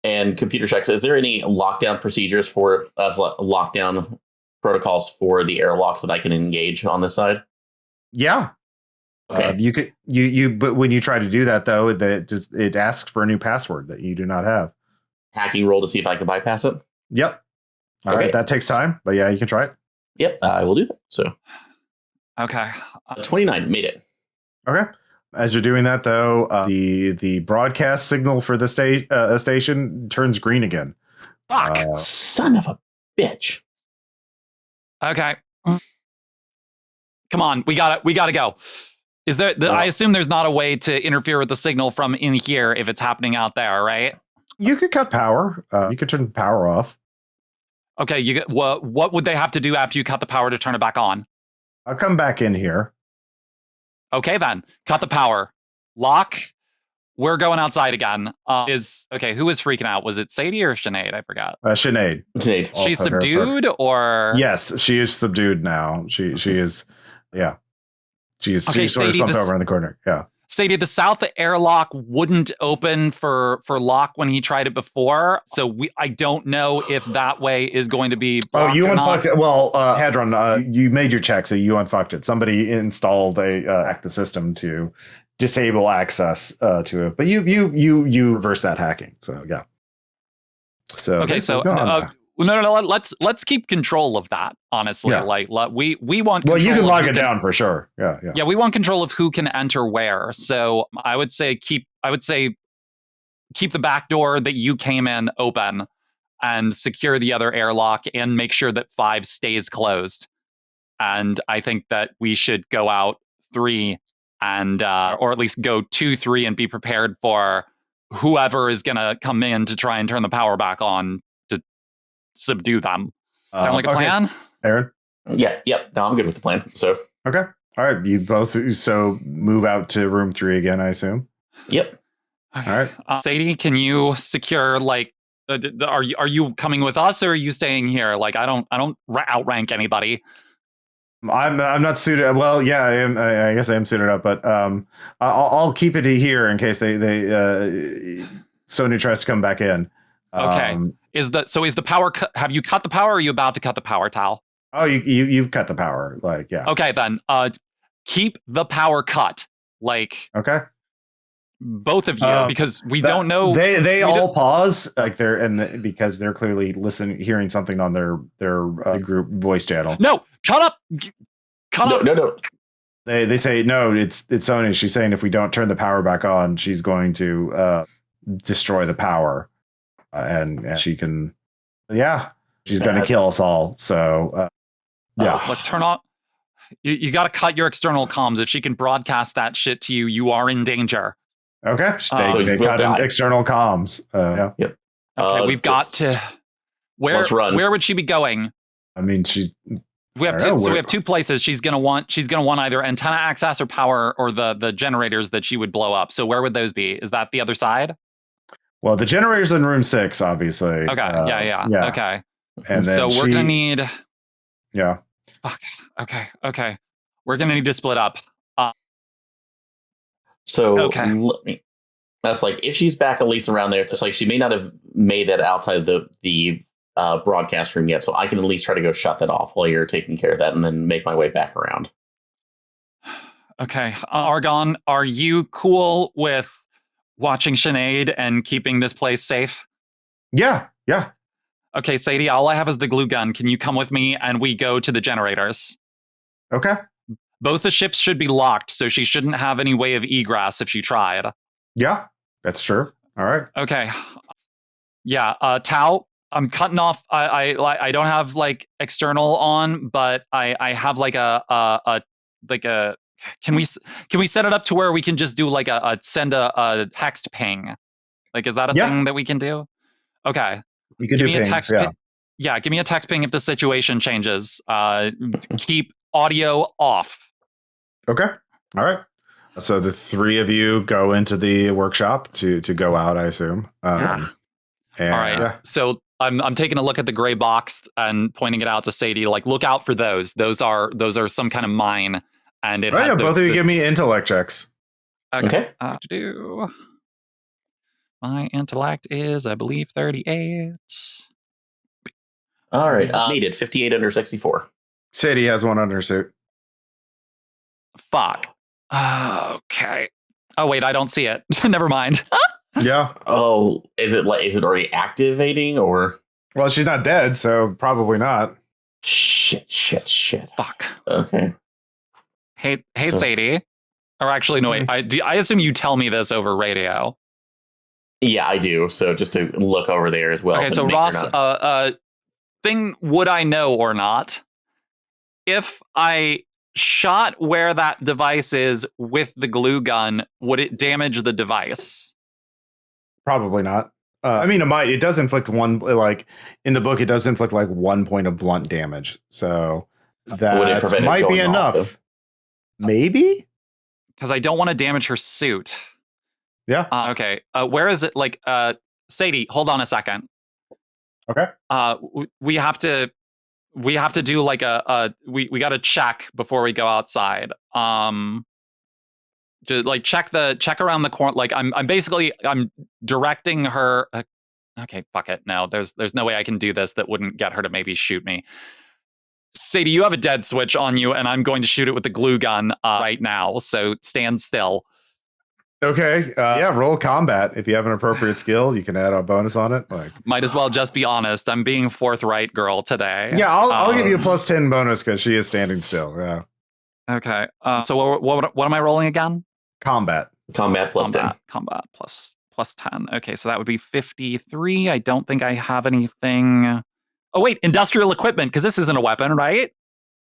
and computer checks. Is there any lockdown procedures for lockdown protocols for the airlocks that I can engage on this side? Yeah. Okay. But when you try to do that, though, it asks for a new password that you do not have. Hacking roll to see if I can bypass it. Yep. All right. That takes time, but yeah, you can try it. Yep, I will do that. So, okay, 29 made it. Okay. As you're doing that, though, the broadcast signal for the station turns green again. Fuck, son of a bitch. Okay, come on, we gotta go. Is there? I assume there's not a way to interfere with the signal from in here if it's happening out there, right? You could cut power. You could turn the power off. Okay, what would they have to do after you cut the power to turn it back on? I'll come back in here. Okay, then. Cut the power. Locke, we're going outside again. Who is freaking out? Was it Sadie or Sinead? I forgot. Sinead. She's subdued, or? Yes, she is subdued now. She is, yeah. She's sort of slumped over in the corner. Yeah. Sadie, the south airlock wouldn't open for Locke when he tried it before, so I don't know if that way is going to be. Oh, you unfucked it. Well, Hadron, you made your check, so you unfucked it. Somebody installed hacked the system to disable access to it, but you reverse that hacking. So yeah. So okay, so no. Let's keep control of that. Honestly, like we want. Well, you can lock it down for sure. Yeah. Yeah, we want control of who can enter where. So I would say keep the back door that you came in open, and secure the other airlock, and make sure that 5 stays closed. And I think that we should go out 3 and or at least go 2, 3 and be prepared for whoever is going to come in to try and turn the power back on to subdue them. Sound like a plan? Aaron? Yeah. Yep. No, I'm good with the plan. So. Okay. All right. You both move out to room 3 again, I assume. Yep. Okay. All right. Sadie, can you secure, like, are you coming with us, or are you staying here? Like, I don't outrank anybody. I'm not suited. Well, yeah, I am. I guess I am suited up, but I'll keep it here in case they Sony tries to come back in. Okay. Is the power have you cut the power, or are you about to cut the power, Tal? Oh, you've cut the power. Like, yeah. Okay, then keep the power cut. Like, Okay. both of you, because we don't know. They all pause, like because they're clearly hearing something on their group voice channel. No, cut up. Cut up. No. They say no. It's Sony. She's saying if we don't turn the power back on, she's going to destroy the power, and she can. Yeah, she's going to kill us all. So yeah, look, turn on. You got to cut your external comms. If she can broadcast that shit to you, you are in danger. Okay, they cut in external comms. Yeah. Yep. Okay, we've got to. Where would she be going? I mean, we have two places. She's gonna want either antenna access or power, or the generators that she would blow up. So where would those be? Is that the other side? Well, the generator's in room 6, obviously. Okay. Yeah. Okay. And then we're gonna need. Yeah. Fuck. Okay. We're gonna need to split up. That's like, if she's back at least around there, it's just like she may not have made that outside of the broadcast room yet, so I can at least try to go shut that off while you're taking care of that, and then make my way back around. Okay, Argon, are you cool with watching Sinead and keeping this place safe? Yeah. Okay, Sadie, all I have is the glue gun. Can you come with me and we go to the generators? Okay. Both the ships should be locked, so she shouldn't have any way of egress if she tried. Yeah, that's true. All right. Okay. Yeah, Tao, I'm cutting off. I don't have like external on, but I have like a can we set it up to where we can just do like send a text ping? Like, is that a thing that we can do? Okay. You can give me pings, a text ping. Yeah, give me a text ping if the situation changes. Keep audio off. Okay. All right. So the three of you go into the workshop to go out, I assume. And, all right. Yeah. So I'm taking a look at the gray box and pointing it out to Sadie. Like, look out for those. Those are some kind of mine. And it has both of you give me intellect checks. Okay. My intellect is, I believe, 38. All right. Needed 58 under 64. Sadie has one under suit. Fuck. Okay. Oh wait, I don't see it. Never mind. Yeah. Oh, is it already activating, or? Well, she's not dead, so probably not. Shit. Fuck. Okay. Hey, Sadie. Or actually, no, wait. I assume you tell me this over radio. Yeah, I do. So just to look over there as well. Okay, so Ross, thing would I know or not? If I shot where that device is with the glue gun, would it damage the device? Probably not. I mean, it might. It does inflict one, like in the book, it does inflict like 1 point of blunt damage. So that might be enough. Maybe? Because I don't want to damage her suit. Yeah. Okay. Where is it? Like, Sadie, hold on a second. Okay. We have to do like we got to check before we go outside. To like check around the corner. Like I'm directing her. Okay, fuck it. No, there's no way I can do this that wouldn't get her to maybe shoot me. Sadie, you have a dead switch on you, and I'm going to shoot it with the glue gun right now. So stand still. Okay. Roll combat. If you have an appropriate skill, you can add a bonus on it. Like, might as well just be honest. I'm being forthright, girl, today. Yeah, I'll give you a plus 10 bonus because she is standing still. Yeah. Okay. So what am I rolling again? Combat plus 10. Combat plus 10. Okay, so that would be 53. I don't think I have anything. Oh wait, industrial equipment, because this isn't a weapon, right?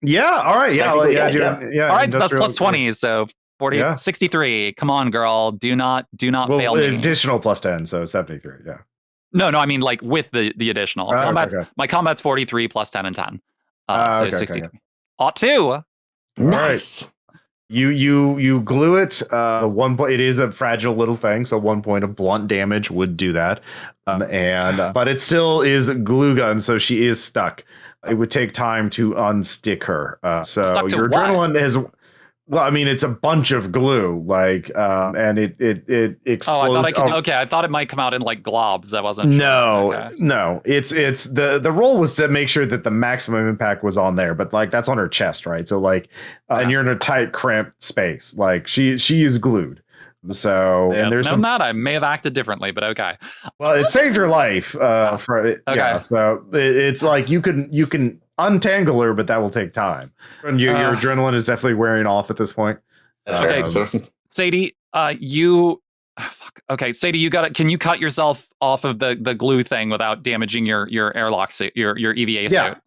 Yeah. All right. Yeah. All right. So that's plus 20. So 40, 63. Come on, girl. Do not fail me. Additional plus 10, so 73. Yeah. No. I mean, like with the additional. My combat's 43 plus 10 and 10. So 63. Ought to. Nice. You glue it. One point, it is a fragile little thing, so 1 point of blunt damage would do that. But it still is a glue gun, so she is stuck. It would take time to unstick her. So Stuck to your what? adrenaline is. Well, I mean, it's a bunch of glue, and it explodes. Oh, I thought okay, I thought it might come out in like globs. I wasn't sure. No, Okay. no. It's the role was to make sure that the maximum impact was on there, but like that's on her chest, right? So like, and you're in a tight, cramped space. Like she is glued. So Yeah, and there's no, not. I may have acted differently, but okay. well, it saved her life. Yeah. So it's like you can untangle her, but that will take time. And your adrenaline is definitely wearing off at this point. That's Okay, right. So, Sadie, fuck. Okay, Sadie, you got it. Can you cut yourself off of the glue thing without damaging your airlock suit, your EVA suit?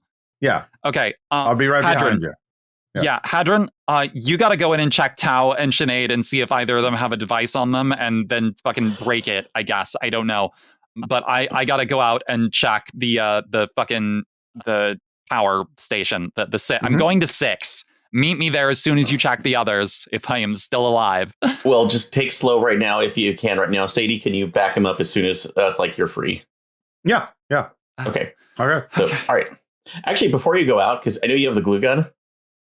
Yeah. Okay. I'll be right behind you. Yeah, Hadron, you got to go in and check Tao and Sinead and see if either of them have a device on them, and then fucking break it. I guess I don't know, but I got to go out and check the power station. I'm going to 6. Meet me there as soon as you check the others, if I am still alive. well, just take slow right now if you can right now. Sadie, can you back him up as soon as like you're free? Yeah. Okay. Okay. So, all right. Actually, before you go out, because I know you have the glue gun.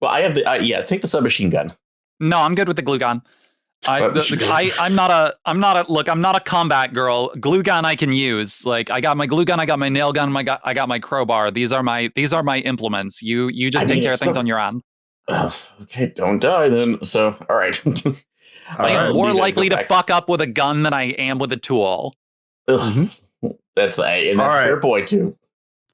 Well, I have the take the submachine gun. No, I'm good with the glue gun. I'm not a combat girl. Glue gun I can use. Like I got my glue gun, I got my nail gun, I got my crowbar. These are my implements. You just take care of things on your own. Okay, don't die then. So, all right. I am more likely to fuck up with a gun than I am with a tool. That's a fair point too.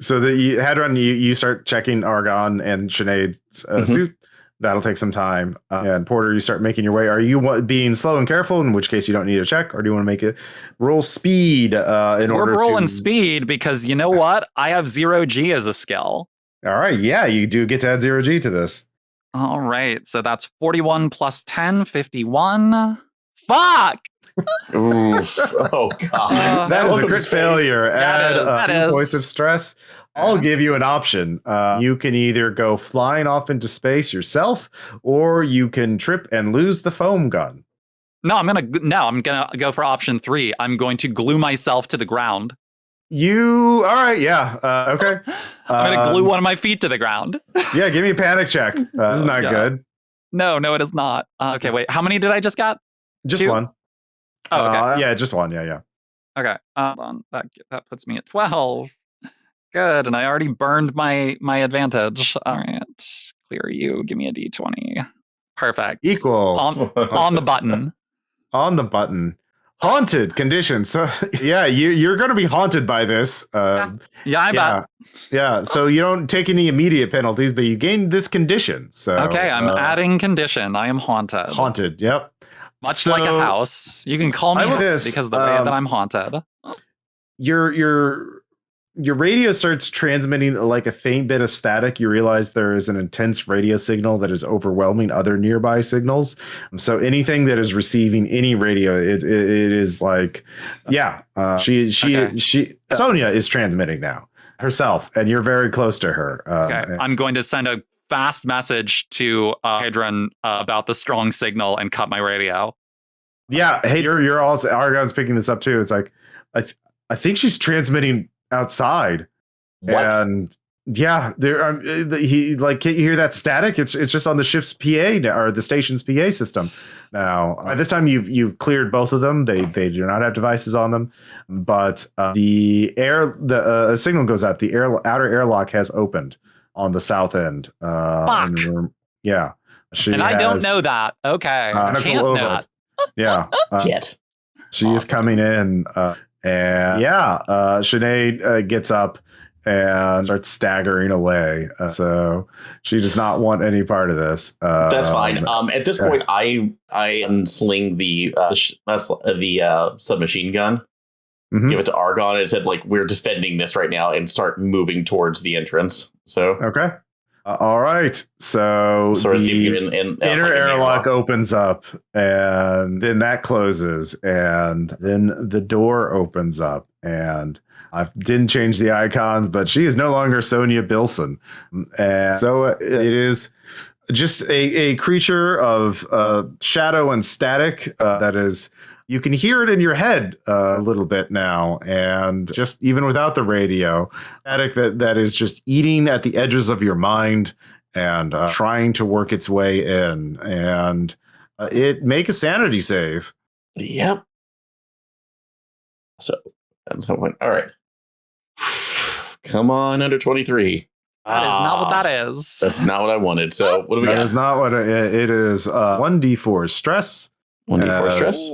So Hadron, you start checking Argon and Sinead's suit. That'll take some time. And Porter, you start making your way. Are you being slow and careful, in which case you don't need a check, or do you want to make it roll speed We're rolling speed because you know what? I have 0G as a skill. All right, yeah, you do get to add 0G to this. All right, so that's 41 plus 10, 51. Fuck! Oof. Oh, God. That is a crit failure. Add a few points of stress. I'll give you an option. You can either go flying off into space yourself, or you can trip and lose the foam gun. No, I'm gonna go for option 3. I'm going to glue myself to the ground. All right, yeah, okay. I'm gonna glue one of my feet to the ground. Yeah, give me a panic check. This is not good. No, it is not. Okay, wait. How many did I just got? Just 2? one. Oh, okay. Yeah, just one. Yeah. Okay, hold on. That puts me at 12. Good, and I already burned my advantage. All right, clear you. Give me a D20. Perfect. Equal. On the button. On the button. Haunted condition. So yeah, you're going to be haunted by this. I bet. Yeah. So you don't take any immediate penalties, but you gain this condition. So okay, I'm adding condition. I am haunted. Haunted. Yep. Much like a house. You can call me this because of the way that I'm haunted. Your radio starts transmitting like a faint bit of static. You realize there is an intense radio signal that is overwhelming other nearby signals. So anything that is receiving any radio, it is like, Sonia is transmitting now herself, and you're very close to her. Okay, I'm going to send a fast message to Hadron about the strong signal and cut my radio. Yeah, hey, you're also Argon's picking this up too. It's like I think she's transmitting outside. What? And yeah, there he like, can't you hear that static? It's just on the ship's PA or the station's PA system. Now by this time you've cleared both of them. They do not have devices on them, but the signal goes out. The outer airlock has opened on the south end. Fuck. In the room. Yeah, I don't know that. Okay, I can't know that. Yeah, she is coming in. And Sinead gets up and starts staggering away. So she does not want any part of this. That's fine. At this point, I unsling the submachine gun, give it to Argon, and said, like, we're defending this right now, and start moving towards the entrance. So okay. All right. So the inner airlock opens up, and then that closes, and then the door opens up, and I didn't change the icons, but she is no longer Sonia Bilson. And so it is just a creature of shadow and static that is. You can hear it in your head a little bit now, and just even without the radio, static that is just eating at the edges of your mind and trying to work its way in. And it make a sanity save. Yep. So that's how it went. All right. Come on, under 23. That is not what that is. That's not what I wanted. So what do we got? That is not what it is. 1d4 stress. 1d4 stress.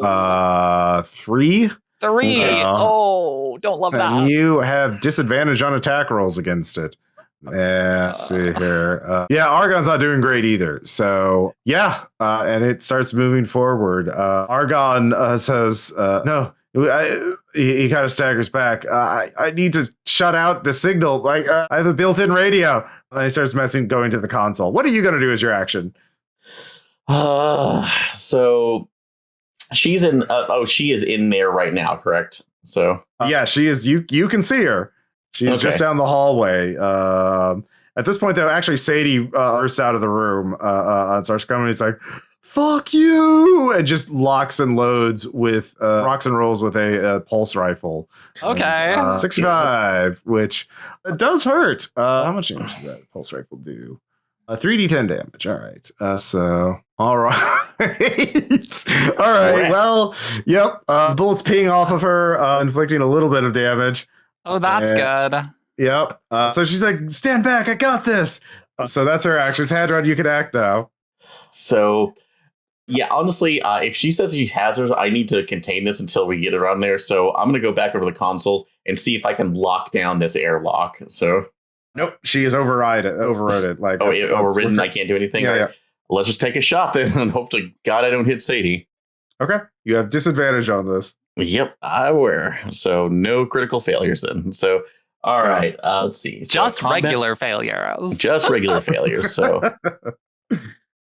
3. 3. Oh, don't love that. And you have disadvantage on attack rolls against it. And let's see here. Yeah, Argon's not doing great either. So yeah, and it starts moving forward. Argon says, "No." He kind of staggers back. I need to shut out the signal. Like I have a built-in radio. And he starts going to the console. What are you going to do as your action? So she's in. She is in there right now, correct? So yeah, she is. You can see her. She's just down the hallway. At this point, though, actually, Sadie bursts out of the room and starts coming. He's like, "Fuck you!" and just locks and loads with rocks and rolls with a pulse rifle. Okay, 65, which does hurt. How much damage does that pulse rifle do? 3d10 damage. All right. All right. All right. Well, yep. Bullets peeing off of her, inflicting a little bit of damage. Oh, that's good. Yep. So she's like, "Stand back. I got this." So that's her actions. Hadron, you can act now. So, yeah, honestly, if she says she has her, I need to contain this until we get around there. So I'm going to go back over the consoles and see if I can lock down this airlock. So, nope, she is overridden. Like, overridden. I can't do anything. Yeah, right. yeah. Let's just take a shot then, and hope to God I don't hit Sadie. Okay, you have disadvantage on this. Yep, I wear. So no critical failures then. So all right, let's see. So just regular failures. Just regular failures. So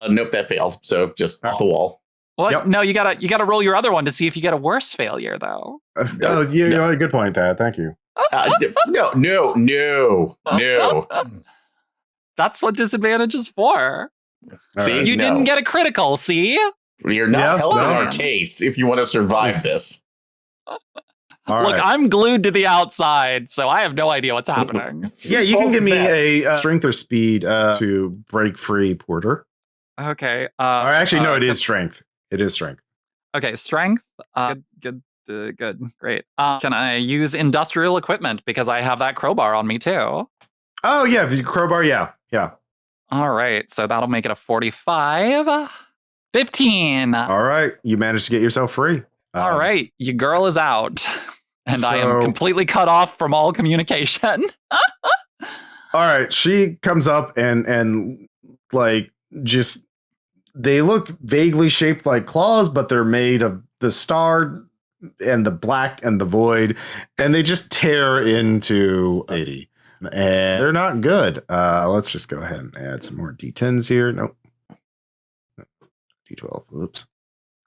nope, that failed. So just off the wall. What? Yep. No, you gotta roll your other one to see if you get a worse failure though. You had a good point, Dad. Thank you. No. That's what disadvantage is for. See, you didn't get a critical. See, you're not helping our case if you want to survive this. Look, I'm glued to the outside, so I have no idea what's happening. Yeah, you can give me a strength or speed to break free, Porter. Okay. Or actually, no, it is strength. It is strength. Okay, strength. Good. Great. Can I use industrial equipment because I have that crowbar on me too? Oh yeah, the crowbar. Yeah. All right, so that'll make it a 45. 15. All right, you managed to get yourself free. All right, your girl is out, and I am completely cut off from all communication. All right, she comes up and like just they look vaguely shaped like claws, but they're made of the star and the black and the void, and they just tear into Sadie, and they're not good. Let's just go ahead and add some more D10s here. Nope. D12. Whoops.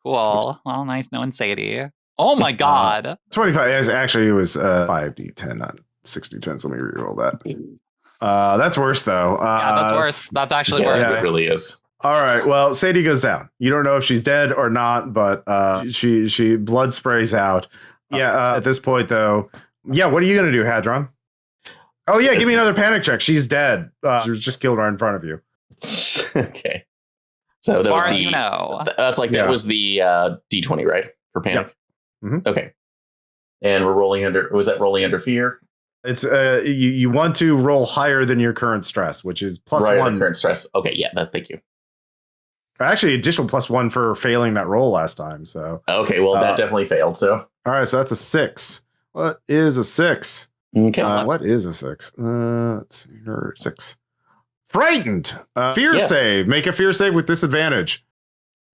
Cool. Well, nice knowing Sadie. Oh my God. 25. Actually, it was 5d10, not 6d10. So let me reroll that. That's worse though. Yeah, that's worse. That's actually worse. Yeah, it really is. All right. Well, Sadie goes down. You don't know if she's dead or not, but she blood sprays out. Yeah. At this point, though, yeah. What are you gonna do, Hadron? Oh yeah, give me another panic check. She's dead. She was just killed right in front of you. Okay. So as that far was as you know, that's like that was the D20, right? For panic. Yep. Mm-hmm. Okay. And we're rolling under. Was that rolling under fear? It's you want to roll higher than your current stress, which is +1. Current stress. Okay, yeah, thank you. Actually, additional +1 for failing that roll last time. So okay, well that definitely failed. So all right, so that's a 6. What is a 6? Okay, what is a 6? Let's see, 6. Frightened. Fear save. Make a fear save with disadvantage.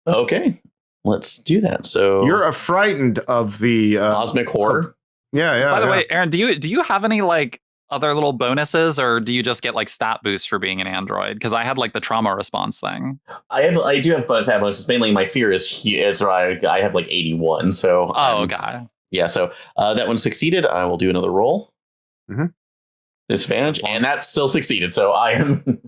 Okay, let's do that. So you're frightened of the cosmic horror. Yeah. By the way, Aaron, do you have any like other little bonuses, or do you just get like stat boosts for being an android? Because I had like the trauma response thing. I do have bonuses. Mainly my fear is I have like 81. So okay. Yeah, so that one succeeded. I will do another roll. Mm-hmm. Disadvantage, and that still succeeded. So I am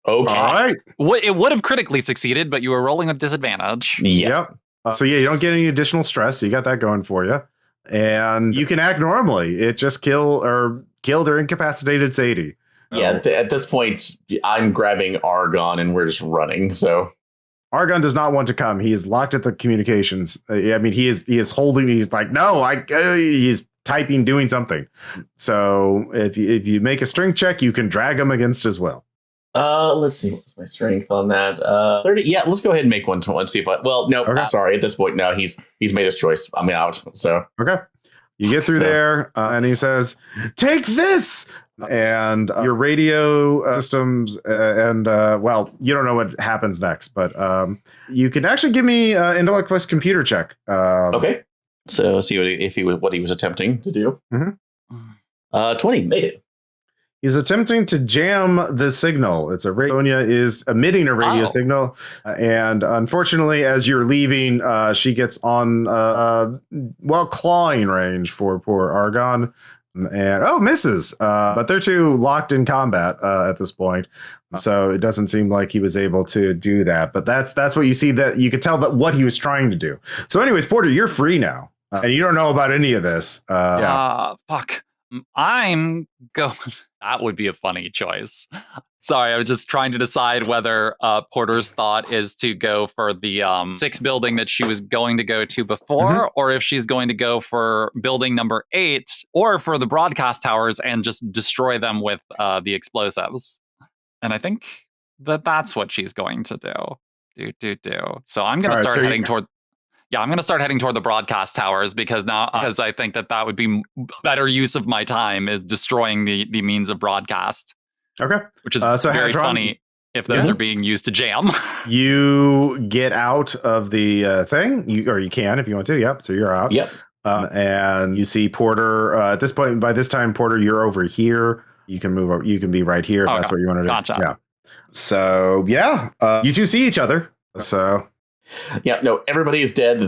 Okay. All right. It would have critically succeeded, but you were rolling with disadvantage. Yeah. Yep. So you don't get any additional stress. So you got that going for you, and you can act normally. It just killed or incapacitated Sadie. Yeah. At this point, I'm grabbing Argon and we're just running. So Argon does not want to come. He is locked at the communications. I mean, he is holding. He's like, no, he's typing, doing something. So if you make a strength check, you can drag him against as well. Let's see. What's my strength on that? 30. Yeah, let's go ahead and make one. Let's see if no. Okay. Sorry. At this point, no. He's made his choice. I'm out. So okay, you get through there, and he says, "Take this." And your radio systems, and well, you don't know what happens next, but you can actually give me intellect plus computer check. Okay. So see what he was attempting to do. Mm-hmm. 20 made it. He's attempting to jam the signal. Sonia is emitting a radio signal, and unfortunately, as you're leaving, she gets on clawing range for poor Argon. And misses. But they're two locked in combat at this point, so it doesn't seem like he was able to do that. But that's what you see, that you could tell that what he was trying to do. So, anyways, Porter, you're free now, and you don't know about any of this. Fuck. I'm going. That would be a funny choice. Sorry, I was just trying to decide whether Porter's thought is to go for the 6 building that she was going to go to before, or if she's going to go for building number 8, or for the broadcast towers and just destroy them with the explosives. And I think that's what she's going to do. So I'm going to start heading toward. Yeah, I'm going to start heading toward the broadcast towers because I think that would be better use of my time, is destroying the means of broadcast. Okay. Which is so very Hadron, funny if those are being used to jam. You get out of the thing, you can if you want to. Yep. So you're out. Yep. And you see Porter at this point. By this time, Porter, you're over here. You can move over. You can be right here. If that's what you want to do. Gotcha. Yeah. So you two see each other. So. Yeah, no, everybody is dead.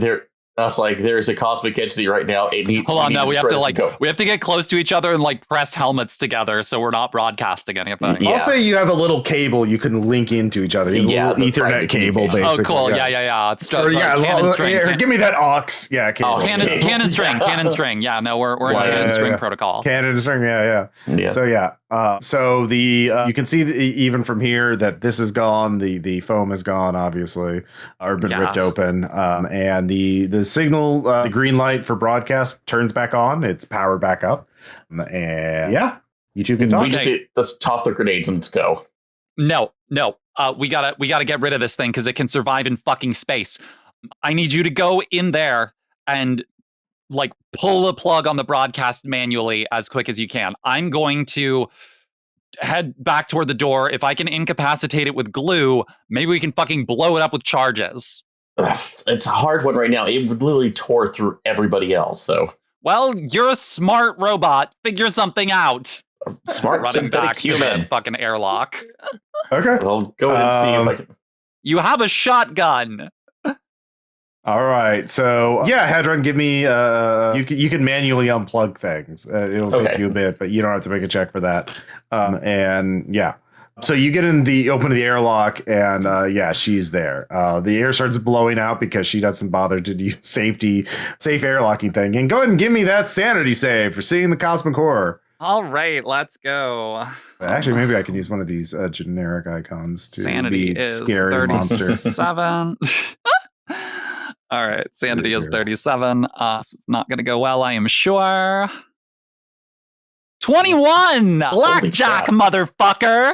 There's a cosmic entity right now. Hold on, no, we have to get close to each other and press helmets together so we're not broadcasting anything. Yeah. I'll say you have a little cable you can link into each other. You have a little Ethernet cable, basically. Oh, cool. Yeah. It's cannon string. Give me that aux. Yeah, cable. Cannon string. Yeah, no, we're in cannon string protocol. Cannon string. Yeah. So so you can see even from here that this is gone. The foam is gone, obviously, or been ripped open. And the signal, the green light for broadcast turns back on. It's powered back up. And you two can talk. Let's toss the grenades and let's go. No. We gotta get rid of this thing because it can survive in fucking space. I need you to go in there and pull the plug on the broadcast manually as quick as you can. I'm going to head back toward the door. If I can incapacitate it with glue, maybe we can fucking blow it up with charges. It's a hard one right now. It would literally tore through everybody else, though. Well, you're a smart robot. Figure something out. Smart running back to the fucking airlock. Okay. Well, go ahead and see if I can. You have a shotgun. All right. So Hadron, give me. You can manually unplug things. It'll take you a bit, but you don't have to make a check for that. So you get open to the airlock, and she's there. The air starts blowing out because she doesn't bother to do safe airlocking thing. And go ahead and give me that sanity save for seeing the cosmic horror. All right, let's go. Actually, maybe I can use one of these generic icons to sanity be is scary 37. All right, sanity is 37. This is not going to go well, I am sure. 21! Blackjack, motherfucker!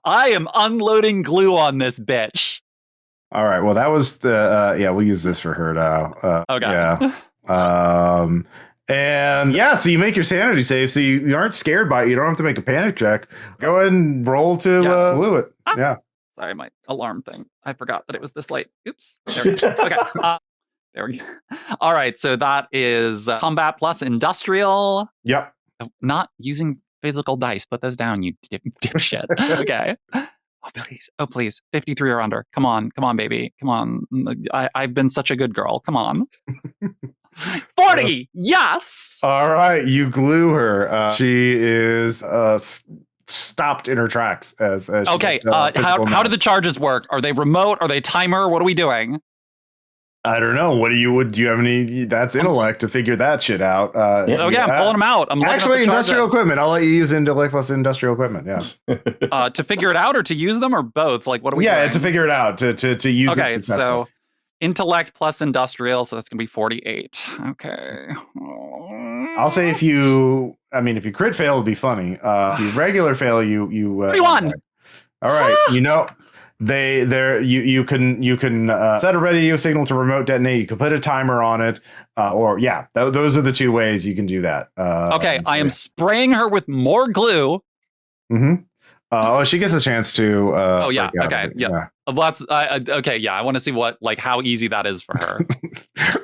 I am unloading glue on this bitch. All right, well, that was the... we'll use this for her now. Okay. Yeah. So you make your sanity save, so you aren't scared by it. You don't have to make a panic check. Go ahead and roll to glue it. Yeah. Sorry, my alarm thing. I forgot that it was this late. Oops. There we go. Okay. There we go. All right. So that is combat plus industrial. Yep. Not using physical dice. Put those down, you dipshit. Okay. Oh, please. 53 or under. Come on, baby. Come on. I've been such a good girl. Come on. 40. Yes. All right. You glue her. She is stopped in her tracks as she Okay, gets, physical how do knowledge. the charges work? Are they remote? Are they timer? What are we doing? I don't know. Do you have any? That's intellect to figure that shit out. I'm pulling them out. I'm looking up Actually, the industrial charges. equipment. I'll let you use intellect plus industrial equipment. Yeah. To figure it out or to use them or both? Like, what are we doing? To figure it out, to use it Okay, successfully. so intellect plus industrial, so that's gonna be 48. Okay. I'll say if you crit fail, it'd be funny. If you regular fail, you 31. All right, you can set a radio signal to remote detonate. You can put a timer on it, those are the two ways you can do that. Okay, I am spraying her with more glue. Mm-hmm. She gets a chance to. Okay, yeah. Lots. Okay, yeah. I want to see how easy that is for her.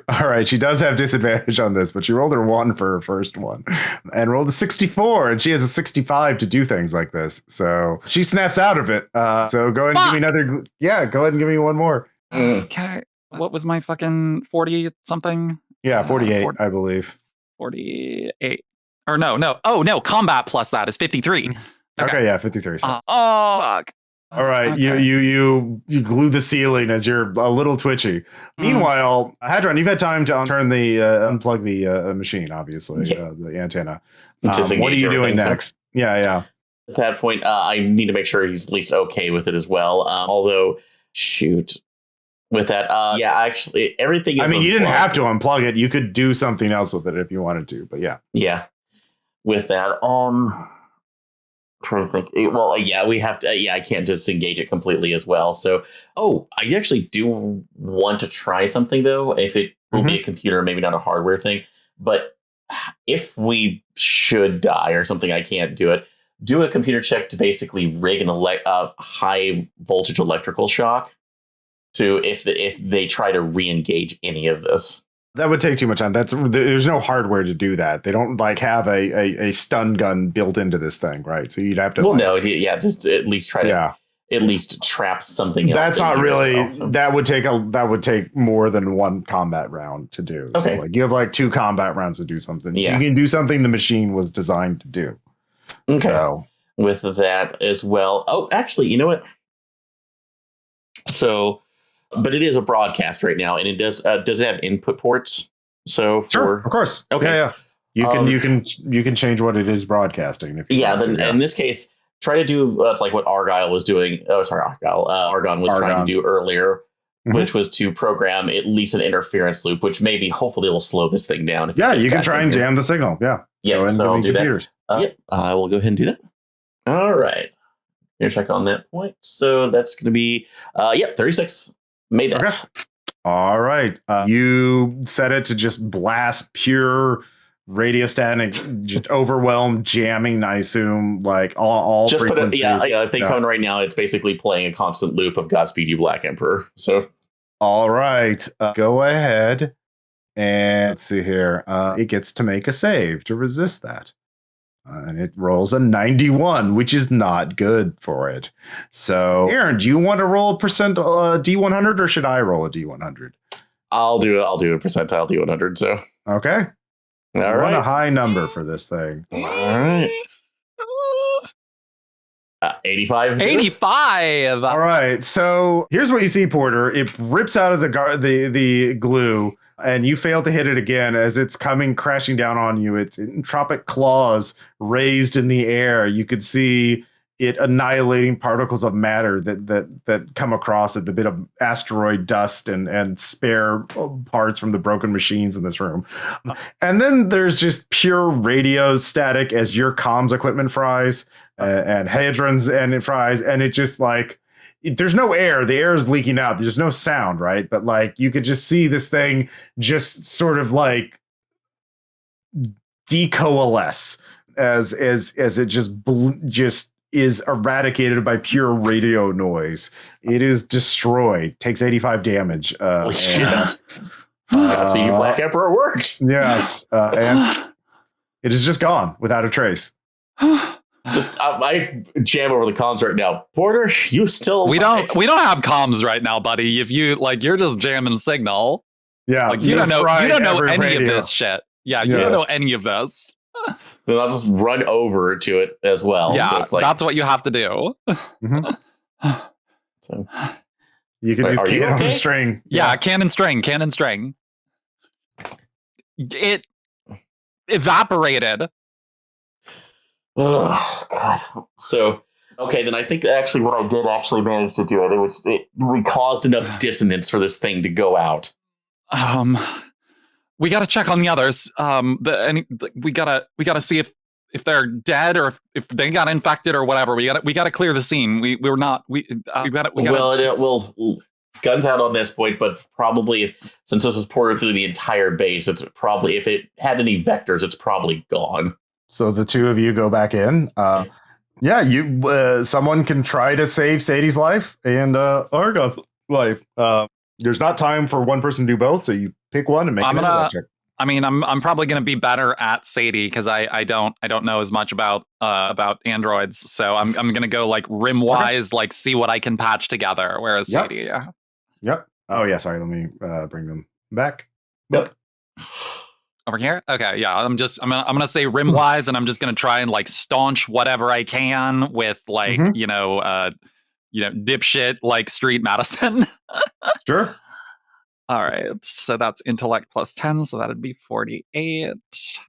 All right, she does have disadvantage on this, but she rolled her 1 for her first one, and rolled a 64, and she has a 65 to do things like this. So she snaps out of it. So go ahead and give me another. Yeah, go ahead and give me one more. Okay. What was my fucking 40 something? Yeah, 48, I believe. 48. Or no. Oh no, combat plus that is 53. Okay, yeah, 53. Fuck. All right, okay. you glue the ceiling as you're a little twitchy. Meanwhile, Hadron, you've had time to unplug the machine, obviously, the antenna. What are you doing next? Yeah. At that point, I need to make sure he's at least okay with it as well. Although, shoot, with that, actually, everything is. I mean, you didn't have to unplug it. You could do something else with it if you wanted to, but yeah. Yeah. With that, trying to think. We have to. I can't disengage it completely as well. So, I actually do want to try something though. If it will be a computer, maybe not a hardware thing, but if we should die or something, I can't do it. Do a computer check to basically rig a high voltage electrical shock to if they try to re-engage any of this. That would take too much time. There's no hardware to do that. They don't have a stun gun built into this thing, right? So you'd have to. Just at least try to at least trap something else. That's not really. That would take more than one combat round to do. Okay. So you have 2 combat rounds to do something. Yeah. You can do something the machine was designed to do. Okay. So with that as well. Oh, actually, you know what? So. But it is a broadcast right now, and it does it have input ports? So sure, of course. Okay, yeah. You can change what it is broadcasting. If you want to, in this case, try to do like what Argyle was doing. Oh, sorry, Argon was trying to do earlier, which was to program at least an interference loop, which hopefully will slow this thing down. You can try and jam the signal. Yeah. So I'll do that. I will go ahead and do that. All right. Here, check on that point. So that's going to be 36. Made that. Okay. All right. You set it to just blast pure radiostatic, just overwhelmed jamming, I assume, all just frequencies. I think on right now it's basically playing a constant loop of Godspeed You Black Emperor. So all right. Go ahead and let's see here. It gets to make a save to resist that. And it rolls a 91, which is not good for it. So, Aaron, do you want to roll a percent D100 or should I roll a D100? I'll do a percentile D100. So, okay. All right. A high number for this thing. All right. 85. 85. All right. So here's what you see, Porter. It rips out of the glue, and you fail to hit it again as it's coming crashing down on you. Its entropic claws raised in the air. You could see it annihilating particles of matter that come across it, the bit of asteroid dust and spare parts from the broken machines in this room. And then there's just pure radio static as your comms equipment fries and Hadron's and it fries, and it just there's no air. The air is leaking out. There's no sound, right? But you could just see this thing just sort of decoalesce as it just is eradicated by pure radio noise. It is destroyed. Takes 85 damage. That's Black Emperor worked. Yes, and it is just gone without a trace. I jam over the comms right now. Porter, you still we don't have comms right now, buddy. If you you're just jamming signal. Yeah, you don't know any of this shit. Yeah, you don't know any of this. then I'll just run over to it as well. Yeah, so it's like, that's what you have to do. Mhm. so, You can Like, use are you can on okay? string. Yeah, cannon string. It evaporated. Oh, God. So, okay, then I think actually what I did actually manage to do we caused enough dissonance for this thing to go out. We gotta check on the others. We gotta see if they're dead or if they got infected or whatever. We gotta clear the scene. We gotta. Well, guns out on this point, but probably since this was ported through the entire base, it's probably, if it had any vectors, it's probably gone. So the two of you go back in. Yeah, you someone can try to save Sadie's life and Argon's life. There's not time for one person to do both, so you pick one and make an intellect check. I mean, I'm probably gonna be better at Sadie because I don't know as much about androids, so I'm gonna go like rim wise, like see what I can patch together. Whereas Sadie, yeah. Yep. Oh yeah, sorry. Let me bring them back. Yep. Over here? Okay, yeah. I'm gonna say rim wise, and I'm just gonna try and like staunch whatever I can with like dipshit like street medicine. Sure. All right, so that's intellect plus 10, so that'd be 48.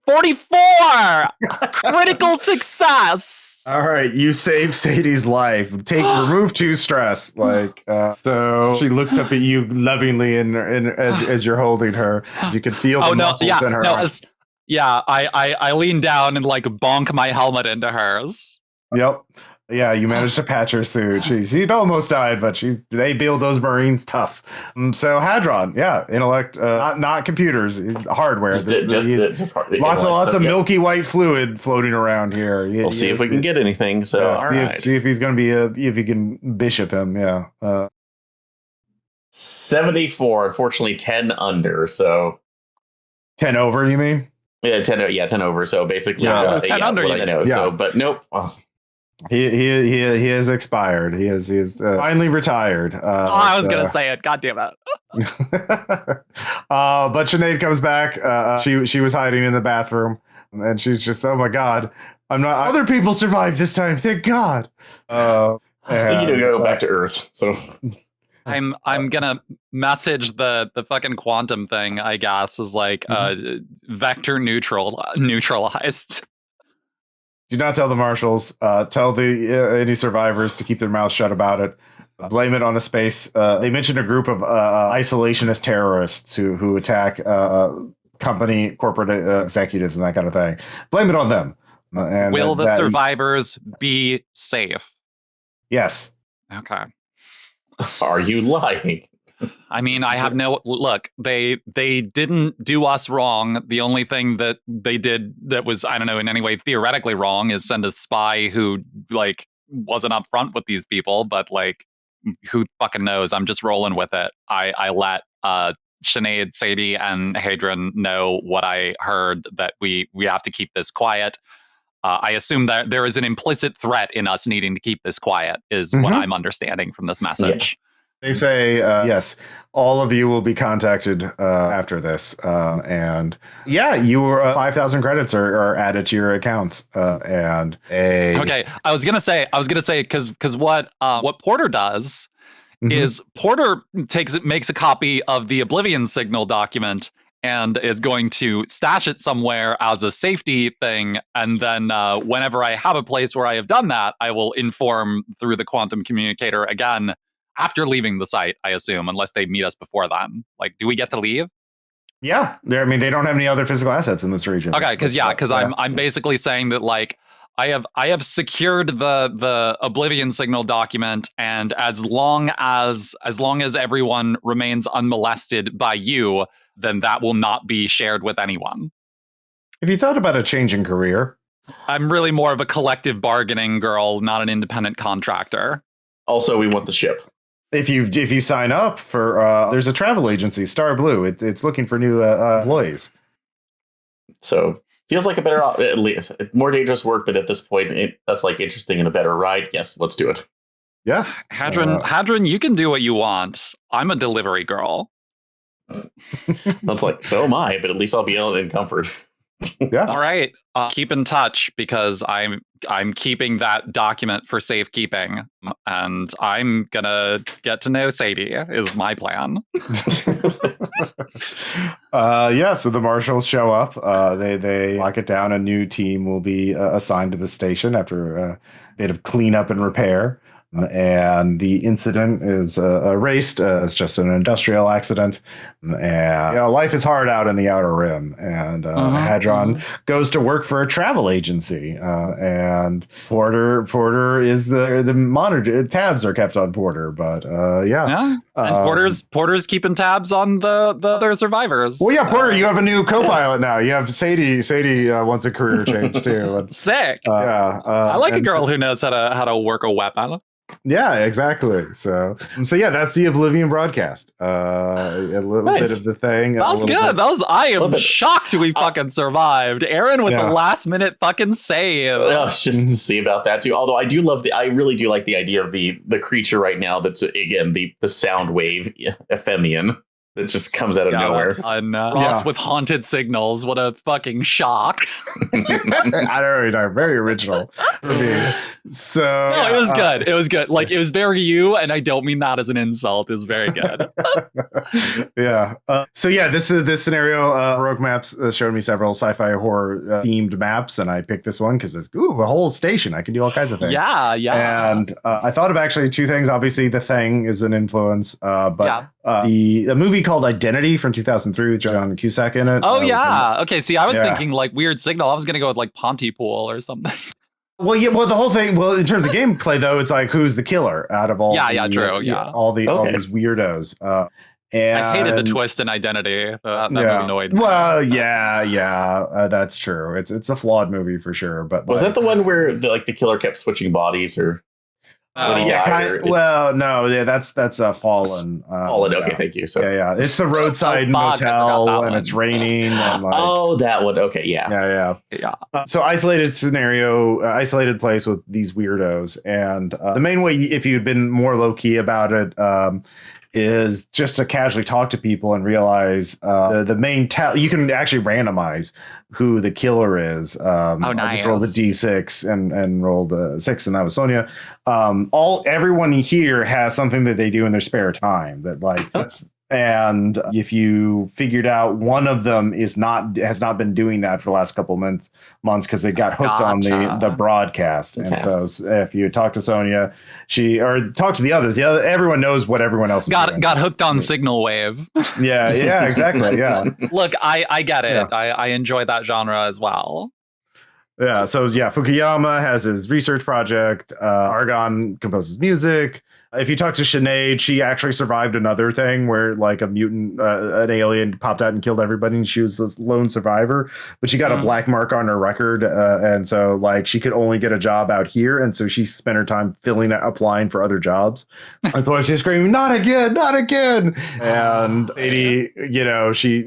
44! Critical success! All right, you save Sadie's life. Remove 2 stress. So she looks up at you lovingly as you're holding her. As you can feel the muscles in her eyes. I lean down and like bonk my helmet into hers. Yep. Yeah, you managed to patch her suit. She'd almost died, but they build those Marines tough. So Hadron, yeah, intellect, not computers, hardware. Lots of milky white fluid floating around here. We'll see if we can get anything. So all right, see if he's going to be if you can bishop him. Yeah. 74. Unfortunately, 10 under. So 10 over. You mean? Yeah, 10. Yeah, 10 over. So basically, it was 10 under. I know. Yeah. So, but nope. He has expired. He is finally retired. I was gonna say it. God damn it. But Sinead comes back. She was hiding in the bathroom, and she's just, oh my God, I'm not. Other people survived this time. Thank God. I think you need to go back to Earth. So I'm gonna message the fucking quantum thing. I guess is like vector neutralized. Do not tell the marshals. Tell any survivors to keep their mouths shut about it. Blame it on a space. They mentioned a group of isolationist terrorists who attack corporate executives and that kind of thing. Blame it on them. Will the survivors be safe? Yes. Okay. Are you lying? I mean, I have no look. They didn't do us wrong. The only thing that they did that was, I don't know, in any way theoretically wrong is send a spy who like wasn't upfront with these people. But like, who fucking knows? I'm just rolling with it. I let Sinead, Sadie, and Hadron know what I heard, that we have to keep this quiet. I assume that there is an implicit threat in us needing to keep this quiet, is what I'm understanding from this message. Yeah. They say, yes, all of you will be contacted after this. And yeah, your 5,000 credits are added to your accounts. Okay, I was gonna say, because what Porter does is Porter makes a copy of the Oblivion signal document and is going to stash it somewhere as a safety thing. And then whenever I have a place where I have done that, I will inform through the quantum communicator again. After leaving the site, I assume, unless they meet us before then. Like, do we get to leave? Yeah, I mean, they don't have any other physical assets in this region. Okay, because I'm basically saying that like I have secured the Oblivion signal document, and as long as everyone remains unmolested by you, then that will not be shared with anyone. Have you thought about a change in career? I'm really more of a collective bargaining girl, not an independent contractor. Also, we want the ship. If you sign up for, there's a travel agency, Star Blue. It's looking for new employees. So feels like a better, at least more dangerous work, but at this point, that's like interesting and a better ride. Yes, let's do it. Yes, Hadron, you can do what you want. I'm a delivery girl. That's like, so am I, but at least I'll be in comfort. Yeah. All right. Keep in touch because I'm keeping that document for safekeeping, and I'm gonna get to know Sadie. Is my plan. Yeah, so the marshals show up. They lock it down. A new team will be assigned to the station after a bit of cleanup and repair. And the incident is erased as just an industrial accident. And life is hard out in the Outer Rim. And Hadron goes to work for a travel agency. And Porter is the monitor. Tabs are kept on Porter, but yeah. And Porter's keeping tabs on the other survivors. Well, yeah, Porter, you have a new co-pilot now. You have Sadie. Sadie wants a career change too. Sick. I like a girl who knows how to work a weapon. Yeah, exactly. So yeah, that's the Oblivion broadcast. A little bit of the thing. That was good. I am shocked we fucking survived. Aaron with the last minute fucking save. Just to see about that too. Although I really do like the idea of the creature right now. That's again the sound wave Ephemian that just comes out of nowhere. Ross with haunted signals. What a fucking shock. I don't know. Very original for me. So no, it was good. It was good. Like it was very you, and I don't mean that as an insult. It was very good. Yeah. So yeah, this scenario, Heroic Maps showed me several sci-fi horror themed maps, and I picked this one because it's a whole station. I can do all kinds of things. Yeah. And I thought of actually two things. Obviously, The Thing is an influence, but a movie called Identity from 2003 with John Cusack in it. Oh yeah. Okay. See, I was thinking like Weird Signal. I was gonna go with like Pontypool or something. Well, yeah. Well, the whole thing. Well, in terms of gameplay, though, it's like who's the killer out of all? All these weirdos. And I hated the twist in Identity. That movie annoyed me. Well, that's true. It's a flawed movie for sure. But was that the one where the killer kept switching bodies or? No, that's Fallen. Fallen. Okay, thank you. So it's the roadside motel and it's raining. And that one. Okay, yeah. So isolated place with these weirdos, and the main way, if you'd been more low key about it, is just to casually talk to people and realize the main you can actually randomize who the killer is. Nice. I just rolled the D6 and rolled the 6, and that was Sonia. Everyone here has something that they do in their spare time and if you figured out one of them has not been doing that for the last couple months because they got hooked on the broadcast. And so if you talk to Sonia, talk to the others, everyone knows what everyone else is doing. Got hooked on Signal Wave. Yeah, exactly. Yeah. Look, I get it. Yeah. I enjoy that genre as well. Yeah. So Fukuyama has his research project. Argon composes music. If you talk to Sinead, she actually survived another thing where like a mutant, an alien popped out and killed everybody, and she was this lone survivor. But she got a black mark on her record, and so like she could only get a job out here, and so she spent her time applying for other jobs. And so she's screaming, "Not again, not again!" And Sadie,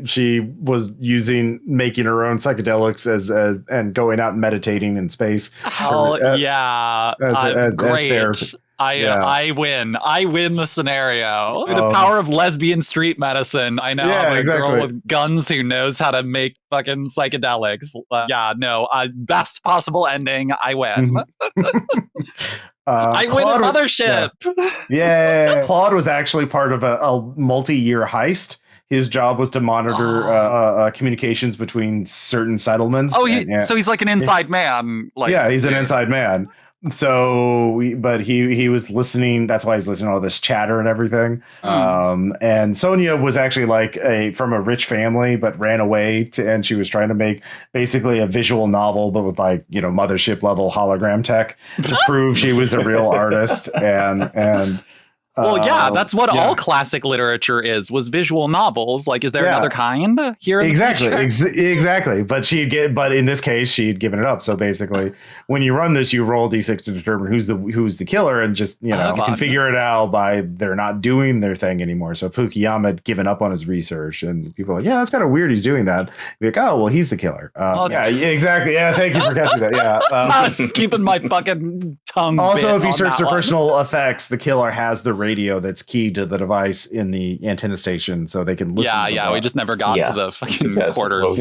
she was making her own psychedelics as and going out and meditating in space. Hell as therapy. I win. I win the scenario. Through the power of lesbian street medicine, I now have a girl with guns who knows how to make fucking psychedelics. Best possible ending. I win. I win a Mothership. Yeah. Claude was actually part of a multi-year heist. His job was to monitor communications between certain settlements. So he's like an inside man. He's an inside man. So, but he was listening. That's why he's listening to all this chatter and everything. And Sonia was actually from a rich family, but ran away and she was trying to make basically a visual novel, but with Mothership level hologram tech to prove she was a real artist. And that's what all classic literature was visual novels. Like, is there another kind here? Exactly. But in this case, she'd given it up. So basically, when you run this, you roll D6 to determine who's the killer, and just you can figure it out by they're not doing their thing anymore. So Fukuyama had given up on his research, and people are like, that's kind of weird. He's doing that. You're like, oh well, he's the killer. Exactly. Yeah, thank you for catching that. Yeah, I was keeping my fucking tongue. Also, if you search for personal effects, the killer has the radio that's keyed to the device in the antenna station, so they can listen. We just never got to the fucking quarters.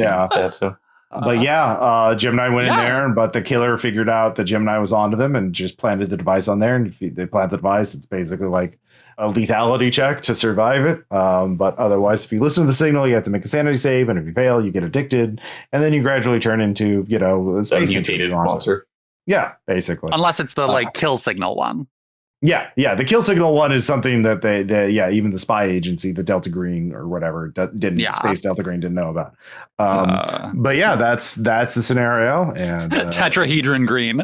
But yeah, Gemini went in there, but the killer figured out that Gemini was onto them and just planted the device on there. And if they plant the device, it's basically like a lethality check to survive it. But otherwise, if you listen to the signal, you have to make a sanity save, and if you fail, you get addicted, and then you gradually turn into, a space mutated monster. Yeah, basically. Unless it's the kill signal one. Yeah. The kill signal one is something that even the spy agency, the Delta Green or whatever, Space Delta Green didn't know about. But yeah, that's the scenario. And Tetrahedron Green.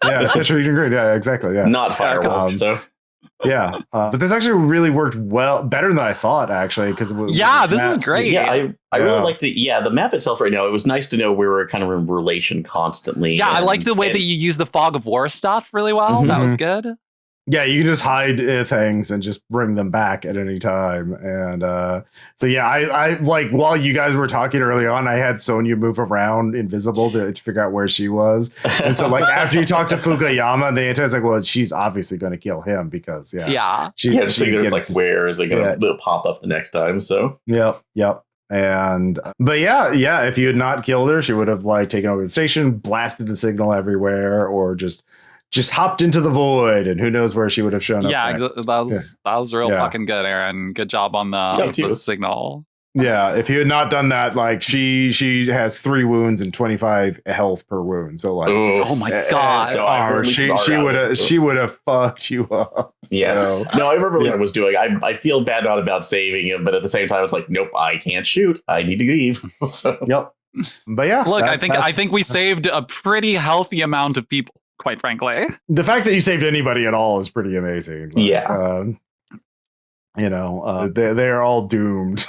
Tetrahedron Green. Yeah, exactly. Yeah, not Firewolf. So. Yeah, but this actually really worked better than I thought, actually, because this is great. Yeah, I really like the map itself right now. It was nice to know we were kind of in relation constantly. Yeah, I liked the way that you use the fog of war stuff really well. Mm-hmm. That was good. Yeah, you can just hide things and just bring them back at any time. And so, yeah, I like while you guys were talking early on, I had Sonya move around invisible to figure out where she was. And so, like, after you talk to Fukuyama, the antenna's like, well, she's obviously going to kill him because, she's like, where is it going to pop up the next time? So, yep. And but yeah, if you had not killed her, she would have like taken over the station, blasted the signal everywhere, or just hopped into the void, and who knows where she would have shown up. Yeah, that was real fucking good, Aaron. Good job on the signal. Yeah, if you had not done that, like she has 3 wounds and 25 health per wound. So like, oh my god, so she would have fucked you up. Yeah, so. No, I remember what I was doing. I feel bad not about saving him, but at the same time, I was like, nope, I can't shoot. I need to leave. So. Yep. But yeah, look, I think we saved a pretty healthy amount of people. Quite frankly, the fact that you saved anybody at all is pretty amazing. Like, they're all doomed.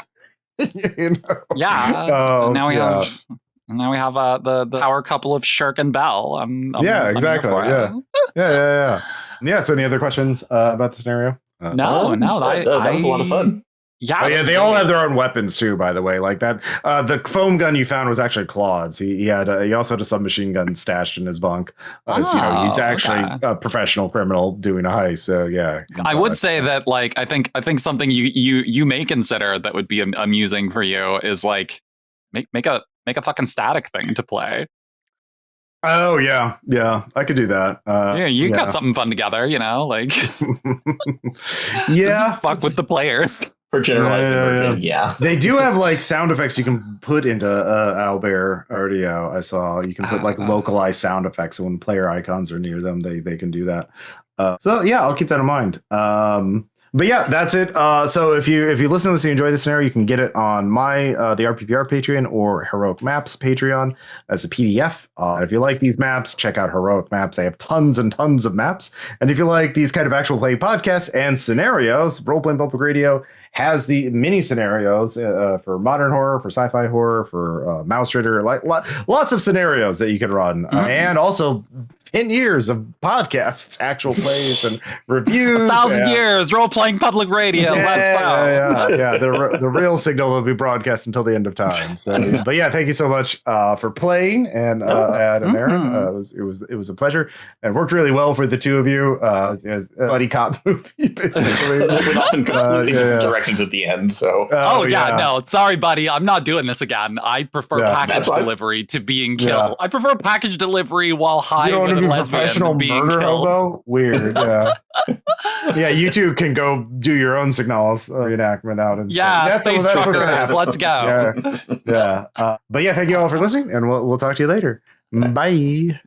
Yeah. Now we have the power couple of Shirk and Bell. Exactly. Yeah. So, any other questions about the scenario? No. That was a lot of fun. Yeah, they all have their own weapons too. By the way, like that, the foam gun you found was actually Claude's. He also had a submachine gun stashed in his bunk. He's actually a professional criminal doing a heist. So yeah, I would say that like I think something you may consider that would be amusing for you is like make a fucking static thing to play. Oh yeah, I could do that. You got something fun together, like just fuck with the players. For generalizing version, yeah. They do have like sound effects you can put into Owlbear Audio. I saw you can put like localized sound effects, so when player icons are near them, they can do that. So yeah, I'll keep that in mind. But yeah, that's it. So if you listen to this and you enjoy this scenario, you can get it on the RPPR Patreon or Heroic Maps Patreon as a PDF. If you like these maps, check out Heroic Maps. They have tons and tons of maps. And if you like these kind of actual play podcasts and scenarios, Role Playing Public Radio has the mini scenarios for modern horror, for sci-fi horror, for Mouse Ritter, like lots of scenarios that you can run, and also 10 years of podcasts, actual plays and reviews. 1,000 years Role Playing Public Radio. Let's go. Yeah. The real signal will be broadcast until the end of time. So, but yeah, thank you so much for playing, and Ed and Aaron. It was a pleasure, and worked really well for the two of you as buddy cop movie. Basically, we often completely different directions at the end. So no, sorry, buddy, I'm not doing this again. I prefer package delivery to being killed. I prefer package delivery while high with a lesbian being killed. Hobo? Weird. Yeah, you two can go do your own signals reenactment out and space truckers. Let's go. But yeah, thank you all for listening, and we'll talk to you later. Bye.